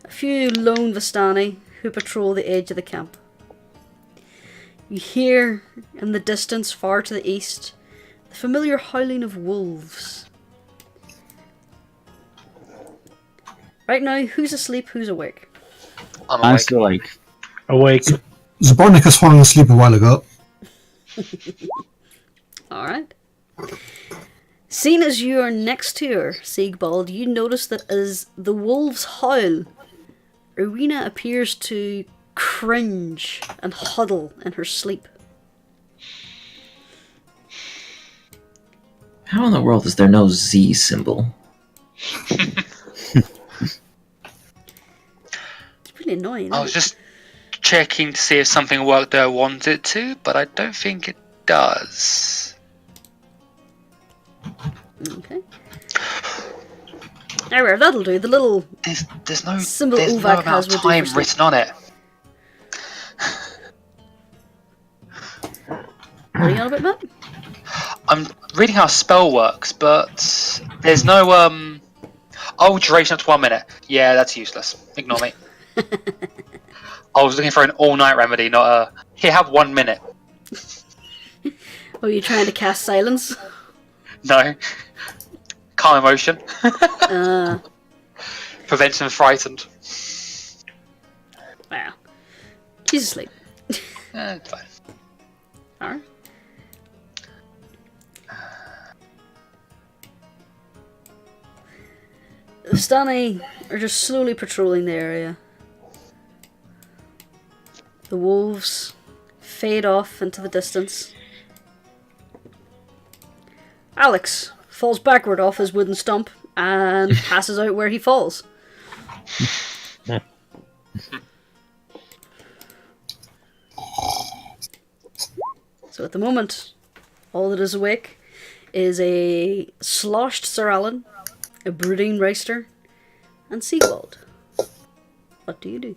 [SPEAKER 1] few lone Vistani who patrol the edge of the camp. You hear in the distance, far to the east, the familiar howling of wolves. Right now, who's asleep, who's awake?
[SPEAKER 4] I'm still awake.
[SPEAKER 3] Awake.
[SPEAKER 8] Zabornik has fallen asleep a while ago.
[SPEAKER 1] Alright. Seen as you are next to her, Siegbald, you notice that as the wolves howl, Irina appears to cringe and huddle in her sleep.
[SPEAKER 6] How in the world is there no Z symbol?
[SPEAKER 1] It's really annoying.
[SPEAKER 5] I was just checking to see if something worked there I wanted it to, but I don't think it does.
[SPEAKER 1] Okay. Anyway, that'll do. The little
[SPEAKER 5] There's no
[SPEAKER 1] symbol
[SPEAKER 5] there's no
[SPEAKER 1] Uvak
[SPEAKER 5] amount
[SPEAKER 1] has
[SPEAKER 5] of
[SPEAKER 1] will do
[SPEAKER 5] time
[SPEAKER 1] for
[SPEAKER 5] written on it.
[SPEAKER 1] What are you on about, Matt?
[SPEAKER 5] I'm reading how a spell works, but there's no duration up to 1 minute. Yeah, that's useless. Ignore me. I was looking for an all-night remedy, not a here, have 1 minute.
[SPEAKER 1] Oh, you're trying to cast silence?
[SPEAKER 5] No. Calm emotion. Prevents him frightened.
[SPEAKER 1] Wow. He's asleep.
[SPEAKER 5] It's fine.
[SPEAKER 1] Alright. The Stani are just slowly patrolling the area. The wolves fade off into the distance. Alex falls backward off his wooden stump and passes out where he falls. So at the moment, all that is awake is a sloshed Sir Alan, a brooding Reister, and Siegbald. What do you do?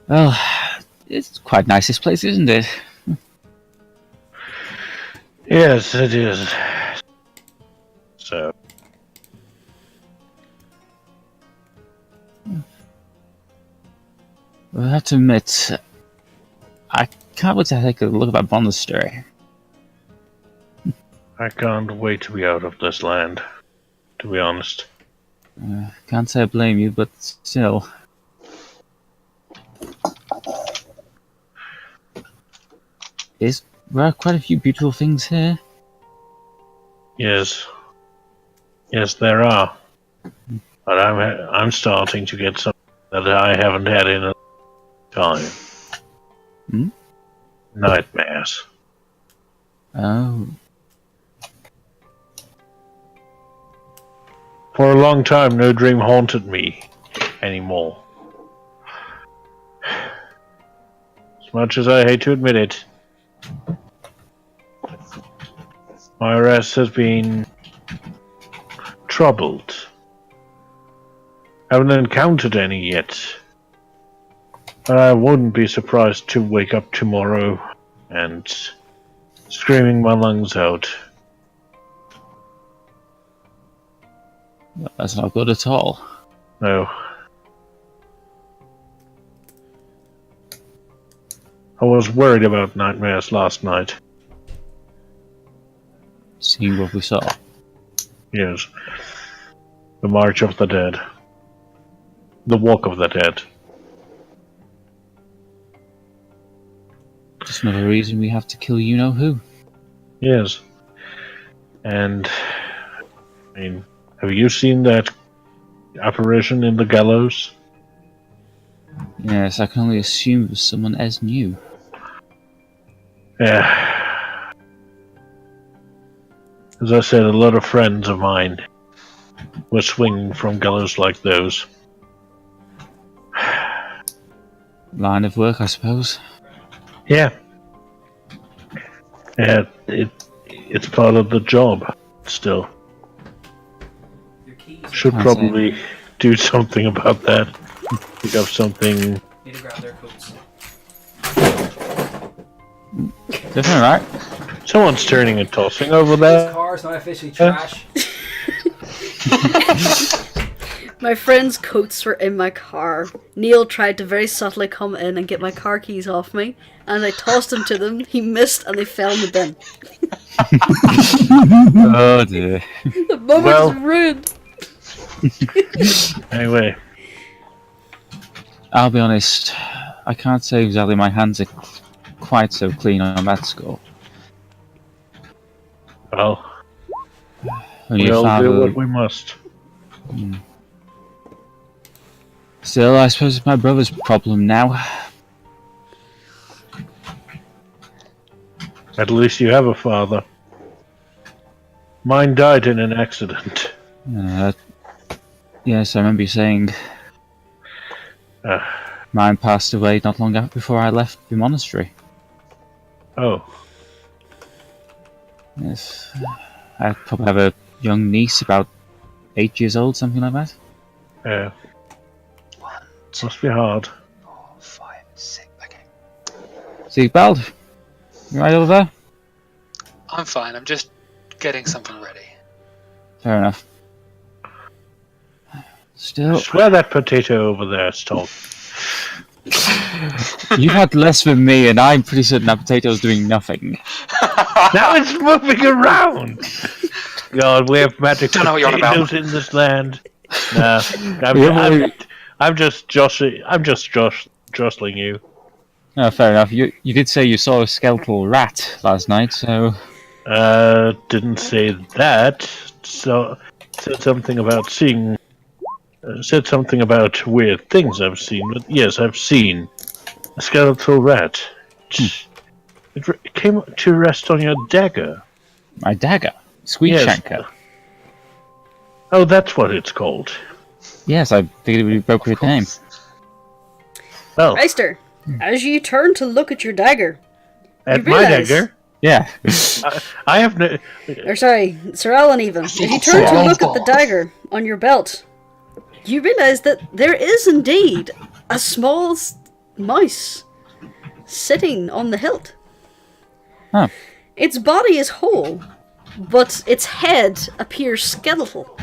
[SPEAKER 4] Well, it's quite nice, this place, isn't it?
[SPEAKER 3] Yes, it is. So.
[SPEAKER 4] Well, I have to admit, I can't wait to take a look at that monastery.
[SPEAKER 3] I can't wait to be out of this land, to be honest.
[SPEAKER 4] Can't say I blame you, but still. There are quite a few beautiful things here.
[SPEAKER 3] Yes. Yes, there are. But I'm starting to get something that I haven't had in a time.
[SPEAKER 4] Hmm?
[SPEAKER 3] Nightmares.
[SPEAKER 4] Oh.
[SPEAKER 3] For a long time, no dream haunted me anymore. As much as I hate to admit it, my rest has been troubled. Haven't encountered any yet. But I wouldn't be surprised to wake up tomorrow and screaming my lungs out.
[SPEAKER 4] That's not good at all.
[SPEAKER 3] No. I was worried about nightmares last night.
[SPEAKER 4] Seeing what we saw.
[SPEAKER 3] Yes. The March of the Dead. The Walk of the Dead.
[SPEAKER 4] Just another reason we have to kill you-know-who.
[SPEAKER 3] Yes. And, I mean, have you seen that apparition in the gallows?
[SPEAKER 4] Yes, I can only assume it was someone as new.
[SPEAKER 3] Yeah. As I said, a lot of friends of mine were swinging from gallows like those.
[SPEAKER 4] Line of work, I suppose.
[SPEAKER 3] Yeah. Yeah, it's part of the job, still. Should
[SPEAKER 4] I
[SPEAKER 3] probably do something about that. Pick up something.
[SPEAKER 10] Need to grab their coats.
[SPEAKER 4] Definitely right.
[SPEAKER 3] Someone's turning and tossing over
[SPEAKER 10] This
[SPEAKER 3] there.
[SPEAKER 10] car's not officially trash.
[SPEAKER 1] My friend's coats were in my car. Neil tried to very subtly come in and get my car keys off me, and I tossed them to them. He missed and they fell in the bin.
[SPEAKER 4] Oh dear.
[SPEAKER 1] The moment
[SPEAKER 3] Well-
[SPEAKER 1] is ruined.
[SPEAKER 3] Anyway,
[SPEAKER 4] I'll be honest, I can't say exactly my hands are quite so clean on that score.
[SPEAKER 3] well,
[SPEAKER 4] Only
[SPEAKER 3] we
[SPEAKER 4] your
[SPEAKER 3] all
[SPEAKER 4] father...
[SPEAKER 3] do what we must.
[SPEAKER 4] Still, I suppose it's my brother's problem now.
[SPEAKER 3] At least you have a father. Mine died in an accident.
[SPEAKER 4] Yes, I remember you saying. Mine passed away not long after before I left the monastery.
[SPEAKER 3] Oh,
[SPEAKER 4] Yes. I probably have a young niece, about 8 years old, something like that.
[SPEAKER 3] yeah. Must be hard.
[SPEAKER 5] 4, 5, 6. Okay.
[SPEAKER 4] Siegbald, you right over there?
[SPEAKER 5] I'm fine. I'm just getting something ready.
[SPEAKER 4] Fair enough. Still,
[SPEAKER 3] Swear that potato over there, Stolk.
[SPEAKER 4] you've had less than me, and I'm pretty certain that potato's doing nothing.
[SPEAKER 3] Now it's moving around! God, we have magic
[SPEAKER 5] Don't know what you're on about.
[SPEAKER 3] potatoes in this land. Nah, I'm just jostling you.
[SPEAKER 4] Oh, fair enough. You did say you saw a skeletal rat last night, so
[SPEAKER 3] Didn't say that. So said something about seeing. Said something about weird things I've seen. But yes, I've seen a skeletal rat. It came to rest on your dagger.
[SPEAKER 4] My dagger? Squeakshanker?
[SPEAKER 3] Yes. Oh, that's what it's called.
[SPEAKER 4] Yes, I figured it would be appropriate name.
[SPEAKER 3] Well,
[SPEAKER 1] Reister, as you turn to look at your dagger,
[SPEAKER 3] at
[SPEAKER 1] you
[SPEAKER 3] my
[SPEAKER 1] realise-
[SPEAKER 3] dagger,
[SPEAKER 4] Yeah.
[SPEAKER 3] I have no.
[SPEAKER 1] Or sorry, Sir Alan even. As you turn to look at the dagger on your belt, you realise that there is indeed a small mouse sitting on the hilt.
[SPEAKER 4] Huh.
[SPEAKER 1] Its body is whole, but its head appears skeletal.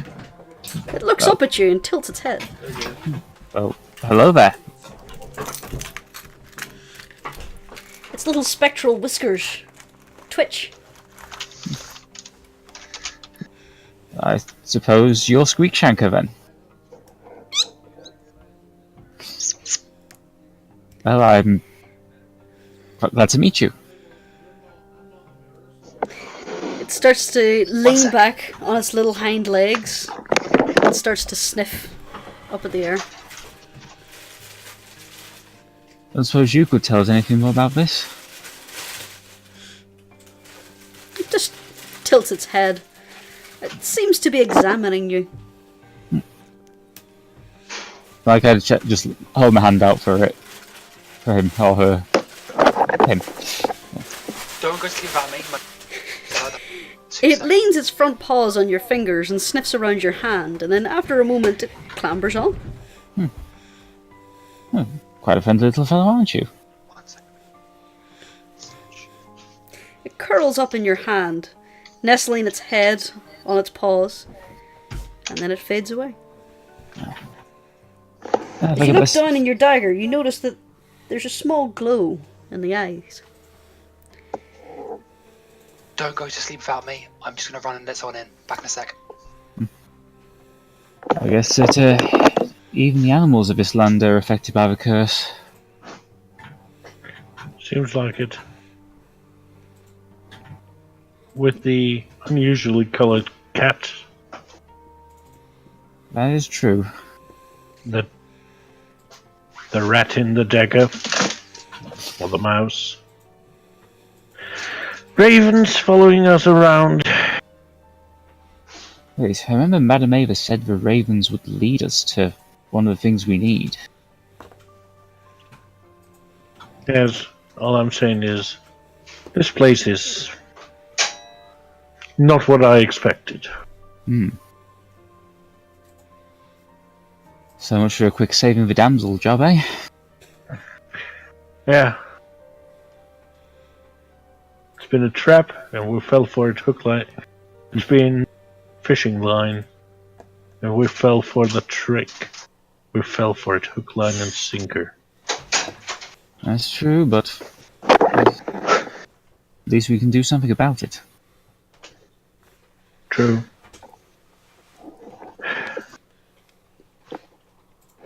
[SPEAKER 1] It looks up at you and tilts its head.
[SPEAKER 4] Oh, hello there.
[SPEAKER 1] Its little spectral whiskers twitch.
[SPEAKER 4] I suppose you're Squeakshanker then. Well, I'm glad to meet you.
[SPEAKER 1] It starts to lean back on its little hind legs and starts to sniff up at the air.
[SPEAKER 4] I suppose you could tell us anything more about this?
[SPEAKER 1] It just tilts its head. It seems to be examining you.
[SPEAKER 4] Like I'd just hold my hand out for it. For him or her. Him.
[SPEAKER 5] Don't go to sleep without me.
[SPEAKER 1] It leans its front paws on your fingers and sniffs around your hand, and then after a moment it clambers on.
[SPEAKER 4] Quite a friendly little fellow, aren't you?
[SPEAKER 1] It curls up in your hand, nestling its head on its paws, and then it fades away. If you look down in your dagger, you notice that there's a small glow in the eyes.
[SPEAKER 5] Don't go to sleep without me. I'm just gonna run and let someone in. Back in a sec.
[SPEAKER 4] I guess that even the animals of this land are affected by the curse.
[SPEAKER 3] Seems like it. With the unusually coloured cat,
[SPEAKER 4] That is true.
[SPEAKER 3] the rat in the dagger, or the mouse. Ravens following us around.
[SPEAKER 4] Wait, I remember Madame Ava said the ravens would lead us to one of the things we need.
[SPEAKER 3] Yes, all I'm saying is, this place is not what I expected.
[SPEAKER 4] So much for a quick saving the damsel job, eh?
[SPEAKER 3] Yeah. It's been a trap, and we fell for it hook line. It's been fishing line, and we fell for the trick. We fell for it hook, line, and sinker.
[SPEAKER 4] That's true, but at least we can do something about it.
[SPEAKER 3] True.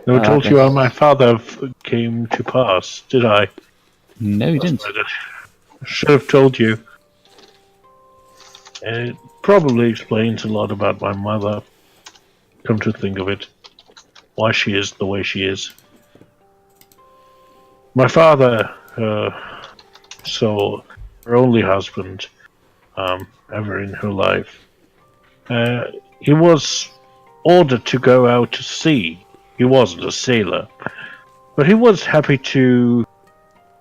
[SPEAKER 3] Never told you how my father came to pass, did I?
[SPEAKER 4] No, you didn't.
[SPEAKER 3] I should have told you. It probably explains a lot about my mother. Come to think of it. Why she is the way she is. My father saw her only husband ever in her life. He was ordered to go out to sea. He wasn't a sailor, but he was happy to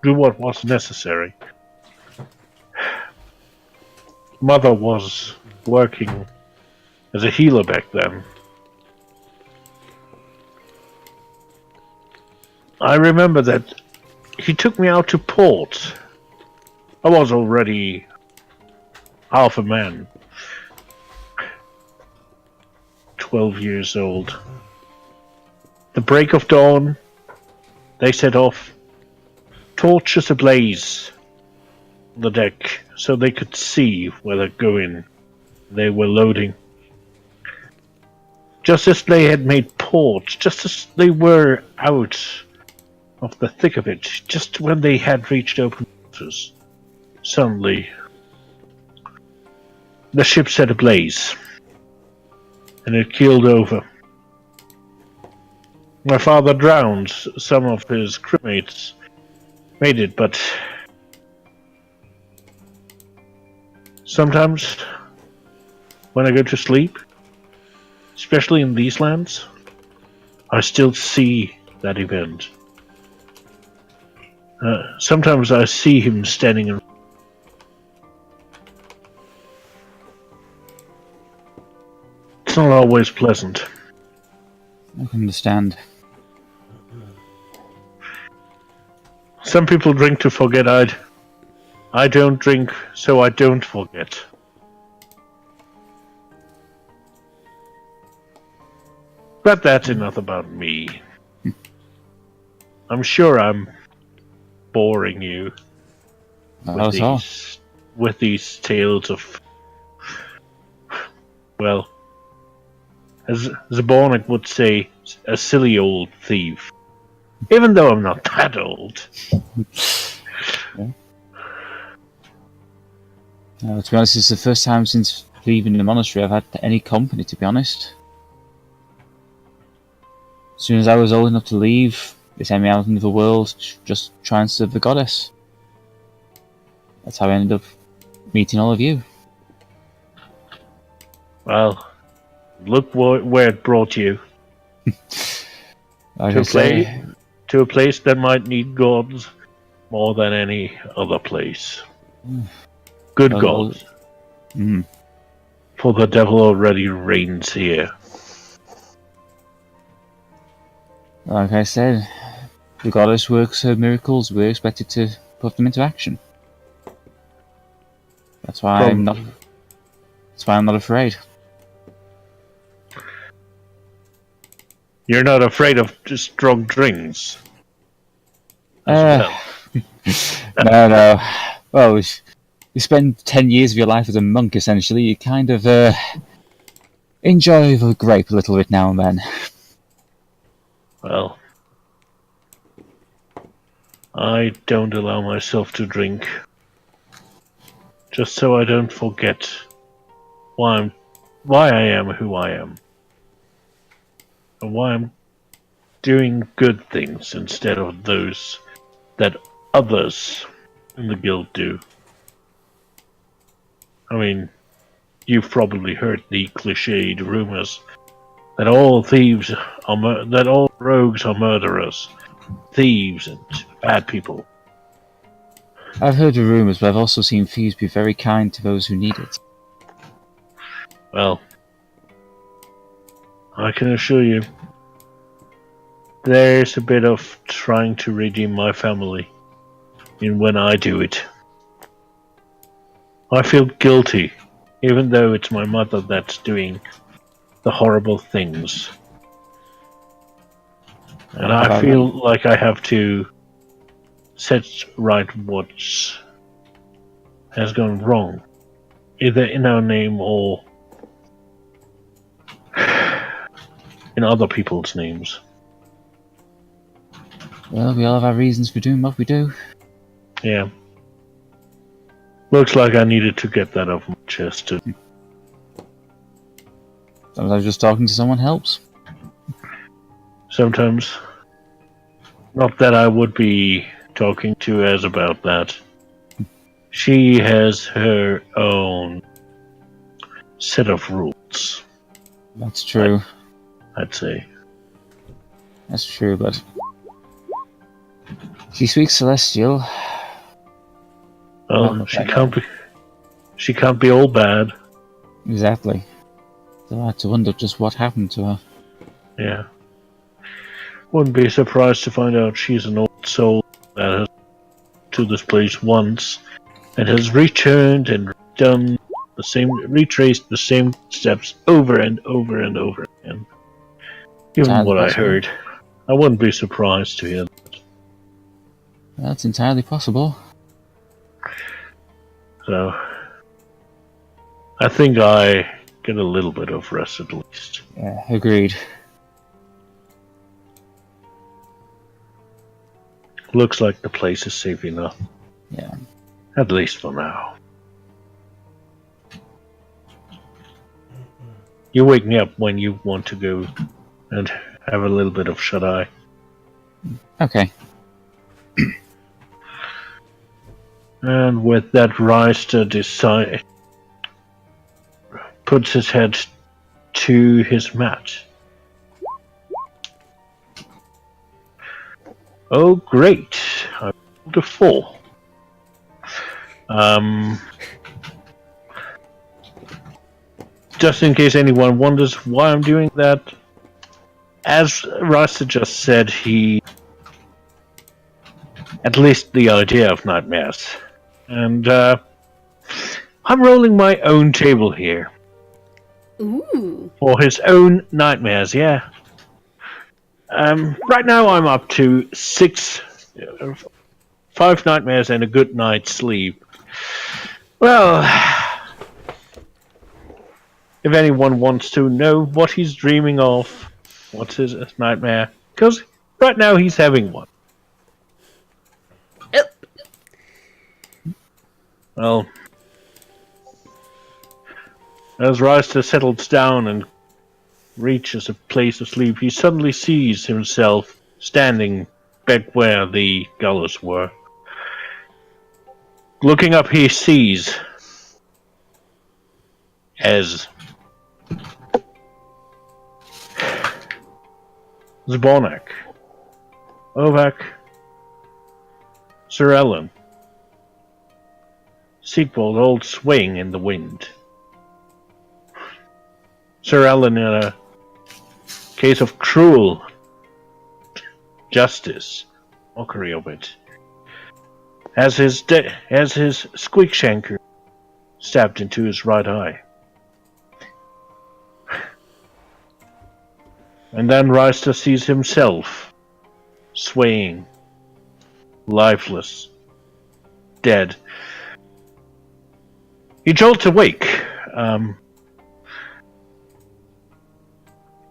[SPEAKER 3] do what was necessary. Mother was working as a healer back then. I remember that he took me out to port. I was already half a man. 12 years old. The break of dawn, they set off, torches ablaze on the deck so they could see where they're going. They were loading. Just as they had made port, just as they were out of the thick of it, just when they had reached open waters, suddenly the ship set ablaze, and it keeled over. My father drowned. Some of his crewmates made it, but sometimes when I go to sleep, especially in these lands, I still see that event. Sometimes I see him standing in. It's not always pleasant.
[SPEAKER 4] I can understand.
[SPEAKER 3] Some people drink to forget. I don't drink, so I don't forget. But that's enough about me. I'm sure I'm boring you with these tales of, well, as Zabornik would say, a silly old thief. Even though I'm not that old.
[SPEAKER 4] Yeah. To be honest, it's the first time since leaving the monastery I've had any company, to be honest. As soon as I was old enough to leave, they sent me out into the world just trying to serve the goddess. That's how I ended up meeting all of you.
[SPEAKER 3] Well, look where it brought you. To a place that might need gods more than any other place. Good gods. For the devil already reigns here.
[SPEAKER 4] Like I said, the goddess works her miracles, we're expected to put them into action. That's why I'm not afraid.
[SPEAKER 3] You're not afraid of just strong drinks?
[SPEAKER 4] No. Well, you spend 10 years of your life as a monk, essentially. You kind of enjoy the grape a little bit now and then.
[SPEAKER 3] Well, I don't allow myself to drink, just so I don't forget why I am who I am, and why I'm doing good things instead of those that others in the guild do. I mean, you've probably heard the cliched rumors that all thieves are that all rogues are murderers, thieves, and bad people.
[SPEAKER 4] I've heard the rumours, but I've also seen thieves be very kind to those who need it.
[SPEAKER 3] Well, I can assure you, there's a bit of trying to redeem my family in when I do it. I feel guilty, even though it's my mother that's doing the horrible things. And I feel like I have to set right what has gone wrong, either in our name or in other people's names.
[SPEAKER 4] Well, we all have our reasons for doing what we do.
[SPEAKER 3] Yeah. Looks like I needed to get that off my chest too.
[SPEAKER 4] Sometimes just talking to someone helps.
[SPEAKER 3] Sometimes. Not that I would be talking to Az about that. She has her own set of rules.
[SPEAKER 4] That's true.
[SPEAKER 3] I'd say.
[SPEAKER 4] That's true, but she speaks Celestial.
[SPEAKER 3] Well, she can't be all bad.
[SPEAKER 4] Exactly. So I had to wonder just what happened to her.
[SPEAKER 3] Yeah. Wouldn't be surprised to find out she's an old soul that has to this place once and has returned and retraced the same steps over and over and over again. Given what I heard, I wouldn't be surprised to hear that.
[SPEAKER 4] That's entirely possible.
[SPEAKER 3] So, I think I get a little bit of rest at least.
[SPEAKER 4] Yeah, agreed.
[SPEAKER 3] Looks like the place is safe enough.
[SPEAKER 4] Yeah.
[SPEAKER 3] At least for now. You wake me up when you want to go and have a little bit of shut-eye.
[SPEAKER 4] Okay.
[SPEAKER 3] And with that, Reister puts his head to his mat. Oh, great! I rolled a 4. Just in case anyone wonders why I'm doing that, as Reister just said, he at least the idea of nightmares. And I'm rolling my own table here.
[SPEAKER 1] Ooh.
[SPEAKER 3] For his own nightmares, yeah. Right now I'm up to 5 nightmares and a good night's sleep. Well, if anyone wants to know what he's dreaming of, what's his nightmare, because right now he's having one.
[SPEAKER 1] Yep.
[SPEAKER 3] Well, as Reister settles down and reaches a place of sleep, he suddenly sees himself standing back where the gallows were. Looking up, he sees as Zbornak, Ovak, Sir Ellen, Siegbald all swaying in the wind. Sir Ellen in a case of cruel justice, mockery of it, as his squeakshanker stabbed into his right eye. And then Reister sees himself swaying, lifeless, dead. He jolts awake.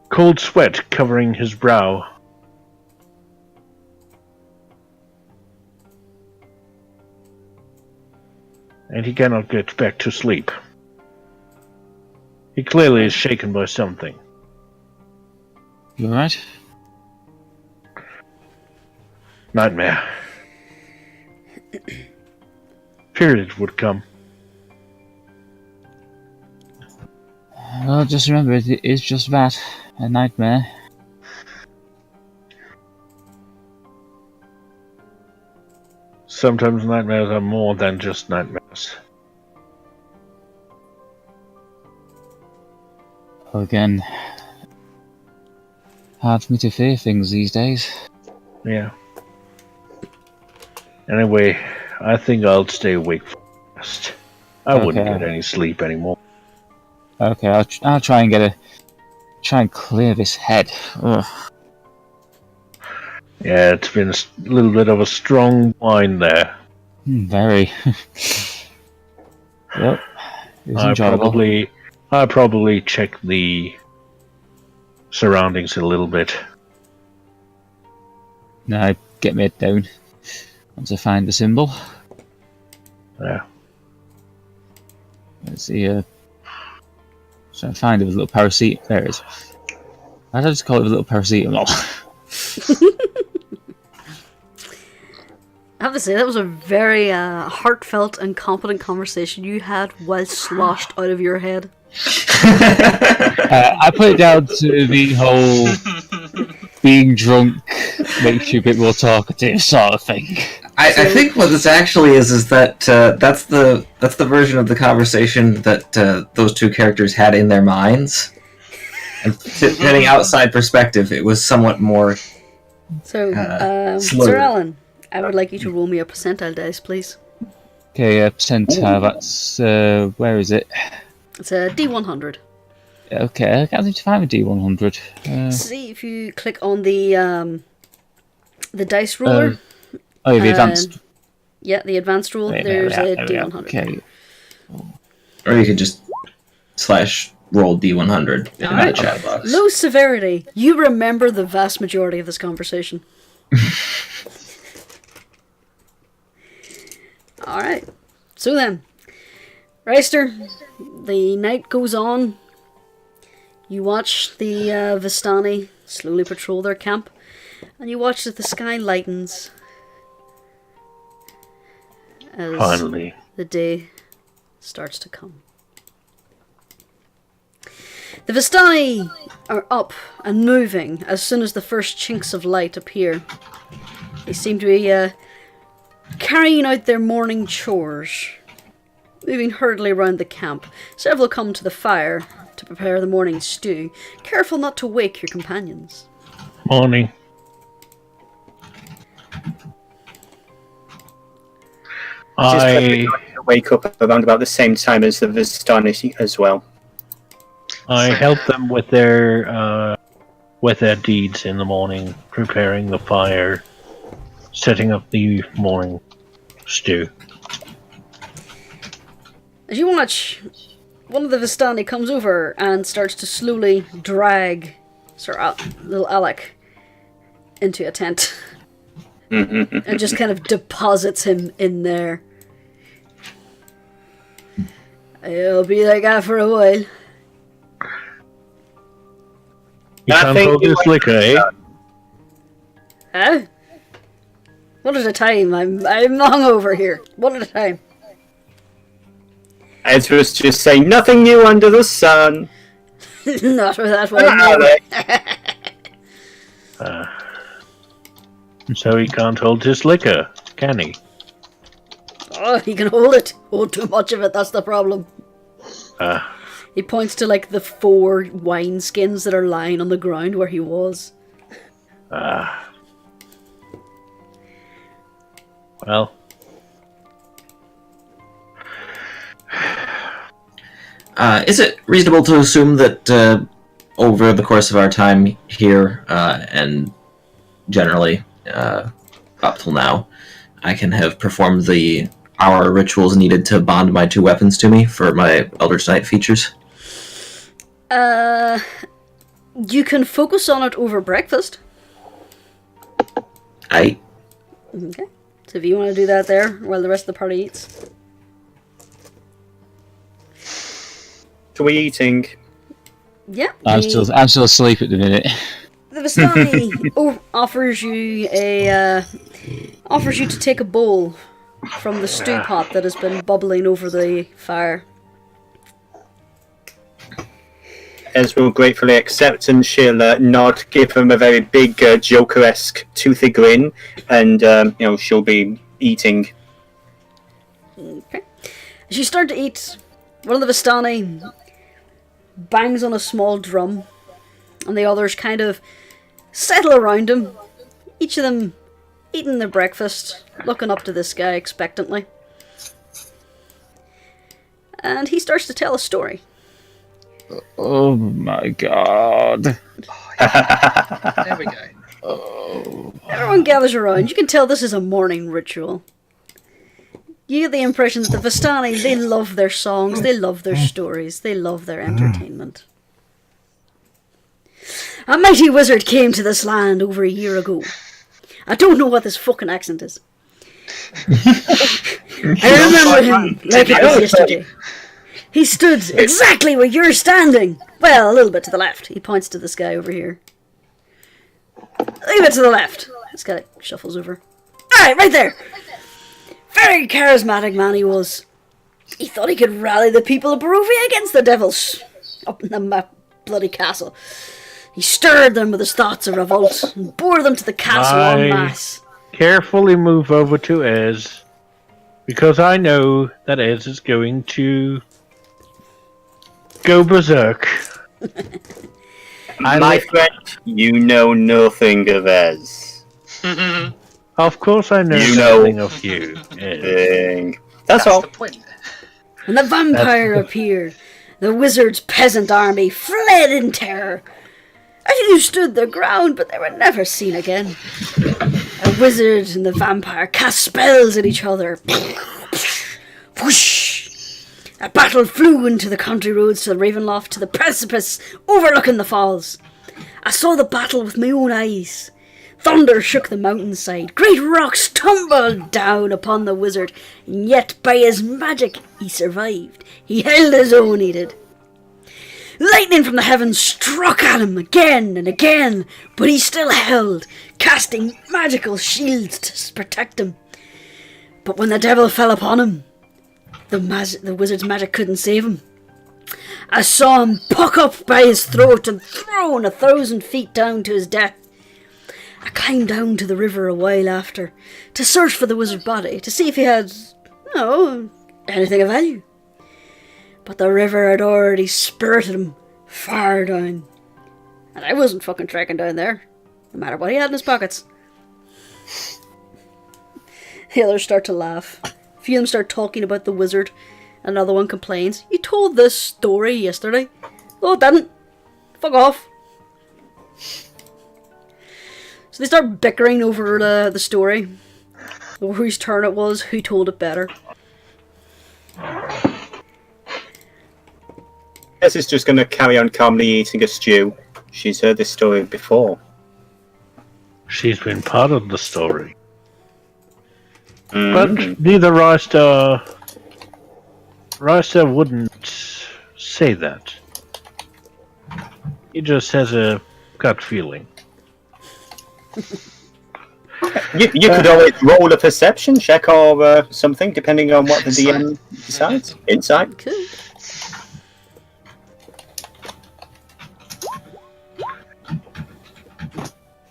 [SPEAKER 3] Cold sweat covering his brow. And he cannot get back to sleep. He clearly is shaken by something.
[SPEAKER 4] You alright?
[SPEAKER 3] Nightmare. Feared it would come.
[SPEAKER 4] Well, just remember, it is just that. A nightmare.
[SPEAKER 3] Sometimes nightmares are more than just nightmares.
[SPEAKER 4] Again, hard for me to fear things these days.
[SPEAKER 3] Yeah. Anyway, I think I'll stay awake first. I wouldn't get any sleep anymore.
[SPEAKER 4] Okay, I'll try and clear this head. Ugh.
[SPEAKER 3] Yeah, it's been a little bit of a strong wine there.
[SPEAKER 4] Very. Yep.
[SPEAKER 3] I probably check the surroundings a little bit.
[SPEAKER 4] Now get my head down once I find the symbol.
[SPEAKER 3] Yeah.
[SPEAKER 4] Let's see. So I find it was a little paracetamol. There it is. Why did I just call it a little paracetamol?
[SPEAKER 1] I have to say, that was a very heartfelt and competent conversation you had while sloshed out of your head.
[SPEAKER 4] I put it down to the whole being drunk makes you a bit more talkative sort of thing.
[SPEAKER 6] I think what this actually is that that's the version of the conversation that those two characters had in their minds. And getting outside perspective, it was somewhat more.
[SPEAKER 1] So,
[SPEAKER 6] slurred.
[SPEAKER 1] Sir Alan, I would like you to roll me a percentile dice, please.
[SPEAKER 4] Okay, percentile. That's where is it?
[SPEAKER 1] It's a D100.
[SPEAKER 4] Okay, I can't seem to find a D100.
[SPEAKER 1] See if you click on the dice roller.
[SPEAKER 4] Oh, the advanced.
[SPEAKER 1] Yeah, the advanced rule. There's a D100.
[SPEAKER 4] Okay.
[SPEAKER 6] Or you could just /roll D100 in the chat box.
[SPEAKER 1] Low severity. You remember the vast majority of this conversation. Alright. So then, Reister, the night goes on. You watch the Vistani slowly patrol their camp, and you watch as the sky lightens as
[SPEAKER 3] Finally.
[SPEAKER 1] the day starts to come. The Vistani are up and moving as soon as the first chinks of light appear. They seem to be carrying out their morning chores, moving hurriedly around the camp. Several come to the fire to prepare the morning stew, careful not to wake your companions.
[SPEAKER 3] Morning. I
[SPEAKER 2] wake up around about the same time as the Vistani as well.
[SPEAKER 3] I help them with their deeds in the morning, preparing the fire, setting up the morning stew.
[SPEAKER 1] As you watch, one of the Vistani comes over and starts to slowly drag Sir little Alec into a tent. And just kind of deposits him in there. I'll be like that for a while.
[SPEAKER 3] You can't hold this liquor, eh?
[SPEAKER 1] Huh? One at a time. I'm hungover here. One at a time.
[SPEAKER 2] As was just saying, nothing new under the sun.
[SPEAKER 1] Not with that one.
[SPEAKER 3] So he can't hold his liquor, can he?
[SPEAKER 1] Oh, he can hold it. Hold too much of it, that's the problem. He points to like the 4 wine skins that are lying on the ground where he was.
[SPEAKER 3] Well.
[SPEAKER 6] Is it reasonable to assume that over the course of our time here, and generally up till now, I can have performed our rituals needed to bond my 2 weapons to me for my Eldritch Knight features?
[SPEAKER 1] You can focus on it over breakfast.
[SPEAKER 6] Okay.
[SPEAKER 1] So if you want to do that there while the rest of the party eats.
[SPEAKER 2] So we eating?
[SPEAKER 1] Yeah.
[SPEAKER 4] I'm still asleep at the minute.
[SPEAKER 1] The Vistani offers you to take a bowl from the stew pot that has been bubbling over the fire.
[SPEAKER 2] As will gratefully accept, and she'll nod, give him a very big Joker-esque toothy grin, and she'll be eating.
[SPEAKER 1] Okay. As you start to eat, one of the Vistani bangs on a small drum, and the others kind of settle around him, each of them eating their breakfast, looking up to this guy expectantly. And he starts to tell a story.
[SPEAKER 4] Oh my god.
[SPEAKER 5] There we go.
[SPEAKER 4] Oh.
[SPEAKER 1] Everyone gathers around. You can tell this is a morning ritual. You get the impression that the Vistani, they love their songs, they love their stories, they love their entertainment. A mighty wizard came to this land over a year ago. I don't know what this fucking accent is. I remember him like it was yesterday. He stood exactly where you're standing. Well, a little bit to the left. He points to this guy over here. A little bit to the left. This guy shuffles over. Alright, right there. Very charismatic man he was. He thought he could rally the people of Barovia against the devils up in the bloody castle. He stirred them with his thoughts of revolt and bore them to the castle en masse.
[SPEAKER 3] Carefully move over to Ez, because I know that Ez is going to go berserk.
[SPEAKER 2] My friend, you know nothing of Ez.
[SPEAKER 3] Of course I know nothing of you. Ez.
[SPEAKER 2] That's all.
[SPEAKER 5] The point.
[SPEAKER 1] And the vampire appeared. The wizard's peasant army fled in terror. A few stood their ground, but they were never seen again. A wizard and the vampire cast spells at each other. Whoosh! A battle flew into the country roads to the Ravenloft, to the precipice overlooking the falls. I saw the battle with my own eyes. Thunder shook the mountainside. Great rocks tumbled down upon the wizard, and yet by his magic he survived. He held his own, he did. Lightning from the heavens struck at him again and again, but he still held, casting magical shields to protect him. But when the devil fell upon him, the wizard's magic couldn't save him. I saw him puck up by his throat and thrown 1,000 feet down to his death. I climbed down to the river a while after to search for the wizard's body, to see if he had, anything of value. But the river had already spirited him far down. And I wasn't fucking trekking down there, no matter what he had in his pockets. The others start to laugh. A few of them start talking about the wizard. Another one complains, "You told this story yesterday." "Oh, it didn't. Fuck off." So they start bickering over the story. Over whose turn it was, who told it better.
[SPEAKER 2] Tess is just going to carry on calmly eating a stew. She's heard this story before.
[SPEAKER 3] She's been part of the story.
[SPEAKER 2] Mm-hmm.
[SPEAKER 3] But neither Ryster wouldn't say that. He just has a gut feeling.
[SPEAKER 2] You could always roll a perception check or something, depending on what the DM decides. Insight.
[SPEAKER 1] Cool.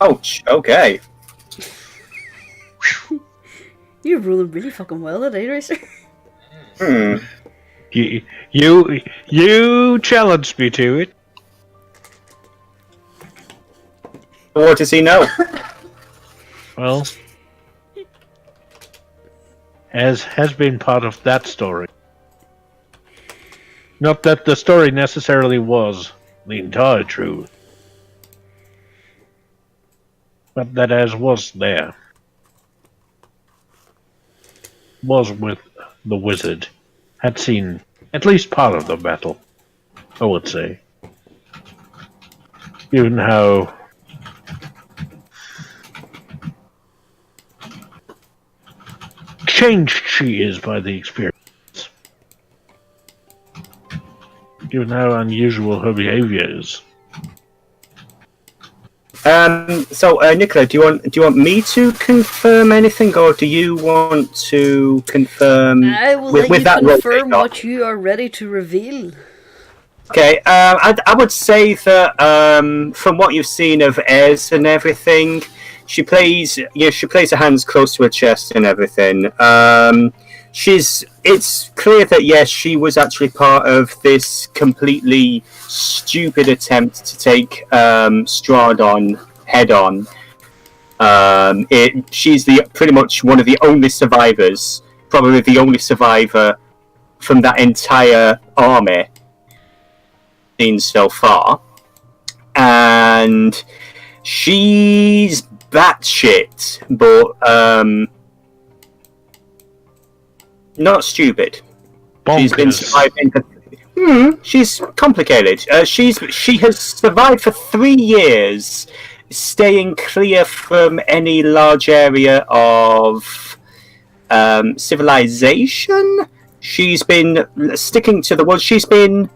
[SPEAKER 2] Ouch, okay.
[SPEAKER 1] You're rolling really fucking well today, Racer.
[SPEAKER 3] You challenged me to it.
[SPEAKER 2] What does he know?
[SPEAKER 3] Well, as has been part of that story. Not that the story necessarily was the entire truth, but that as was there. Was with the wizard. Had seen at least part of the battle, I would say. Even how changed she is by the experience. Given how unusual her behavior is.
[SPEAKER 2] So, Nicola, do you want me to confirm anything, or do you want to confirm?
[SPEAKER 1] I will
[SPEAKER 2] with
[SPEAKER 1] let you
[SPEAKER 2] that
[SPEAKER 1] confirm what you are ready to reveal.
[SPEAKER 2] Okay, I would say that from what you've seen of Ez and everything, she plays her hands close to her chest and everything. It's clear that yes, she was actually part of this completely stupid attempt to take Strahd on head on. She's pretty much one of the only survivors, probably the only survivor from that entire army seen so far, and she's batshit, but not stupid.
[SPEAKER 3] Bonkers.
[SPEAKER 2] She's been surviving for... she's complicated. She has survived for 3 years, staying clear from any large area of civilization. She's been sticking to the woods. She's been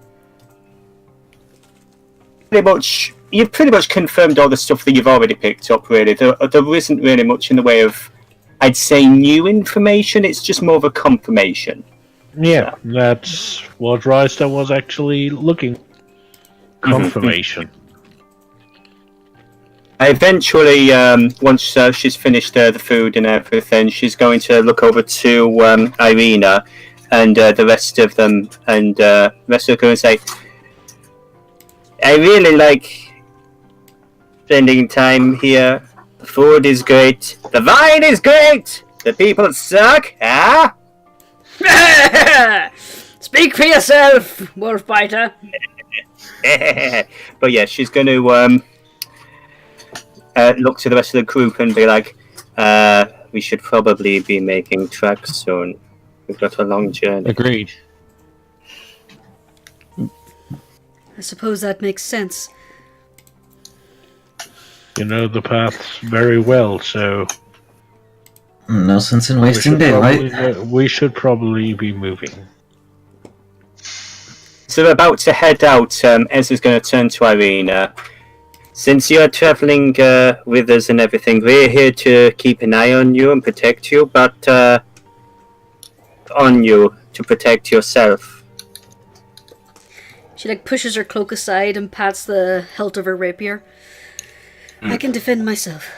[SPEAKER 2] pretty much... You've pretty much confirmed all the stuff that you've already picked up, really. There isn't really much in the way of, I'd say, new information. It's just more of a confirmation.
[SPEAKER 3] Yeah, that's what Ryster was actually looking. Confirmation.
[SPEAKER 2] Eventually, once she's finished the food and everything, she's going to look over to Irina and the rest of them, and the rest of them and say, I really like spending time here. The food is great. The wine is great. The people suck, huh?
[SPEAKER 1] Speak for yourself, Wolfbiter.
[SPEAKER 2] But yeah, she's going to look to the rest of the group and be like, we should probably be making tracks soon. We've got a long journey.
[SPEAKER 4] Agreed.
[SPEAKER 1] I suppose that makes sense.
[SPEAKER 3] You know the paths very well, so
[SPEAKER 6] No sense in wasting daylight.
[SPEAKER 3] we should probably be moving.
[SPEAKER 2] So we're about to head out. Ezra's going to turn to Irina. Since you're traveling with us and everything, we're here to keep an eye on you and protect you, but on you to protect yourself.
[SPEAKER 1] She pushes her cloak aside and pats the hilt of her rapier. I can defend myself.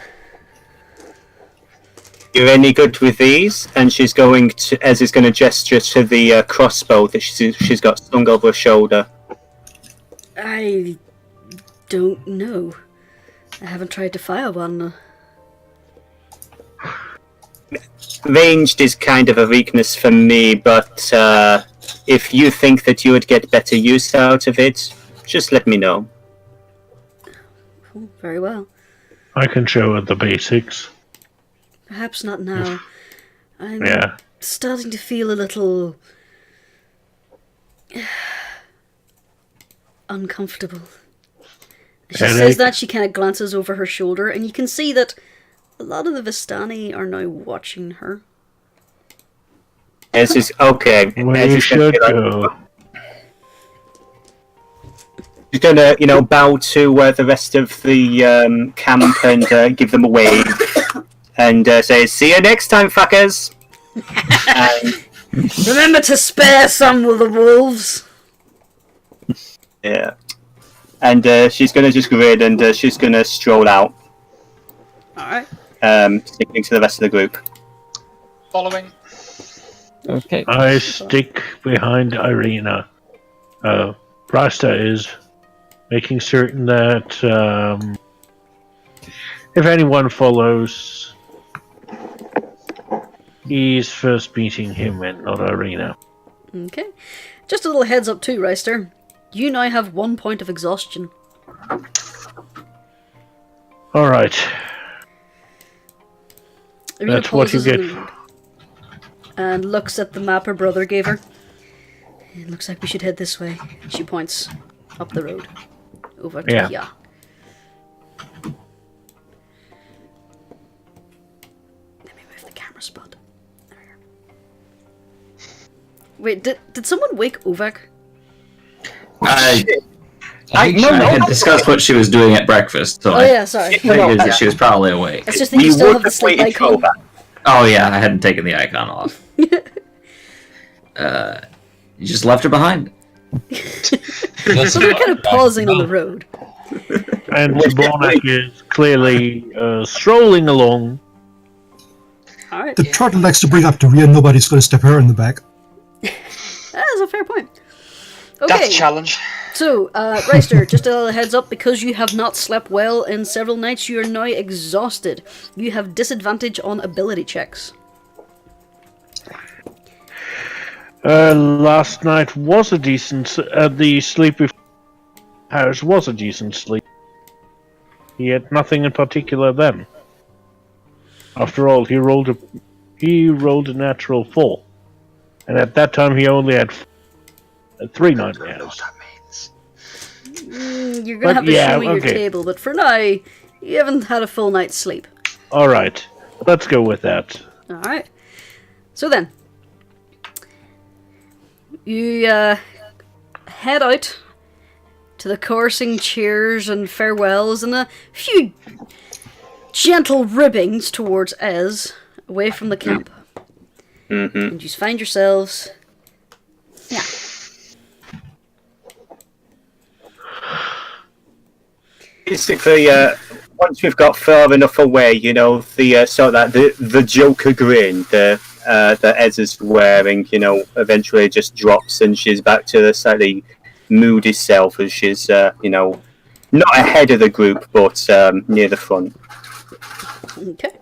[SPEAKER 2] You're any good with these? And she's going to, Ez is going to gesture to the crossbow that she's got slung over her shoulder.
[SPEAKER 1] I don't know. I haven't tried to fire one.
[SPEAKER 2] Ranged is kind of a weakness for me, but if you think that you would get better use out of it, just let me know.
[SPEAKER 1] Oh, very well.
[SPEAKER 3] I can show her the basics.
[SPEAKER 1] Perhaps not now. I'm starting to feel a little uncomfortable. She says that, she kind of glances over her shoulder, and you can see that a lot of the Vistani are now watching her.
[SPEAKER 2] Ez is okay.
[SPEAKER 3] We should go.
[SPEAKER 2] She's gonna, bow to the rest of the camp and give them a wave, and say, "See you next time, fuckers." And,
[SPEAKER 1] remember to spare some of the wolves.
[SPEAKER 2] Yeah, and she's gonna just grin and she's gonna stroll out.
[SPEAKER 1] All right.
[SPEAKER 2] Sticking to the rest of the group.
[SPEAKER 5] Following.
[SPEAKER 4] Okay.
[SPEAKER 3] I stick behind Irina. Rasta is making certain that if anyone follows, he's first meeting him and not Irina.
[SPEAKER 1] Okay. Just a little heads up too, Reister. You now have 1 point of exhaustion.
[SPEAKER 3] Alright.
[SPEAKER 1] Irina
[SPEAKER 3] That's what you
[SPEAKER 1] pauses
[SPEAKER 3] get.
[SPEAKER 1] and looks at the map her brother gave her. It looks like we should head this way. She points up the road. Over to here. Let me move the camera spot. There we go. Wait, did someone wake Ovak?
[SPEAKER 6] I had discussed what she was doing at breakfast, so
[SPEAKER 1] sorry.
[SPEAKER 6] I figured that she was probably awake.
[SPEAKER 1] It's just that you still have the sleep icon.
[SPEAKER 6] Oh yeah, I hadn't taken the icon off. You just left her behind.
[SPEAKER 1] So we're kind of pausing on the road.
[SPEAKER 3] And Bonak is clearly strolling along.
[SPEAKER 1] Alright.
[SPEAKER 8] The turtle likes to bring up the rear, nobody's going to step her in the back.
[SPEAKER 1] That's a fair point. Okay.
[SPEAKER 5] That's a challenge.
[SPEAKER 1] So, Reister, just a little heads up, because you have not slept well in several nights, you are now exhausted. You have disadvantage on ability checks.
[SPEAKER 3] Last night was a decent... the sleep before Harris was a decent sleep. He had nothing in particular then. After all, he rolled a natural 4. And at that time he only had 3 nightmares.
[SPEAKER 1] You're going to have to show me your table, but for now, you haven't had a full night's sleep.
[SPEAKER 3] Alright, let's go with that.
[SPEAKER 1] Alright. So then, you head out to the coursing cheers and farewells and a few gentle ribbings towards Ez, away from the camp.
[SPEAKER 2] Mm-hmm.
[SPEAKER 1] And you find yourselves... Yeah.
[SPEAKER 2] Basically, once we've got far enough away, the Joker grin that Ez is wearing, eventually just drops and she's back to the slightly moody self as she's, not ahead of the group, but near the front.
[SPEAKER 1] Okay.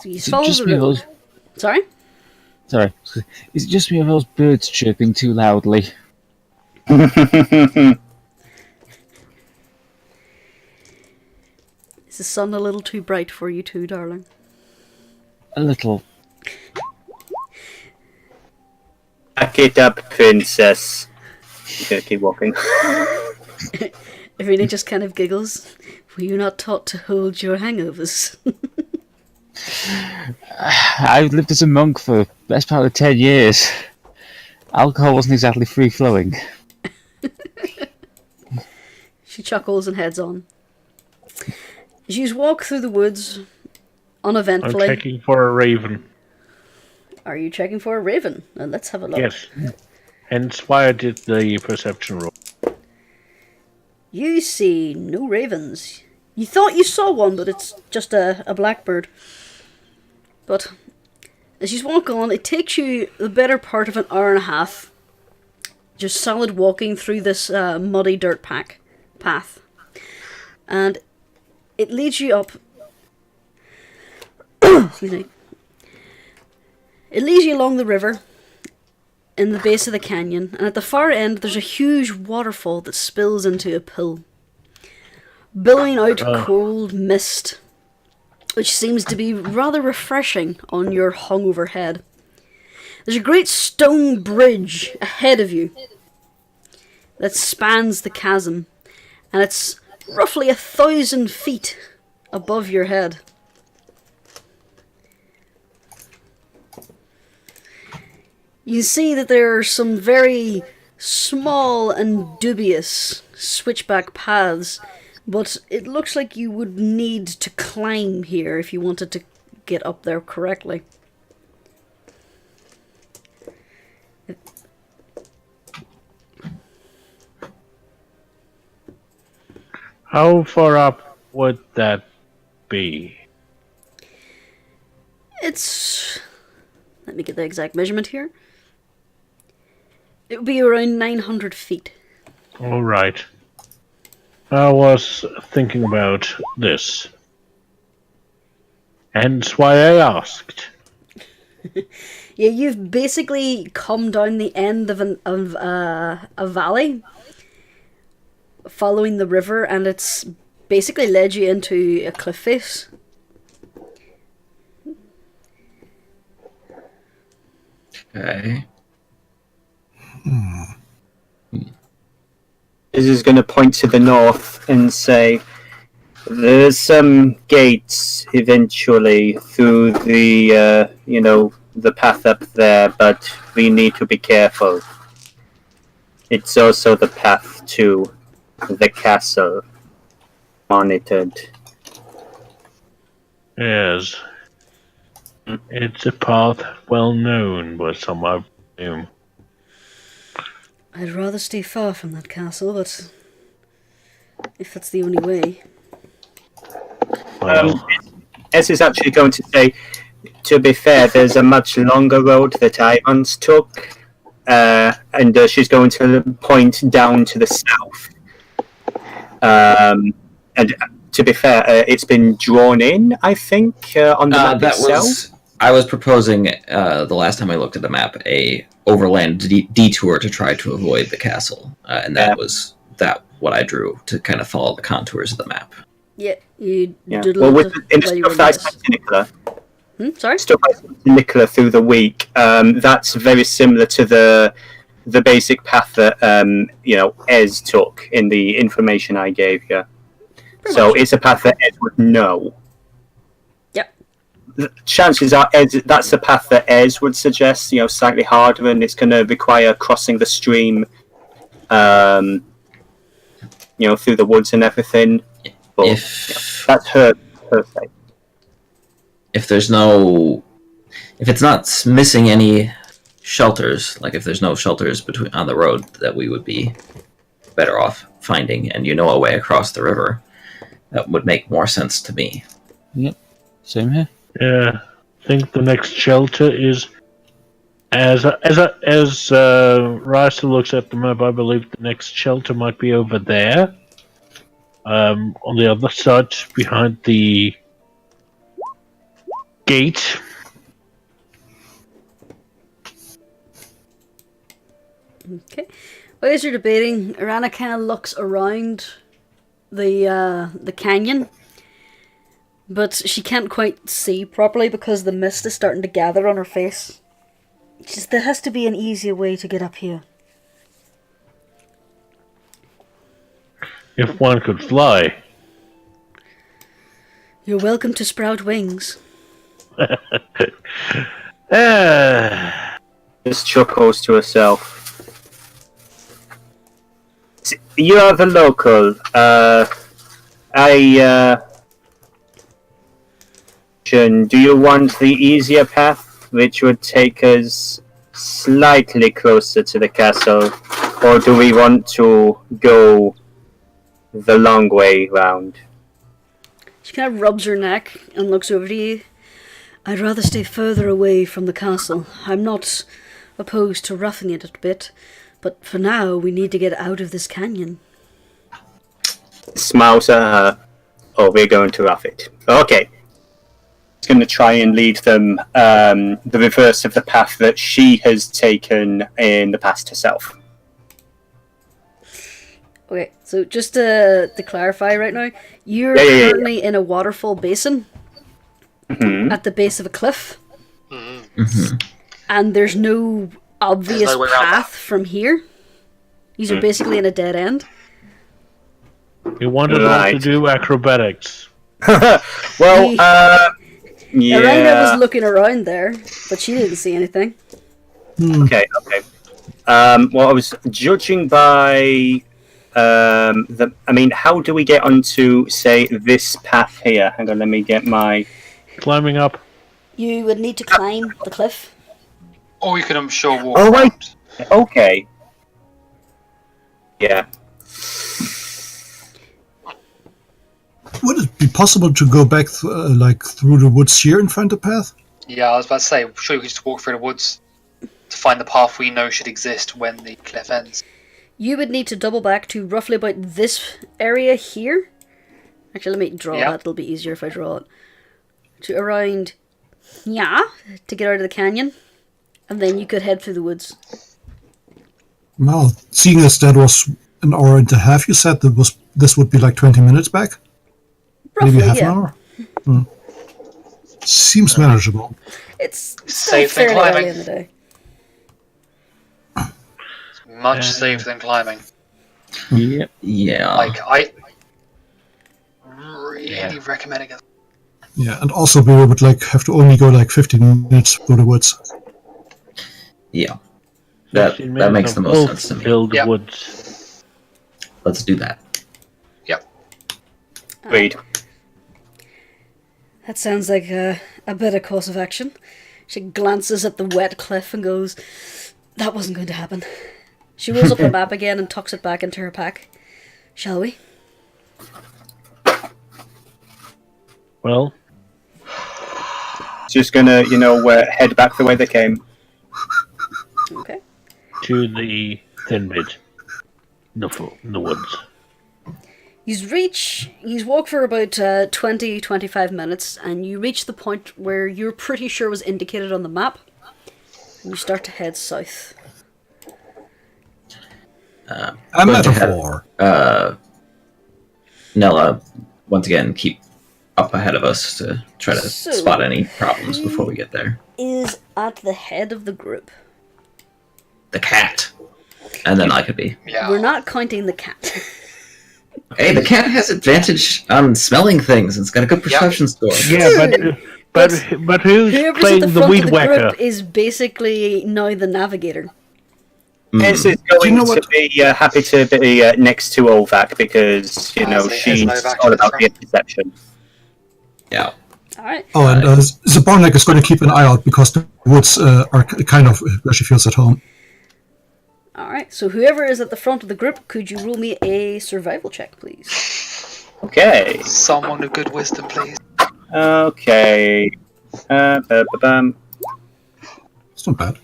[SPEAKER 1] So you follow the road. Sorry?
[SPEAKER 4] Sorry. Is it just me or those birds chirping too loudly?
[SPEAKER 1] Is the sun a little too bright for you too, darling?
[SPEAKER 4] A little.
[SPEAKER 2] Back it up, princess. I'm gonna keep walking.
[SPEAKER 1] Irina just kind of giggles. Were you not taught to hold your hangovers?
[SPEAKER 4] I've lived as a monk for the best part of 10 years. Alcohol wasn't exactly free flowing.
[SPEAKER 1] She chuckles and heads on. As you walk through the woods, uneventfully.
[SPEAKER 3] I'm checking for a raven.
[SPEAKER 1] Are you checking for a raven? Now let's have a look.
[SPEAKER 3] Yes. Hence why I did the perception roll.
[SPEAKER 1] You see no ravens. You thought you saw one, but it's just a blackbird. But as you walk on, it takes you the better part of an hour and a half. Just solid walking through this muddy dirt path. And it leads you up. Excuse me. It leads you along the river in the base of the canyon, and at the far end there's a huge waterfall that spills into a pool, billowing out cold mist, which seems to be rather refreshing on your hungover head. There's a great stone bridge ahead of you that spans the chasm, and it's roughly 1,000 feet above your head. You see that there are some very small and dubious switchback paths, but it looks like you would need to climb here if you wanted to get up there correctly.
[SPEAKER 3] How far up would that be?
[SPEAKER 1] It's... let me get the exact measurement here. It would be around 900 feet.
[SPEAKER 3] Alright. I was thinking about this. Hence why I asked.
[SPEAKER 1] Yeah, you've basically come down the end of a valley, following the river, and it's basically led you into a cliff face.
[SPEAKER 6] Okay.
[SPEAKER 2] This is going to point to the north and say, there's some gates eventually through the, the path up there, but we need to be careful. It's also the path to the castle, monitored.
[SPEAKER 3] Yes. It's a path well known by some, I presume.
[SPEAKER 1] I'd rather stay far from that castle, but if that's the only way.
[SPEAKER 3] Well,
[SPEAKER 2] Ez is actually going to say, to be fair, there's a much longer road that I once took, and she's going to point down to the south. And to be fair, it's been drawn in, I think, on the map itself.
[SPEAKER 6] I was proposing, the last time I looked at the map, a overland detour to try to avoid the castle, and that was what I drew to kind of follow the contours of the map.
[SPEAKER 1] Yeah, you did
[SPEAKER 2] well, in the stuff that I sent to Nicola,
[SPEAKER 1] sorry?
[SPEAKER 2] stuff I sent to Nicola through the week, that's very similar to the basic path that Ez took in the information I gave you. So it's a path that Ez would know.
[SPEAKER 1] Yep.
[SPEAKER 2] The chances are that's the path that Ez would suggest, slightly harder, and it's going to require crossing the stream, through the woods and everything. But, that's her say.
[SPEAKER 6] If it's not missing any shelters, like if there's no shelters on the road that we would be better off finding, and a way across the river, that would make more sense to me.
[SPEAKER 4] Yep, same here.
[SPEAKER 3] yeah, I think the next shelter is, as Risa looks at the map, I believe the next shelter might be over there. On the other side, behind the gate.
[SPEAKER 1] Okay. Well, as you're debating, Arana kind of looks around the canyon, but she can't quite see properly because the mist is starting to gather on her face. There has to be an easier way to get up here.
[SPEAKER 3] If one could fly.
[SPEAKER 1] You're welcome to sprout wings.
[SPEAKER 2] just chuckles to herself. You are the local. Do you want the easier path, which would take us slightly closer to the castle, or do we want to go the long way round?
[SPEAKER 1] She kind of rubs her neck and looks over to you. I'd rather stay further away from the castle. I'm not opposed to roughing it a bit, but for now we need to get out of this canyon.
[SPEAKER 2] Smiles at her. Oh, we're going to rough it. Okay. It's going to try and lead them the reverse of the path that she has taken in the past herself.
[SPEAKER 1] Okay, so just to clarify right now, you're currently in a waterfall basin at the base of a cliff. And there's no obvious path from here. These are basically in a dead end.
[SPEAKER 3] You wanted us to do acrobatics.
[SPEAKER 2] Well, yeah.
[SPEAKER 1] Arena was looking around there, but she didn't see anything.
[SPEAKER 2] Okay. Well, I was judging by how do we get onto, say, this path here? Hang on, let me get my...
[SPEAKER 3] Climbing up.
[SPEAKER 1] You would need to climb the cliff.
[SPEAKER 5] Or you can, I'm sure, walk
[SPEAKER 2] Oh,
[SPEAKER 5] around.
[SPEAKER 2] wait. Okay. Yeah.
[SPEAKER 8] Would it be possible to go back through the woods here and find the path?
[SPEAKER 5] Yeah, I was about to say, I'm sure you could just walk through the woods to find the path we know should exist when the cliff ends.
[SPEAKER 1] You would need to double back to roughly about this area here. Actually, let me draw that. It'll be easier if I draw it. To around, to get out of the canyon. And then you could head through the woods.
[SPEAKER 8] Well, seeing as that was an hour and a half, you said this would be like 20 minutes back?
[SPEAKER 1] Roughly,
[SPEAKER 8] maybe half an hour? Seems manageable.
[SPEAKER 1] It's
[SPEAKER 5] safe than
[SPEAKER 1] fairly
[SPEAKER 5] climbing.
[SPEAKER 1] early in the day.
[SPEAKER 5] Much safer than climbing.
[SPEAKER 6] Yeah.
[SPEAKER 5] Like, I really recommend it.
[SPEAKER 8] Yeah, and also we would have to only go 15 minutes through the woods.
[SPEAKER 6] Yeah. That makes the most sense to me.
[SPEAKER 3] Build woods.
[SPEAKER 6] Let's do that.
[SPEAKER 5] Yep.
[SPEAKER 2] Agreed.
[SPEAKER 1] That sounds like a better course of action. She glances at the wet cliff and goes, that wasn't going to happen. She rolls up the map again and tucks it back into her pack. Shall we?
[SPEAKER 3] Well,
[SPEAKER 2] just gonna, head back the way they came.
[SPEAKER 1] Okay.
[SPEAKER 3] To the thin bit. The woods.
[SPEAKER 1] You walk for about 20-25 minutes, and you reach the point where you're pretty sure was indicated on the map, and you start to head south.
[SPEAKER 8] A metaphor.
[SPEAKER 6] Nella, once again, keep up ahead of us to try to spot any problems before we get there.
[SPEAKER 1] Is at the head of the group.
[SPEAKER 6] The cat. And then I could be.
[SPEAKER 5] Yeah.
[SPEAKER 1] We're not counting the cat.
[SPEAKER 6] Hey, the cat has advantage on smelling things. It's got a good perception score.
[SPEAKER 3] Yeah, but who's
[SPEAKER 1] Whoever's
[SPEAKER 3] playing
[SPEAKER 1] at the
[SPEAKER 3] the
[SPEAKER 1] front
[SPEAKER 3] weed
[SPEAKER 1] of the
[SPEAKER 3] whacker?
[SPEAKER 1] group is basically now the navigator.
[SPEAKER 2] This is going to be happy to be next to Olvac because, she's all about the perception.
[SPEAKER 6] Yeah.
[SPEAKER 1] Alright.
[SPEAKER 8] Oh, and Zabornik is going to keep an eye out because the woods are kind of where she feels at home.
[SPEAKER 1] Alright, so whoever is at the front of the group, could you roll me a survival check, please?
[SPEAKER 2] Okay.
[SPEAKER 5] Someone with good wisdom, please.
[SPEAKER 2] Okay.
[SPEAKER 8] It's not bad.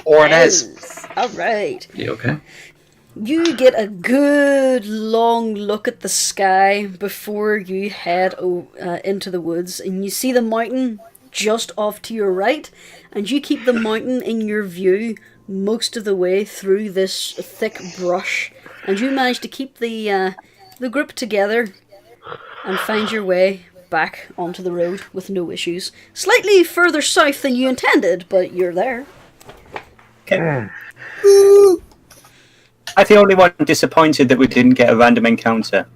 [SPEAKER 5] Or an Ez.
[SPEAKER 1] Alright.
[SPEAKER 6] You okay?
[SPEAKER 1] You get a good long look at the sky before you head into the woods, and you see the mountain just off to your right, and you keep the mountain in your view most of the way through this thick brush, and you manage to keep the group together and find your way back onto the road with no issues. Slightly further south than you intended, but you're there.
[SPEAKER 2] Okay. I'm the only one disappointed that we didn't get a random encounter.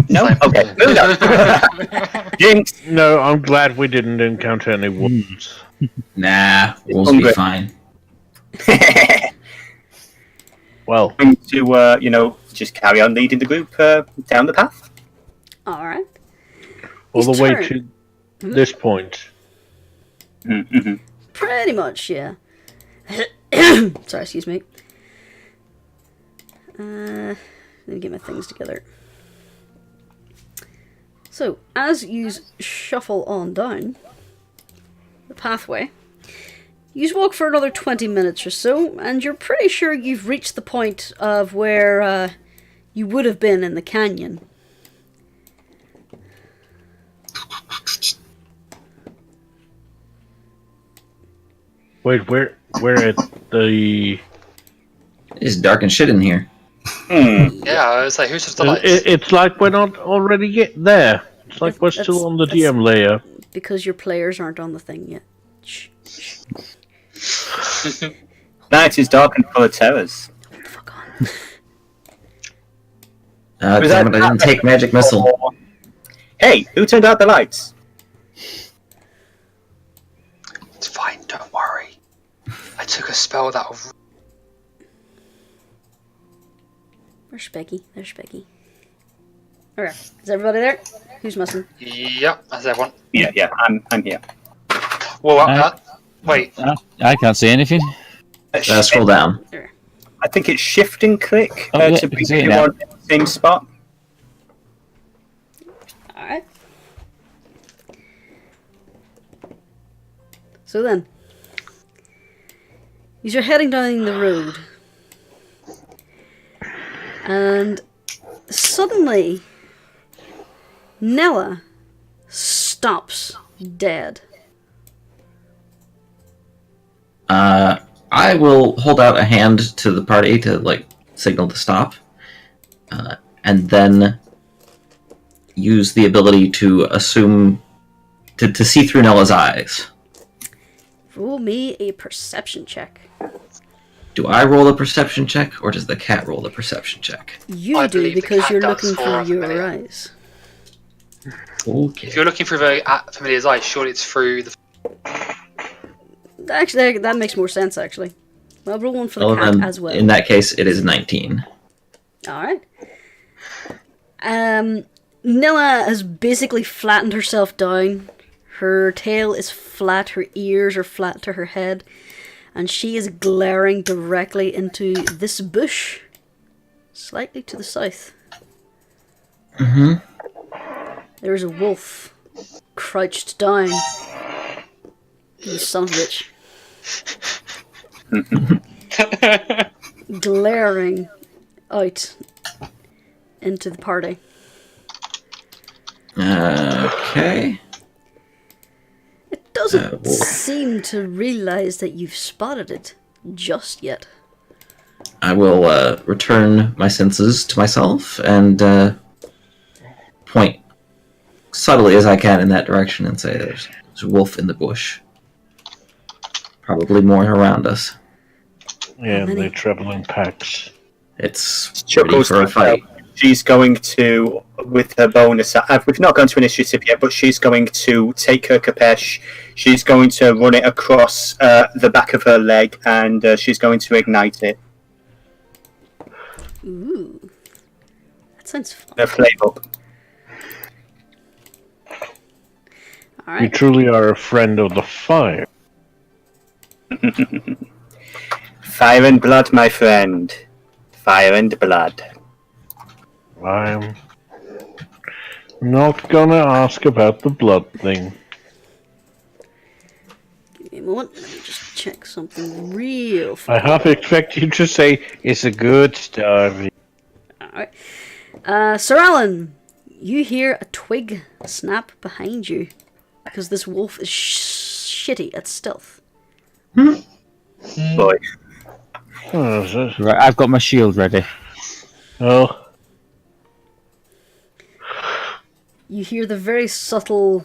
[SPEAKER 2] No? Okay, move on. Jinx!
[SPEAKER 3] No, I'm glad we didn't encounter any wolves.
[SPEAKER 6] Nah, wolves will be fine.
[SPEAKER 3] Well,
[SPEAKER 2] Going to, just carry on leading the group down the path.
[SPEAKER 1] All right.
[SPEAKER 3] all
[SPEAKER 1] His
[SPEAKER 3] the way
[SPEAKER 1] turn.
[SPEAKER 3] to this point.
[SPEAKER 2] Mm-hmm.
[SPEAKER 1] Pretty much, yeah. Sorry, excuse me. Let me get my things together. So, as you shuffle on down the pathway, you walk for another 20 minutes or so, and you're pretty sure you've reached the point of where you would have been in the canyon.
[SPEAKER 3] Wait, where at the...
[SPEAKER 6] It's dark and shit in here.
[SPEAKER 5] Yeah, I was like, who's just the lights?
[SPEAKER 3] It's like we're not already yet there. It's like we're still on the DM layer.
[SPEAKER 1] Because your players aren't on the thing yet. Shh.
[SPEAKER 2] Night is dark and full of terrors.
[SPEAKER 1] Hold the fuck on.
[SPEAKER 6] Damn it, I didn't take magic missile.
[SPEAKER 2] Hey, who turned out the lights?
[SPEAKER 5] It's fine, don't worry. I took a spell that...
[SPEAKER 1] Where's Becky? There's Becky. Okay, is everybody there? Who's missing?
[SPEAKER 5] Yep, that's everyone.
[SPEAKER 2] Yeah, I'm here.
[SPEAKER 5] Well, wait.
[SPEAKER 4] I can't see anything.
[SPEAKER 6] Scroll down.
[SPEAKER 2] I think it's shift and click
[SPEAKER 4] Oh, yeah,
[SPEAKER 2] to
[SPEAKER 4] I can
[SPEAKER 2] bring
[SPEAKER 4] see it now.
[SPEAKER 2] everyone in the same spot.
[SPEAKER 1] Alright. So then, you're heading down the road, and suddenly, Nella stops dead.
[SPEAKER 6] I will hold out a hand to the party to signal to stop, and then use the ability to assume to see through Nella's eyes.
[SPEAKER 1] Roll me a perception check.
[SPEAKER 6] Do I roll a perception check, or does the cat roll the perception check?
[SPEAKER 1] You
[SPEAKER 5] I
[SPEAKER 1] do
[SPEAKER 5] believe the
[SPEAKER 1] because
[SPEAKER 5] cat
[SPEAKER 1] you're
[SPEAKER 5] does
[SPEAKER 1] looking
[SPEAKER 5] for
[SPEAKER 1] for
[SPEAKER 5] a
[SPEAKER 1] your
[SPEAKER 5] familiar.
[SPEAKER 1] eyes.
[SPEAKER 6] Okay.
[SPEAKER 5] If you're looking for very familiar's eyes, surely it's through the...
[SPEAKER 1] Actually, that makes more sense, actually. Well, roll one for the
[SPEAKER 6] Well,
[SPEAKER 1] cat
[SPEAKER 6] then,
[SPEAKER 1] as well.
[SPEAKER 6] in that case, it is 19.
[SPEAKER 1] Alright. Nilla has basically flattened herself down. Her tail is flat, her ears are flat to her head, and she is glaring directly into this bush, slightly to the south.
[SPEAKER 6] Mm-hmm.
[SPEAKER 1] There is a wolf crouched down. You son of a bitch. Glaring out into the party.
[SPEAKER 6] Okay.
[SPEAKER 1] It doesn't
[SPEAKER 6] wolf.
[SPEAKER 1] seem to realize that you've spotted it just yet.
[SPEAKER 6] I will return my senses to myself and point subtly as I can in that direction and say there's a wolf in the bush. Probably more around us.
[SPEAKER 3] Yeah,
[SPEAKER 1] many?
[SPEAKER 3] they travel in packs.
[SPEAKER 6] It's ready
[SPEAKER 2] Chuckles
[SPEAKER 6] for a
[SPEAKER 2] to
[SPEAKER 6] fight.
[SPEAKER 2] She's going to, with her bonus, we've not gone to initiative yet, but she's going to take her Kapesh, she's going to run it across the back of her leg, and she's going to ignite it.
[SPEAKER 1] Ooh. That sounds fun.
[SPEAKER 2] A flame up.
[SPEAKER 3] You
[SPEAKER 1] Alright.
[SPEAKER 3] truly are a friend of the fire.
[SPEAKER 2] Fire and blood, my friend. Fire and blood.
[SPEAKER 3] I'm not gonna ask about the blood thing.
[SPEAKER 1] Give me a moment. Let me just check something real
[SPEAKER 3] I
[SPEAKER 1] fast.
[SPEAKER 3] half expect you to say it's a good start.
[SPEAKER 1] Alright. Sir Alan, you hear a twig snap behind you because this wolf is shitty at stealth.
[SPEAKER 2] Boy.
[SPEAKER 3] Oh, is it?
[SPEAKER 4] Right, I've got my shield ready.
[SPEAKER 3] Oh,
[SPEAKER 1] You hear the very subtle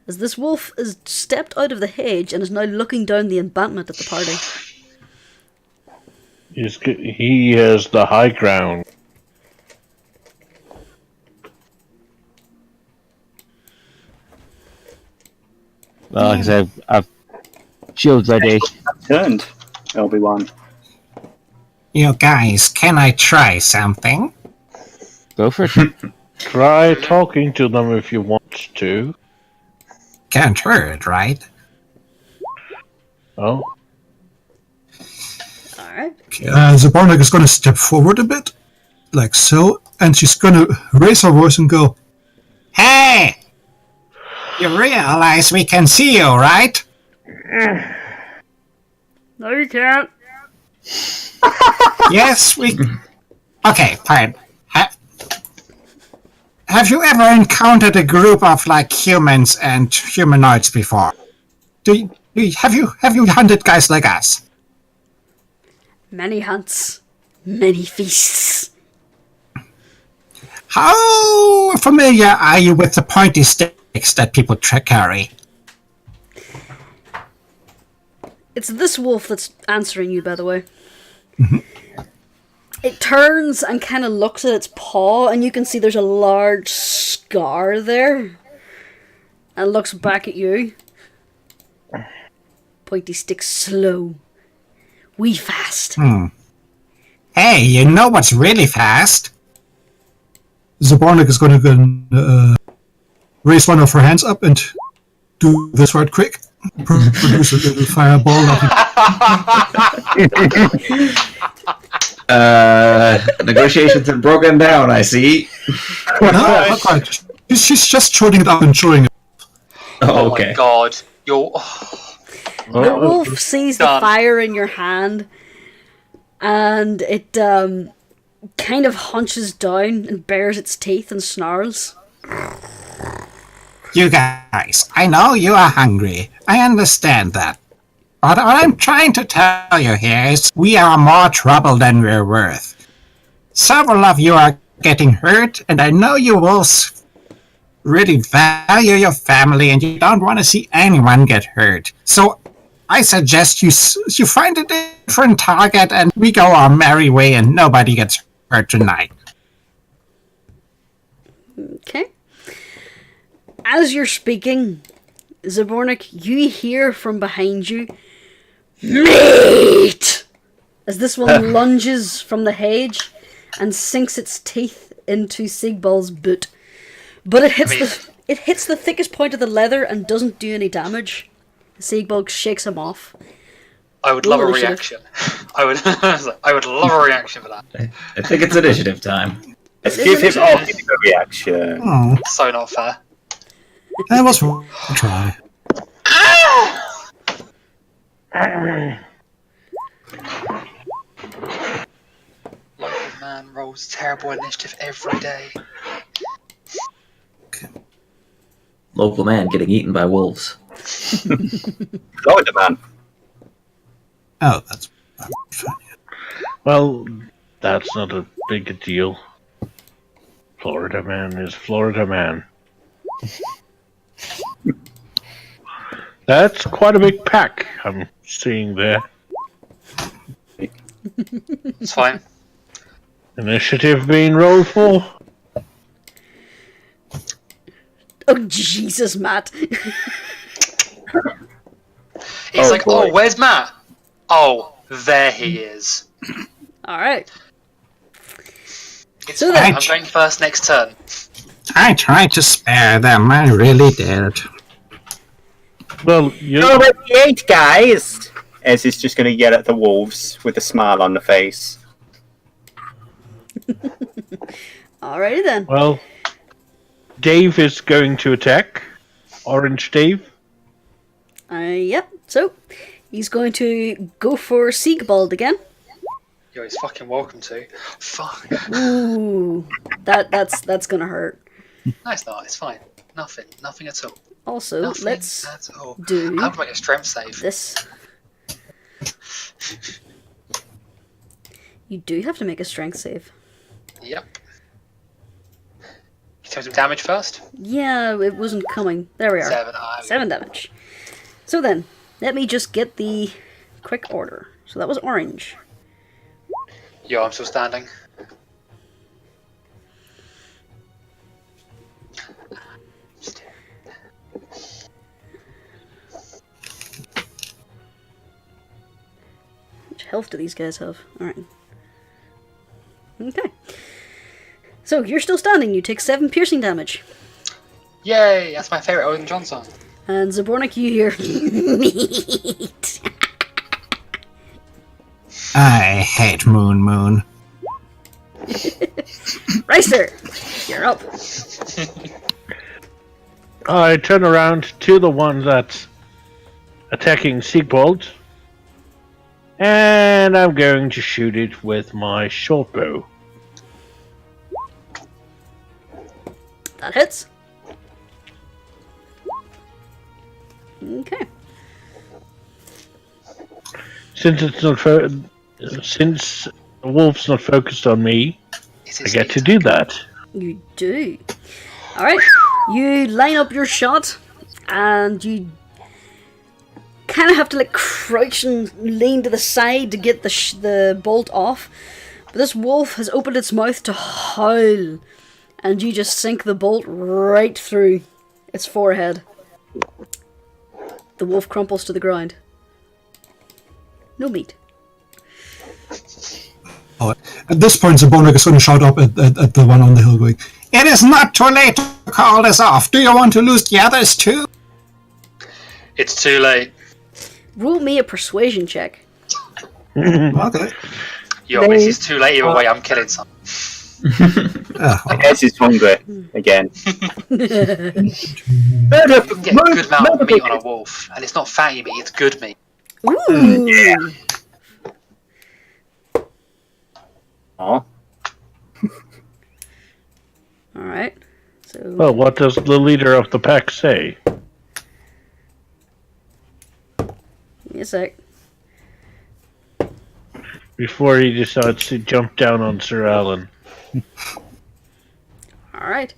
[SPEAKER 1] as this wolf has stepped out of the hedge and is now looking down the embankment at the party.
[SPEAKER 3] he has the high ground.
[SPEAKER 4] Well, like I said, I've shield ready.
[SPEAKER 2] Turned, Obi-Wan.
[SPEAKER 7] You guys, can I try something?
[SPEAKER 4] Go for it.
[SPEAKER 3] Try talking to them if you want to.
[SPEAKER 7] Can't hurt, right?
[SPEAKER 3] Oh,
[SPEAKER 1] Alright.
[SPEAKER 8] Zabornik is going to step forward a bit, like so, and she's going to raise her voice and go,
[SPEAKER 7] Hey! You realize we can see you, right?
[SPEAKER 1] No, you can't.
[SPEAKER 7] Yes, we... Okay, fine. Have you ever encountered a group of, like, humans and humanoids before? Have you hunted guys like us?
[SPEAKER 1] Many hunts, many feasts.
[SPEAKER 7] How familiar are you with the pointy sticks that people carry?
[SPEAKER 1] It's this wolf that's answering you, by the way. It turns and kind of looks at its paw, and you can see there's a large scar there. And looks back at you. Pointy sticks slow. We fast.
[SPEAKER 7] Hey, you know what's really fast?
[SPEAKER 8] Zabornik is going to raise one of her hands up and do this right quick. Produce a little fireball.
[SPEAKER 6] Negotiations have broken down, I see.
[SPEAKER 8] No, not quite. She's just shooting it up and showing it.
[SPEAKER 6] Oh,
[SPEAKER 5] Oh
[SPEAKER 6] okay.
[SPEAKER 5] my god. You're.
[SPEAKER 1] The wolf sees the fire in your hand, and it kind of hunches down and bares its teeth and snarls.
[SPEAKER 7] You guys, I know you are hungry. I understand that. But what I'm trying to tell you here is we are more trouble than we're worth. Several of you are getting hurt, and I know you wolves really value your family and you don't want to see anyone get hurt. So I suggest you find a different target and we go our merry way and nobody gets hurt tonight.
[SPEAKER 1] Okay. As you're speaking, Zabornik, you hear from behind you, "Meat!" as this one lunges from the hedge and sinks its teeth into Siegbald's boot. But it hits the thickest point of the leather and doesn't do any damage. Siegbald shakes him off.
[SPEAKER 5] I would love a
[SPEAKER 1] Initiative.
[SPEAKER 5] reaction. I would love a reaction for that.
[SPEAKER 6] I think it's initiative time.
[SPEAKER 2] Let's give him a reaction.
[SPEAKER 8] Oh,
[SPEAKER 5] So not fair.
[SPEAKER 8] that was worth a try.
[SPEAKER 5] Local man rolls terrible initiative every day.
[SPEAKER 6] Local man getting eaten by wolves.
[SPEAKER 2] Florida man.
[SPEAKER 8] Oh, that's funny.
[SPEAKER 3] well, that's not a big a deal. Florida man is Florida man. That's quite a big pack I'm seeing there.
[SPEAKER 5] It's fine.
[SPEAKER 3] Initiative being rolled for?
[SPEAKER 1] Oh, Jesus, Matt.
[SPEAKER 5] He's like,
[SPEAKER 2] boy.
[SPEAKER 5] oh, where's Matt? Oh, there he is.
[SPEAKER 1] Alright.
[SPEAKER 5] It's
[SPEAKER 1] So
[SPEAKER 5] fine.
[SPEAKER 1] then-
[SPEAKER 5] I'm going first next turn.
[SPEAKER 7] I tried to spare them, I really did.
[SPEAKER 3] Well, you
[SPEAKER 2] No, but the 8 guys! Ez is just going to yell at the wolves with a smile on the face.
[SPEAKER 1] Alrighty then.
[SPEAKER 3] well, Dave is going to attack. Orange Dave.
[SPEAKER 1] Yep. So, he's going to go for Siegbald again.
[SPEAKER 5] Yo, he's fucking welcome to. Fuck.
[SPEAKER 1] Ooh. That's gonna hurt.
[SPEAKER 5] No, it's not. It's fine. Nothing at all.
[SPEAKER 1] Also,
[SPEAKER 5] Nothing
[SPEAKER 1] let's
[SPEAKER 5] at all.
[SPEAKER 1] do
[SPEAKER 5] I have to make a strength save.
[SPEAKER 1] this. You do have to make a strength save.
[SPEAKER 5] Yep. You take some damage first.
[SPEAKER 1] Yeah, it wasn't coming. There we are.
[SPEAKER 5] 7.
[SPEAKER 1] 7 damage. So then, let me just get the quick order. So that was orange.
[SPEAKER 5] Yo, I'm still standing.
[SPEAKER 1] health do these guys have? Alright. Okay. So, you're still standing. You take 7 piercing damage.
[SPEAKER 5] Yay! That's my favourite Owen John song.
[SPEAKER 1] And Zabornik, you hear meat.
[SPEAKER 7] I hate Moon.
[SPEAKER 1] Reister, you're up.
[SPEAKER 3] I turn around to the one that's attacking Siegbald, and I'm going to shoot it with my short bow.
[SPEAKER 1] That hits. Okay.
[SPEAKER 3] Since it's not since the wolf's not focused on me, I get to do that.
[SPEAKER 1] You do. Alright, you line up your shot, and you kind of have to like crouch and lean to the side to get the bolt off. But this wolf has opened its mouth to howl, and you just sink the bolt right through its forehead. The wolf crumples to the ground. No meat.
[SPEAKER 8] Oh, at this point, Zabornik is going to shout up at the one on the hill going,
[SPEAKER 7] It is not too late to call this off. Do you want to lose the others too?
[SPEAKER 5] It's too late.
[SPEAKER 1] Roll me a persuasion check.
[SPEAKER 8] okay.
[SPEAKER 5] Yo, miss, it's too late either way. I'm killing some.
[SPEAKER 2] I guess he's hungry again.
[SPEAKER 5] Get a good amount of meat on a wolf, and it's not fatty meat; it's good meat.
[SPEAKER 1] Ooh!
[SPEAKER 2] Yeah. Oh.
[SPEAKER 1] Alright. So
[SPEAKER 3] Well, what does the leader of the pack say?
[SPEAKER 1] give me a sec.
[SPEAKER 3] Before he decides to jump down on Sir Alan.
[SPEAKER 1] Alright.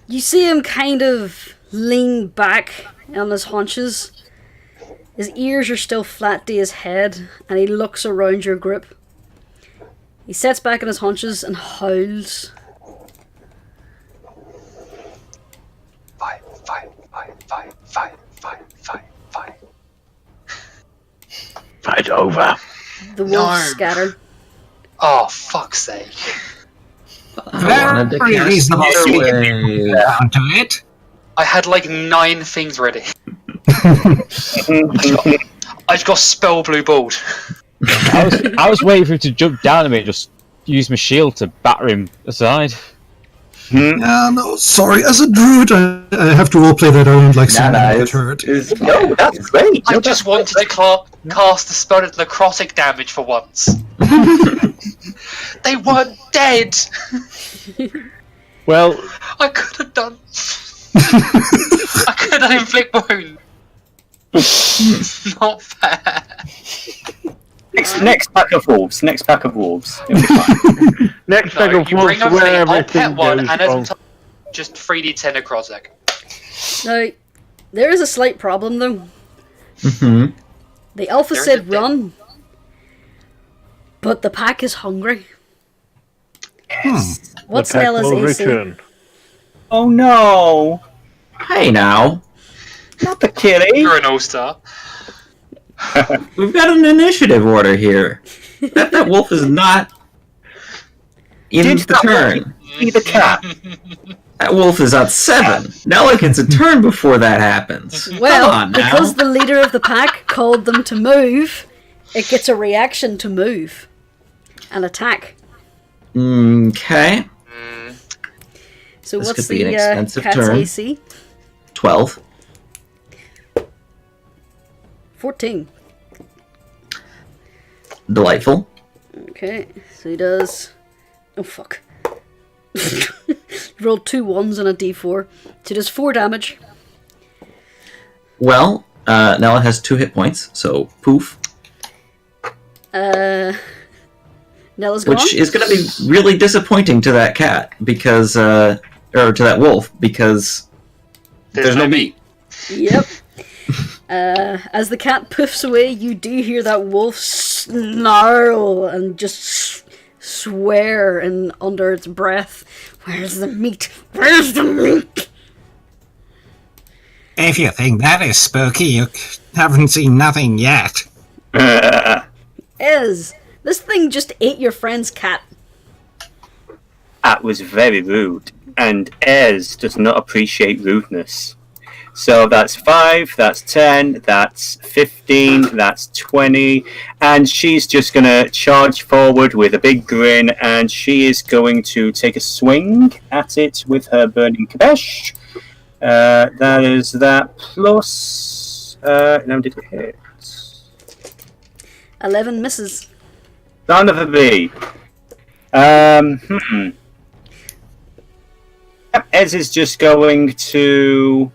[SPEAKER 1] You see him kind of lean back on his haunches. His ears are still flat to his head, and he looks around your group. He sets back on his haunches and howls.
[SPEAKER 5] Fight, fight, fight, fight, fight, fight, fight, fight.
[SPEAKER 3] Fight over.
[SPEAKER 1] The wolves
[SPEAKER 5] No.
[SPEAKER 1] scatter.
[SPEAKER 5] Oh, fuck's sake.
[SPEAKER 6] I wanted to
[SPEAKER 7] Very
[SPEAKER 6] cast
[SPEAKER 7] reasonable
[SPEAKER 6] Fire
[SPEAKER 7] speed.
[SPEAKER 6] Wave.
[SPEAKER 7] Down to it.
[SPEAKER 5] I had like 9 things ready. I just got spell blue balled.
[SPEAKER 4] I was waiting for him to jump down at me and just use my shield to batter him aside.
[SPEAKER 8] No, sorry. As a druid, I have to roleplay that I don't like seeing that get hurt.
[SPEAKER 2] No, that's great.
[SPEAKER 5] I just wanted to cast the spell at necrotic damage for once. They weren't dead!
[SPEAKER 3] Well,
[SPEAKER 5] I could have done. I could have inflict wound. Not fair.
[SPEAKER 2] Next pack of wolves. Next pack of wolves. It'll be fine.
[SPEAKER 3] next
[SPEAKER 5] No,
[SPEAKER 3] pack of
[SPEAKER 5] you
[SPEAKER 3] wolves
[SPEAKER 5] bring over
[SPEAKER 3] where
[SPEAKER 5] me, I'll
[SPEAKER 3] everything
[SPEAKER 5] pet one,
[SPEAKER 3] goes
[SPEAKER 5] and
[SPEAKER 3] wrong.
[SPEAKER 5] every time, just 3d10 necrotic.
[SPEAKER 1] Now, there is a slight problem though.
[SPEAKER 6] Mm-hmm.
[SPEAKER 1] The alpha
[SPEAKER 5] There's
[SPEAKER 1] said
[SPEAKER 5] a bit.
[SPEAKER 1] run, but the pack is hungry.
[SPEAKER 2] Yes.
[SPEAKER 1] What's
[SPEAKER 3] The pack
[SPEAKER 1] Nella's
[SPEAKER 3] will
[SPEAKER 1] AC?
[SPEAKER 3] return.
[SPEAKER 2] Oh no.
[SPEAKER 6] Hey now,
[SPEAKER 2] Not the kitty.
[SPEAKER 5] You're an all-star.
[SPEAKER 6] we've got an initiative order here. That wolf is not in
[SPEAKER 2] Did
[SPEAKER 6] the
[SPEAKER 2] that
[SPEAKER 6] turn.
[SPEAKER 2] Be the cat.
[SPEAKER 6] That wolf is at 7. Nella gets a turn before that happens.
[SPEAKER 1] Well,
[SPEAKER 6] Come on now.
[SPEAKER 1] because the leader of the pack called them to move, it gets a reaction to move and attack.
[SPEAKER 6] Okay.
[SPEAKER 1] So
[SPEAKER 6] This
[SPEAKER 1] what's
[SPEAKER 6] could be an
[SPEAKER 1] the
[SPEAKER 6] expensive
[SPEAKER 1] cat's
[SPEAKER 6] turn.
[SPEAKER 1] AC?
[SPEAKER 6] 12.
[SPEAKER 1] 14.
[SPEAKER 6] Delightful.
[SPEAKER 1] Okay, so he does... Oh, fuck. He rolled 2 1s and a d4. So he does 4 damage.
[SPEAKER 6] Well, Nella has 2 hit points, so poof.
[SPEAKER 1] Nella's gone.
[SPEAKER 6] Which is going to be really disappointing to that cat, because, or to that wolf, because there's no meat.
[SPEAKER 1] Yep. As the cat poofs away, you do hear that wolf snarl and just swear and under its breath, "Where's the meat? Where's the meat?"
[SPEAKER 7] If you think that is spooky, you haven't seen nothing yet.
[SPEAKER 1] Ez, this thing just ate your friend's cat.
[SPEAKER 2] That was very rude, and Ez does not appreciate rudeness. So that's 5, that's 10, that's 15, that's 20, and she's just going to charge forward with a big grin, and she is going to take a swing at it with her burning kabesh. That is that plus... now did it hit?
[SPEAKER 1] 11 misses.
[SPEAKER 2] Son of a bee. Ez is just going to...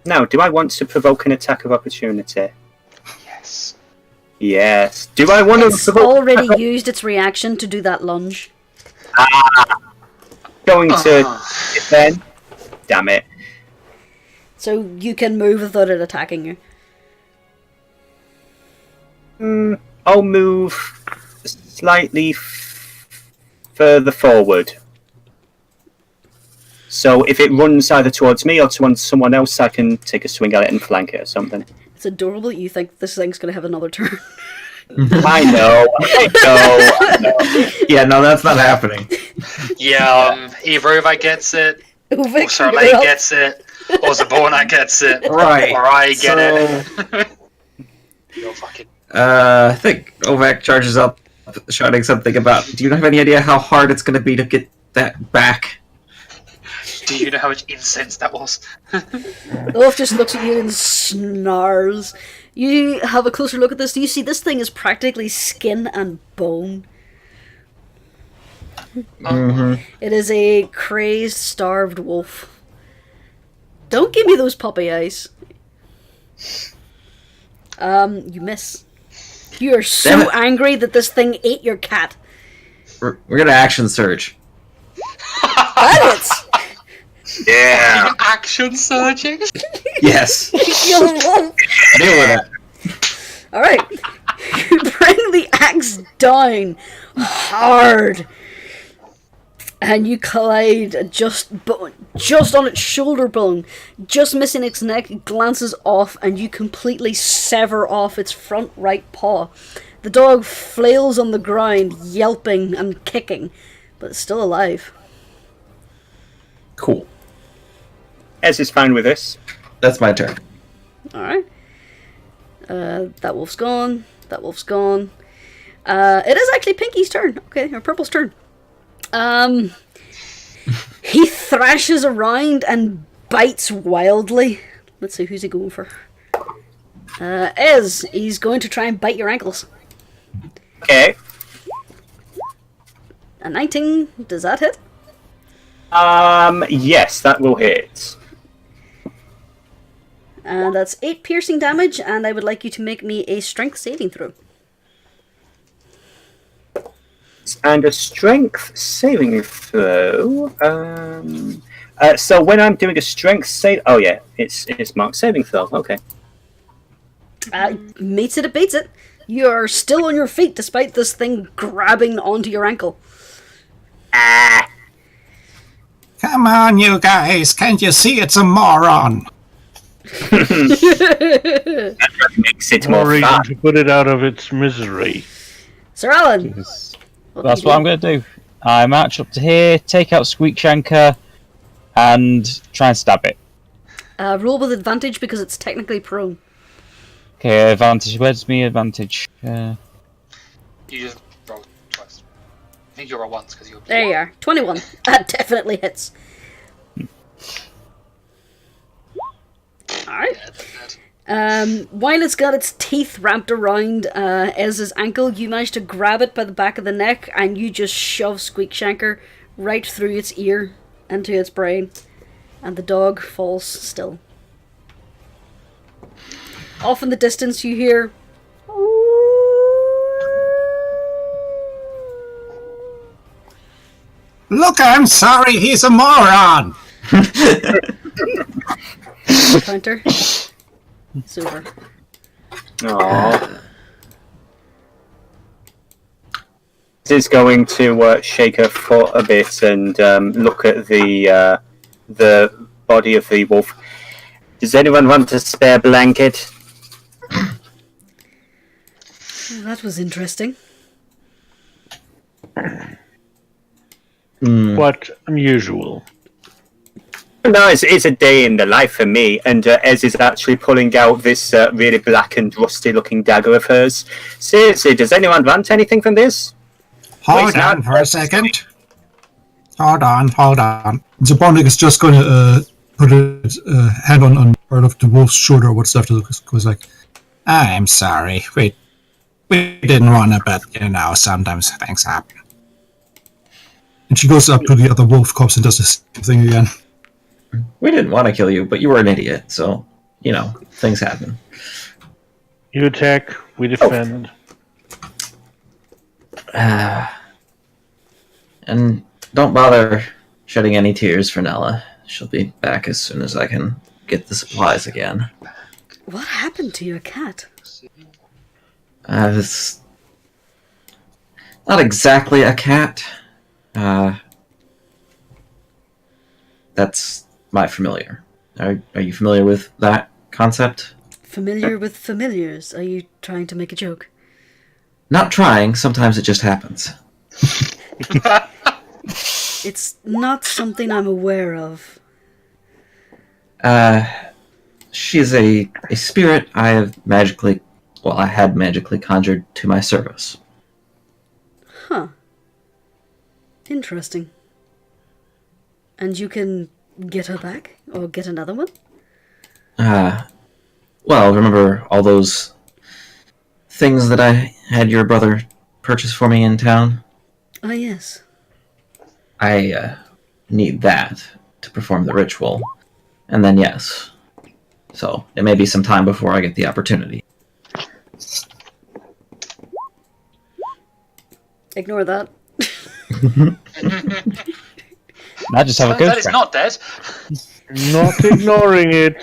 [SPEAKER 2] Now, do I want to provoke an attack of opportunity?
[SPEAKER 5] Yes.
[SPEAKER 2] Yes. Do I want
[SPEAKER 1] It's
[SPEAKER 2] to provoke...
[SPEAKER 1] already used its reaction to do that lunge.
[SPEAKER 2] Going to... Then? Damn it.
[SPEAKER 1] So you can move without it attacking you.
[SPEAKER 2] I'll move slightly further forward. So if it runs either towards me or towards someone else, I can take a swing at it and flank it or something.
[SPEAKER 1] It's adorable you think this thing's going to have another turn.
[SPEAKER 2] I know.
[SPEAKER 6] Yeah, no, that's not happening.
[SPEAKER 5] Yeah, either Ova gets it, or
[SPEAKER 1] Vic,
[SPEAKER 5] Charlene
[SPEAKER 1] you're up.
[SPEAKER 5] gets it, or Zaborna gets it,
[SPEAKER 6] Right.
[SPEAKER 5] or I get it.
[SPEAKER 6] So,
[SPEAKER 5] You're fucking...
[SPEAKER 6] I think Ovak charges up, shouting something about, do you have any idea how hard it's going to be to get that back?
[SPEAKER 5] Do you know how much incense that was?
[SPEAKER 1] Olaf just looks at you and snarls. You have a closer look at this. Do you see this thing is practically skin and bone? It is a crazed, starved wolf. Don't give me those puppy eyes. You miss. You are so angry that this thing ate your cat.
[SPEAKER 6] We're going to action surge.
[SPEAKER 1] That is.
[SPEAKER 2] Yeah.
[SPEAKER 5] Action surging?
[SPEAKER 6] Yes.
[SPEAKER 1] Deal with
[SPEAKER 6] it.
[SPEAKER 1] Alright. You bring the axe down hard. And you collide just on its shoulder bone, just missing its neck. It glances off, and you completely sever off its front right paw. The dog flails on the ground, yelping and kicking, but it's still alive.
[SPEAKER 6] Cool.
[SPEAKER 2] Ez is fine with this.
[SPEAKER 6] That's my turn.
[SPEAKER 1] Alright. That wolf's gone. That wolf's gone. It is actually Pinky's turn. Okay, or Purple's turn. He thrashes around and bites wildly. Let's see, who's he going for? He's going to try and bite your ankles.
[SPEAKER 2] Okay.
[SPEAKER 1] A 19, does that hit?
[SPEAKER 2] Yes, that will hit.
[SPEAKER 1] And that's 8 piercing damage, and I would like you to make me a strength saving throw.
[SPEAKER 2] And a strength saving throw. So when I'm doing a strength save, oh yeah, it's marked saving throw. Okay.
[SPEAKER 1] Meets it, it beats it. You are still on your feet despite this thing grabbing onto your ankle.
[SPEAKER 7] Come on, you guys. Can't you see it's a moron?
[SPEAKER 2] That makes it more
[SPEAKER 3] reason
[SPEAKER 2] fun.
[SPEAKER 3] to put it out of its misery.
[SPEAKER 1] Sir Alan.
[SPEAKER 4] That's what I'm going to do. I march up to here, take out Squeakshanker, and try and stab it.
[SPEAKER 1] Roll with advantage because it's technically prone.
[SPEAKER 4] Okay, advantage. Where's me advantage?
[SPEAKER 5] You just roll twice. I think you roll once because you're...
[SPEAKER 1] There you are. 21. That definitely hits. Alright. While it's got its teeth wrapped around Ez's ankle, you manage to grab it by the back of the neck and you just shove Squeakshanker right through its ear into its brain. And the dog falls still. Off in the distance you hear...
[SPEAKER 7] Look, I'm sorry, he's a moron.
[SPEAKER 1] Counter. Super.
[SPEAKER 2] Aww. This is going to shake her foot a bit and look at the body of the wolf. Does anyone want a spare blanket?
[SPEAKER 1] That was interesting.
[SPEAKER 3] What unusual?
[SPEAKER 2] No, it's a day in the life for me, and Ez is actually pulling out this really black and rusty-looking dagger of hers. Seriously, does anyone want anything from this?
[SPEAKER 7] Hold on for a second. Hold on.
[SPEAKER 8] Zabornik is just going to put his hand on part of the wolf's shoulder or what's left of it. Goes like,
[SPEAKER 7] I'm sorry. We didn't want to, but sometimes things happen.
[SPEAKER 8] and she goes up to the other wolf corpse and does the same thing again.
[SPEAKER 6] We didn't want to kill you, but you were an idiot, so, things happen.
[SPEAKER 3] You attack, we defend.
[SPEAKER 6] And don't bother shedding any tears for Nella. She'll be back as soon as I can get the supplies again.
[SPEAKER 1] What happened to your cat?
[SPEAKER 6] It's not exactly a cat. That's my familiar. Are you familiar with that concept?
[SPEAKER 1] Familiar with familiars? Are you trying to make a joke?
[SPEAKER 6] Not trying. Sometimes it just happens.
[SPEAKER 1] It's not something I'm aware of.
[SPEAKER 6] She's a spirit I had magically conjured to my service.
[SPEAKER 1] Huh. Interesting. And you can get her back? Or get another one?
[SPEAKER 6] Well, remember all those things that I had your brother purchase for me in town?
[SPEAKER 1] Ah, yes.
[SPEAKER 6] I need that to perform the ritual. And then yes. So, it may be some time before I get the opportunity.
[SPEAKER 1] Ignore that.
[SPEAKER 4] I just have a
[SPEAKER 5] Turns out
[SPEAKER 4] ghost
[SPEAKER 5] it's
[SPEAKER 4] friend.
[SPEAKER 5] not dead.
[SPEAKER 3] Not ignoring it.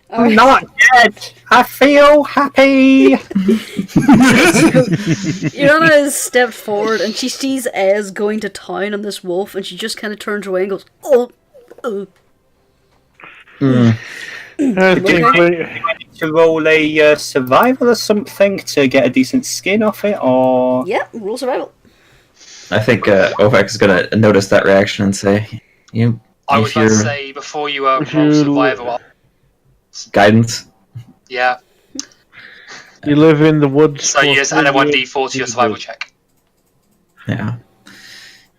[SPEAKER 2] I'm not dead. I feel happy.
[SPEAKER 1] Irana has stepped forward and she sees Ez going to town on this wolf and she just kind of turns away and goes, oh.
[SPEAKER 2] Okay. To roll a survival or something to get a decent skin off it, or...
[SPEAKER 1] Yeah, roll survival.
[SPEAKER 6] I think Ovek is going to notice that reaction and say,
[SPEAKER 5] I would like to say, before you roll survival,
[SPEAKER 6] guidance.
[SPEAKER 5] yeah.
[SPEAKER 3] You live in the woods.
[SPEAKER 5] So you just add a 1d4 to your survival check.
[SPEAKER 6] Yeah.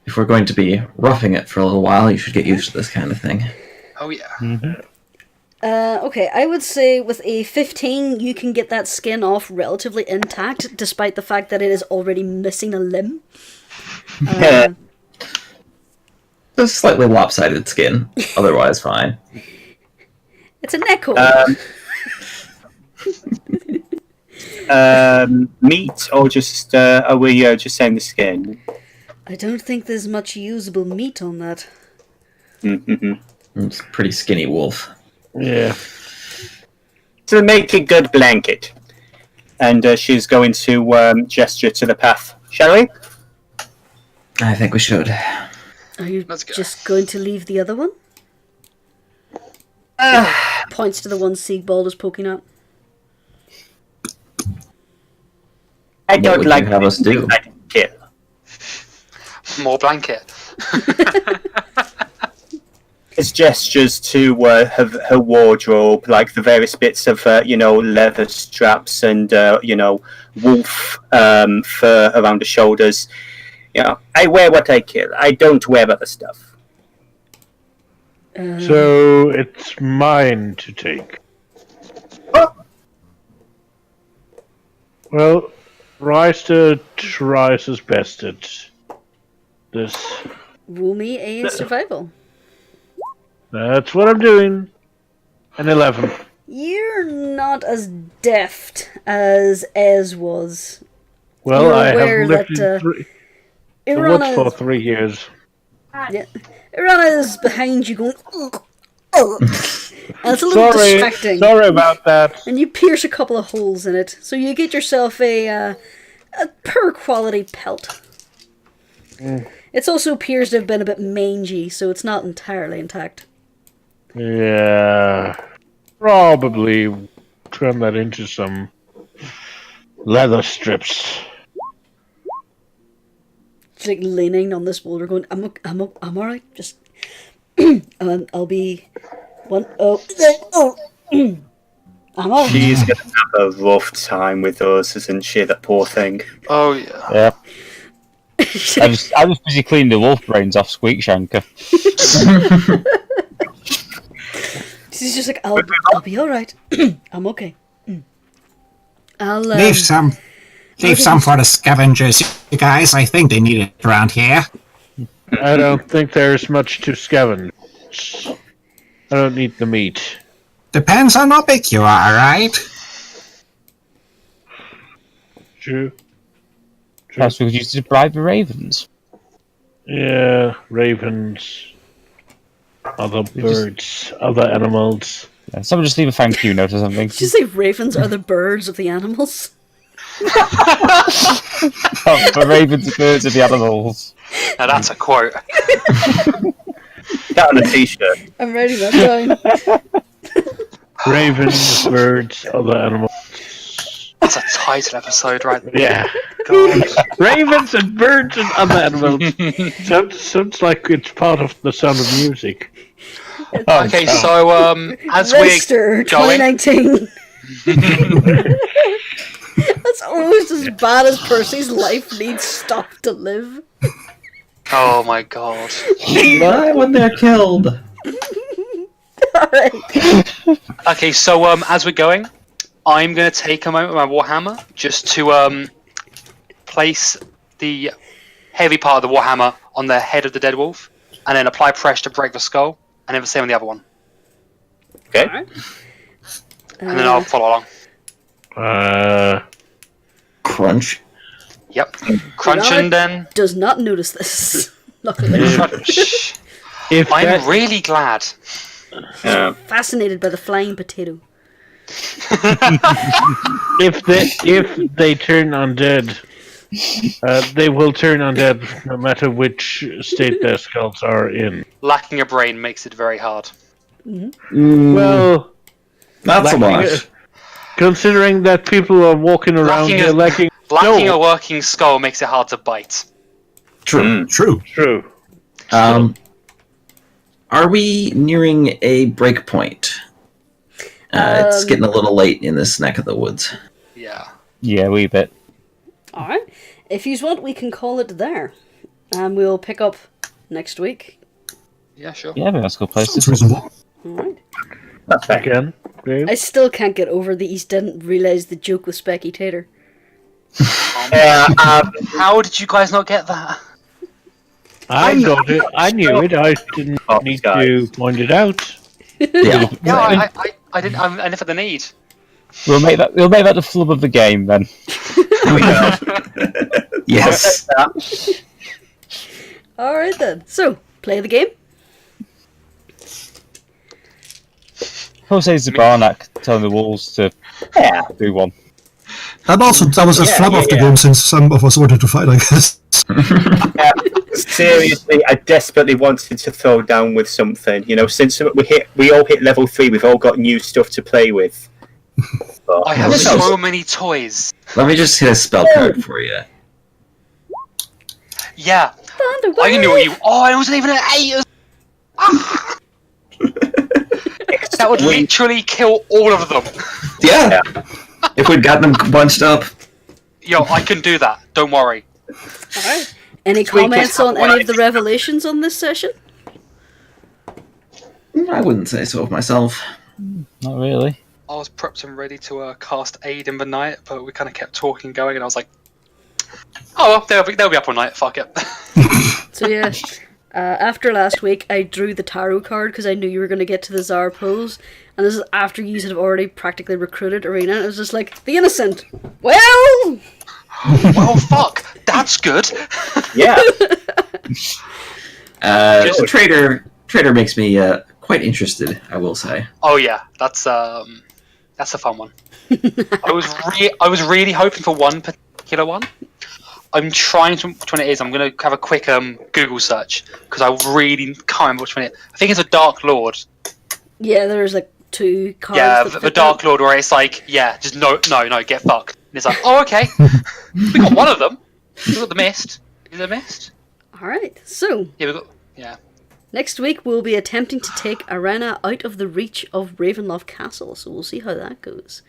[SPEAKER 6] If we're going to be roughing it for a little while, you should get used to this kind of thing.
[SPEAKER 5] Oh yeah.
[SPEAKER 3] Mm-hmm.
[SPEAKER 1] Okay, I would say with a 15, you can get that skin off relatively intact, despite the fact that it is already missing a limb.
[SPEAKER 6] A slightly lopsided skin, otherwise fine.
[SPEAKER 1] It's a neck-hole.
[SPEAKER 2] Meat, or just are we just saying the skin?
[SPEAKER 1] I don't think there's much usable meat on that.
[SPEAKER 2] Mm-hmm.
[SPEAKER 6] It's a pretty skinny wolf.
[SPEAKER 3] Yeah.
[SPEAKER 2] To make a good blanket. And she's going to gesture to the path. Shall we?
[SPEAKER 6] I think we should.
[SPEAKER 1] Are you
[SPEAKER 5] Let's go.
[SPEAKER 1] just going to leave the other one? Points to the one Siegbald is poking at.
[SPEAKER 2] I
[SPEAKER 6] What
[SPEAKER 2] don't
[SPEAKER 6] would
[SPEAKER 2] like
[SPEAKER 6] you have us do?
[SPEAKER 2] I can kill.
[SPEAKER 5] More blanket.
[SPEAKER 2] His gestures to her wardrobe, like the various bits of leather straps and wolf fur around the shoulders. I wear what I kill. I don't wear other stuff.
[SPEAKER 3] So it's mine to take.
[SPEAKER 2] Oh.
[SPEAKER 3] Well, Reister tries his best at this.
[SPEAKER 1] Roll me a survival.
[SPEAKER 3] That's what I'm doing. An 11.
[SPEAKER 1] You're not as deft as Ez was.
[SPEAKER 3] Well,
[SPEAKER 1] You're
[SPEAKER 3] I
[SPEAKER 1] aware
[SPEAKER 3] have lived
[SPEAKER 1] that,
[SPEAKER 3] in the woods for
[SPEAKER 1] Irana
[SPEAKER 3] 3 years.
[SPEAKER 1] is behind you going, ugh, ugh. And it's a little distracting.
[SPEAKER 3] Sorry about that.
[SPEAKER 1] And you pierce a couple of holes in it, so you get yourself a poor quality pelt. It's also appears to have been a bit mangy, so it's not entirely intact.
[SPEAKER 3] Yeah. Probably turn that into some leather strips.
[SPEAKER 1] She's like leaning on this boulder, going, "I'm all right. Just, I'll be one. I'm all right."
[SPEAKER 2] She's gonna have a rough time with us, isn't she? The poor thing.
[SPEAKER 5] Oh yeah.
[SPEAKER 4] Yeah. I was busy cleaning the wolf brains off Squeakshanker.
[SPEAKER 1] She's just like, I'll be all right. I'm okay. I'll
[SPEAKER 7] Leave some for the scavengers, you guys. I think they need it around here.
[SPEAKER 3] I don't think there's much to scavenge. I don't need the meat.
[SPEAKER 7] Depends on how big you are, right?
[SPEAKER 3] True.
[SPEAKER 4] Perhaps we could use it to bribe the ravens.
[SPEAKER 3] Yeah, ravens, other birds, other animals.
[SPEAKER 4] Yeah, someone just leave a thank you note or something.
[SPEAKER 1] Did you say ravens are the birds of the animals?
[SPEAKER 4] Oh, the ravens are birds of the animals.
[SPEAKER 5] Now that's a quote.
[SPEAKER 2] That on a t-shirt.
[SPEAKER 1] I'm writing that down.
[SPEAKER 3] Ravens, birds, other animals.
[SPEAKER 5] That's a title episode, right?
[SPEAKER 3] Yeah.
[SPEAKER 5] God.
[SPEAKER 3] Ravens and birds and other animals. Sounds like it's part of the Sound of Music.
[SPEAKER 5] Okay, so as
[SPEAKER 1] Register
[SPEAKER 5] we're going,
[SPEAKER 1] 2019. That's almost as bad as Percy's life needs stuff to live.
[SPEAKER 5] oh my god.
[SPEAKER 6] Why when they're killed?
[SPEAKER 1] Alright.
[SPEAKER 5] Okay, so as we're going, I'm gonna take a moment with my warhammer just to place the heavy part of the warhammer on the head of the dead wolf, and then apply pressure to break the skull, and then the same on the other one,
[SPEAKER 2] Okay.
[SPEAKER 5] and then I'll follow along.
[SPEAKER 6] Crunch.
[SPEAKER 5] Yep. Crunch and then
[SPEAKER 1] Does not notice this. Luckily.
[SPEAKER 5] crunch.
[SPEAKER 3] If
[SPEAKER 5] I'm
[SPEAKER 3] that,
[SPEAKER 5] really glad.
[SPEAKER 1] Fascinated by the flying potato.
[SPEAKER 3] if they turn undead, they will turn undead no matter which state their skulls are in.
[SPEAKER 5] Lacking a brain makes it very hard.
[SPEAKER 3] Well,
[SPEAKER 6] Not so much.
[SPEAKER 3] considering that people are walking around
[SPEAKER 5] Lacking
[SPEAKER 3] here
[SPEAKER 5] a-
[SPEAKER 3] lacking.
[SPEAKER 5] Lacking
[SPEAKER 3] No.
[SPEAKER 5] a working skull makes it hard to bite.
[SPEAKER 6] True.
[SPEAKER 8] True.
[SPEAKER 3] True.
[SPEAKER 6] Are we nearing a break point? It's getting a little late in this neck of the woods.
[SPEAKER 5] Yeah.
[SPEAKER 4] Yeah, a wee bit.
[SPEAKER 1] Alright. If you want, we can call it there. And we'll pick up next week.
[SPEAKER 5] Yeah, sure.
[SPEAKER 4] Yeah, but that's a good place
[SPEAKER 8] Sounds
[SPEAKER 4] to
[SPEAKER 8] reasonable.
[SPEAKER 1] Alright.
[SPEAKER 3] Again, Dave?
[SPEAKER 1] I still can't get over that he didn't realise the joke with Specky Tater.
[SPEAKER 5] How did you guys not get that?
[SPEAKER 3] I got it. I knew it. I didn't need to point it out.
[SPEAKER 6] Yeah.
[SPEAKER 5] Yeah, I didn't. I never had the need.
[SPEAKER 4] We'll make that the flub of the game then.
[SPEAKER 6] Yes.
[SPEAKER 1] Alright then. So, play the game.
[SPEAKER 4] Jose Zabarnak telling the wolves to do one.
[SPEAKER 8] That was a flub of the game since some of us wanted to fight, I guess.
[SPEAKER 2] Seriously, I desperately wanted to throw down with something. You know, since we all hit level 3, we've all got new stuff to play with. But,
[SPEAKER 5] I have so many toys.
[SPEAKER 6] Let me just hit a spell card for you.
[SPEAKER 5] Yeah. I can do what you. Oh, I wasn't even an 8. That would literally kill all of them.
[SPEAKER 6] Yeah. If we'd gotten them bunched up.
[SPEAKER 5] Yo, I can do that. Don't worry.
[SPEAKER 1] Alright. Any comments on any of the revelations on this session?
[SPEAKER 6] I wouldn't say so of myself.
[SPEAKER 4] Not really.
[SPEAKER 5] I was prepped and ready to cast Aid in the night, but we kind of kept talking going, and I was like, "Oh well, they'll be up all night. Fuck it."
[SPEAKER 1] So yeah, after last week, I drew the tarot card because I knew you were going to get to the Tsar pose, and this is after you had already practically recruited Arena. It was just like the innocent. Well,
[SPEAKER 5] Well, fuck. That's good.
[SPEAKER 2] yeah.
[SPEAKER 6] Trader makes me quite interested, I will say.
[SPEAKER 5] Oh yeah, that's a fun one. I was really hoping for one particular one. I'm trying to which one it is. I'm gonna have a quick Google search because I really can't remember which one it is. I think it's a Dark Lord.
[SPEAKER 1] yeah, there's like 2 cards.
[SPEAKER 5] Yeah,
[SPEAKER 1] that
[SPEAKER 5] the
[SPEAKER 1] fit
[SPEAKER 5] Dark Lord where it's like, yeah, just no, get fucked. he's like, oh, okay. We got one of them. We got the mist. Is it a mist?
[SPEAKER 1] Alright, so
[SPEAKER 5] Yeah, we got. Yeah.
[SPEAKER 1] next week we'll be attempting to take Arena out of the reach of Ravenloft Castle, so we'll see how that goes.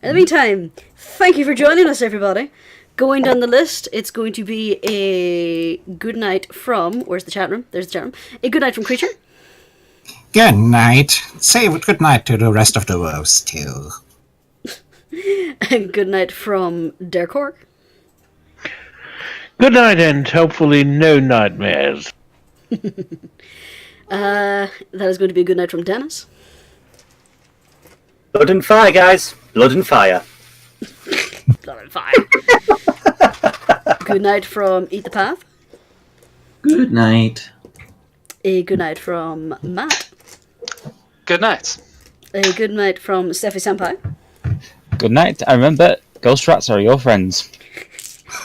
[SPEAKER 1] In the meantime, thank you for joining us, everybody. Going down the list, it's going to be a good night from... Where's the chat room? There's the chat room. A good night from Creature.
[SPEAKER 7] Good night. Say good night to the rest of the wolves, too.
[SPEAKER 1] And good night from Derkork.
[SPEAKER 3] Good night, and hopefully no nightmares.
[SPEAKER 1] That is going to be a good night from Dennis.
[SPEAKER 2] Blood and fire, guys. Blood and fire.
[SPEAKER 1] Blood and fire. Good night from Eat the Path.
[SPEAKER 6] Good night.
[SPEAKER 1] A good night from Matt.
[SPEAKER 5] Good night.
[SPEAKER 1] A good night from Steffi Senpai.
[SPEAKER 4] Good night. And remember, ghost rats are your friends.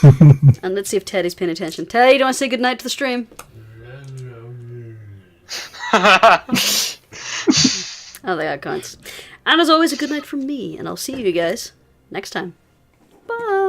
[SPEAKER 1] And let's see if Teddy's paying attention. Teddy, do you want to say good night to the stream? I don't think that counts. And as always, a good night from me, and I'll see you guys next time. Bye!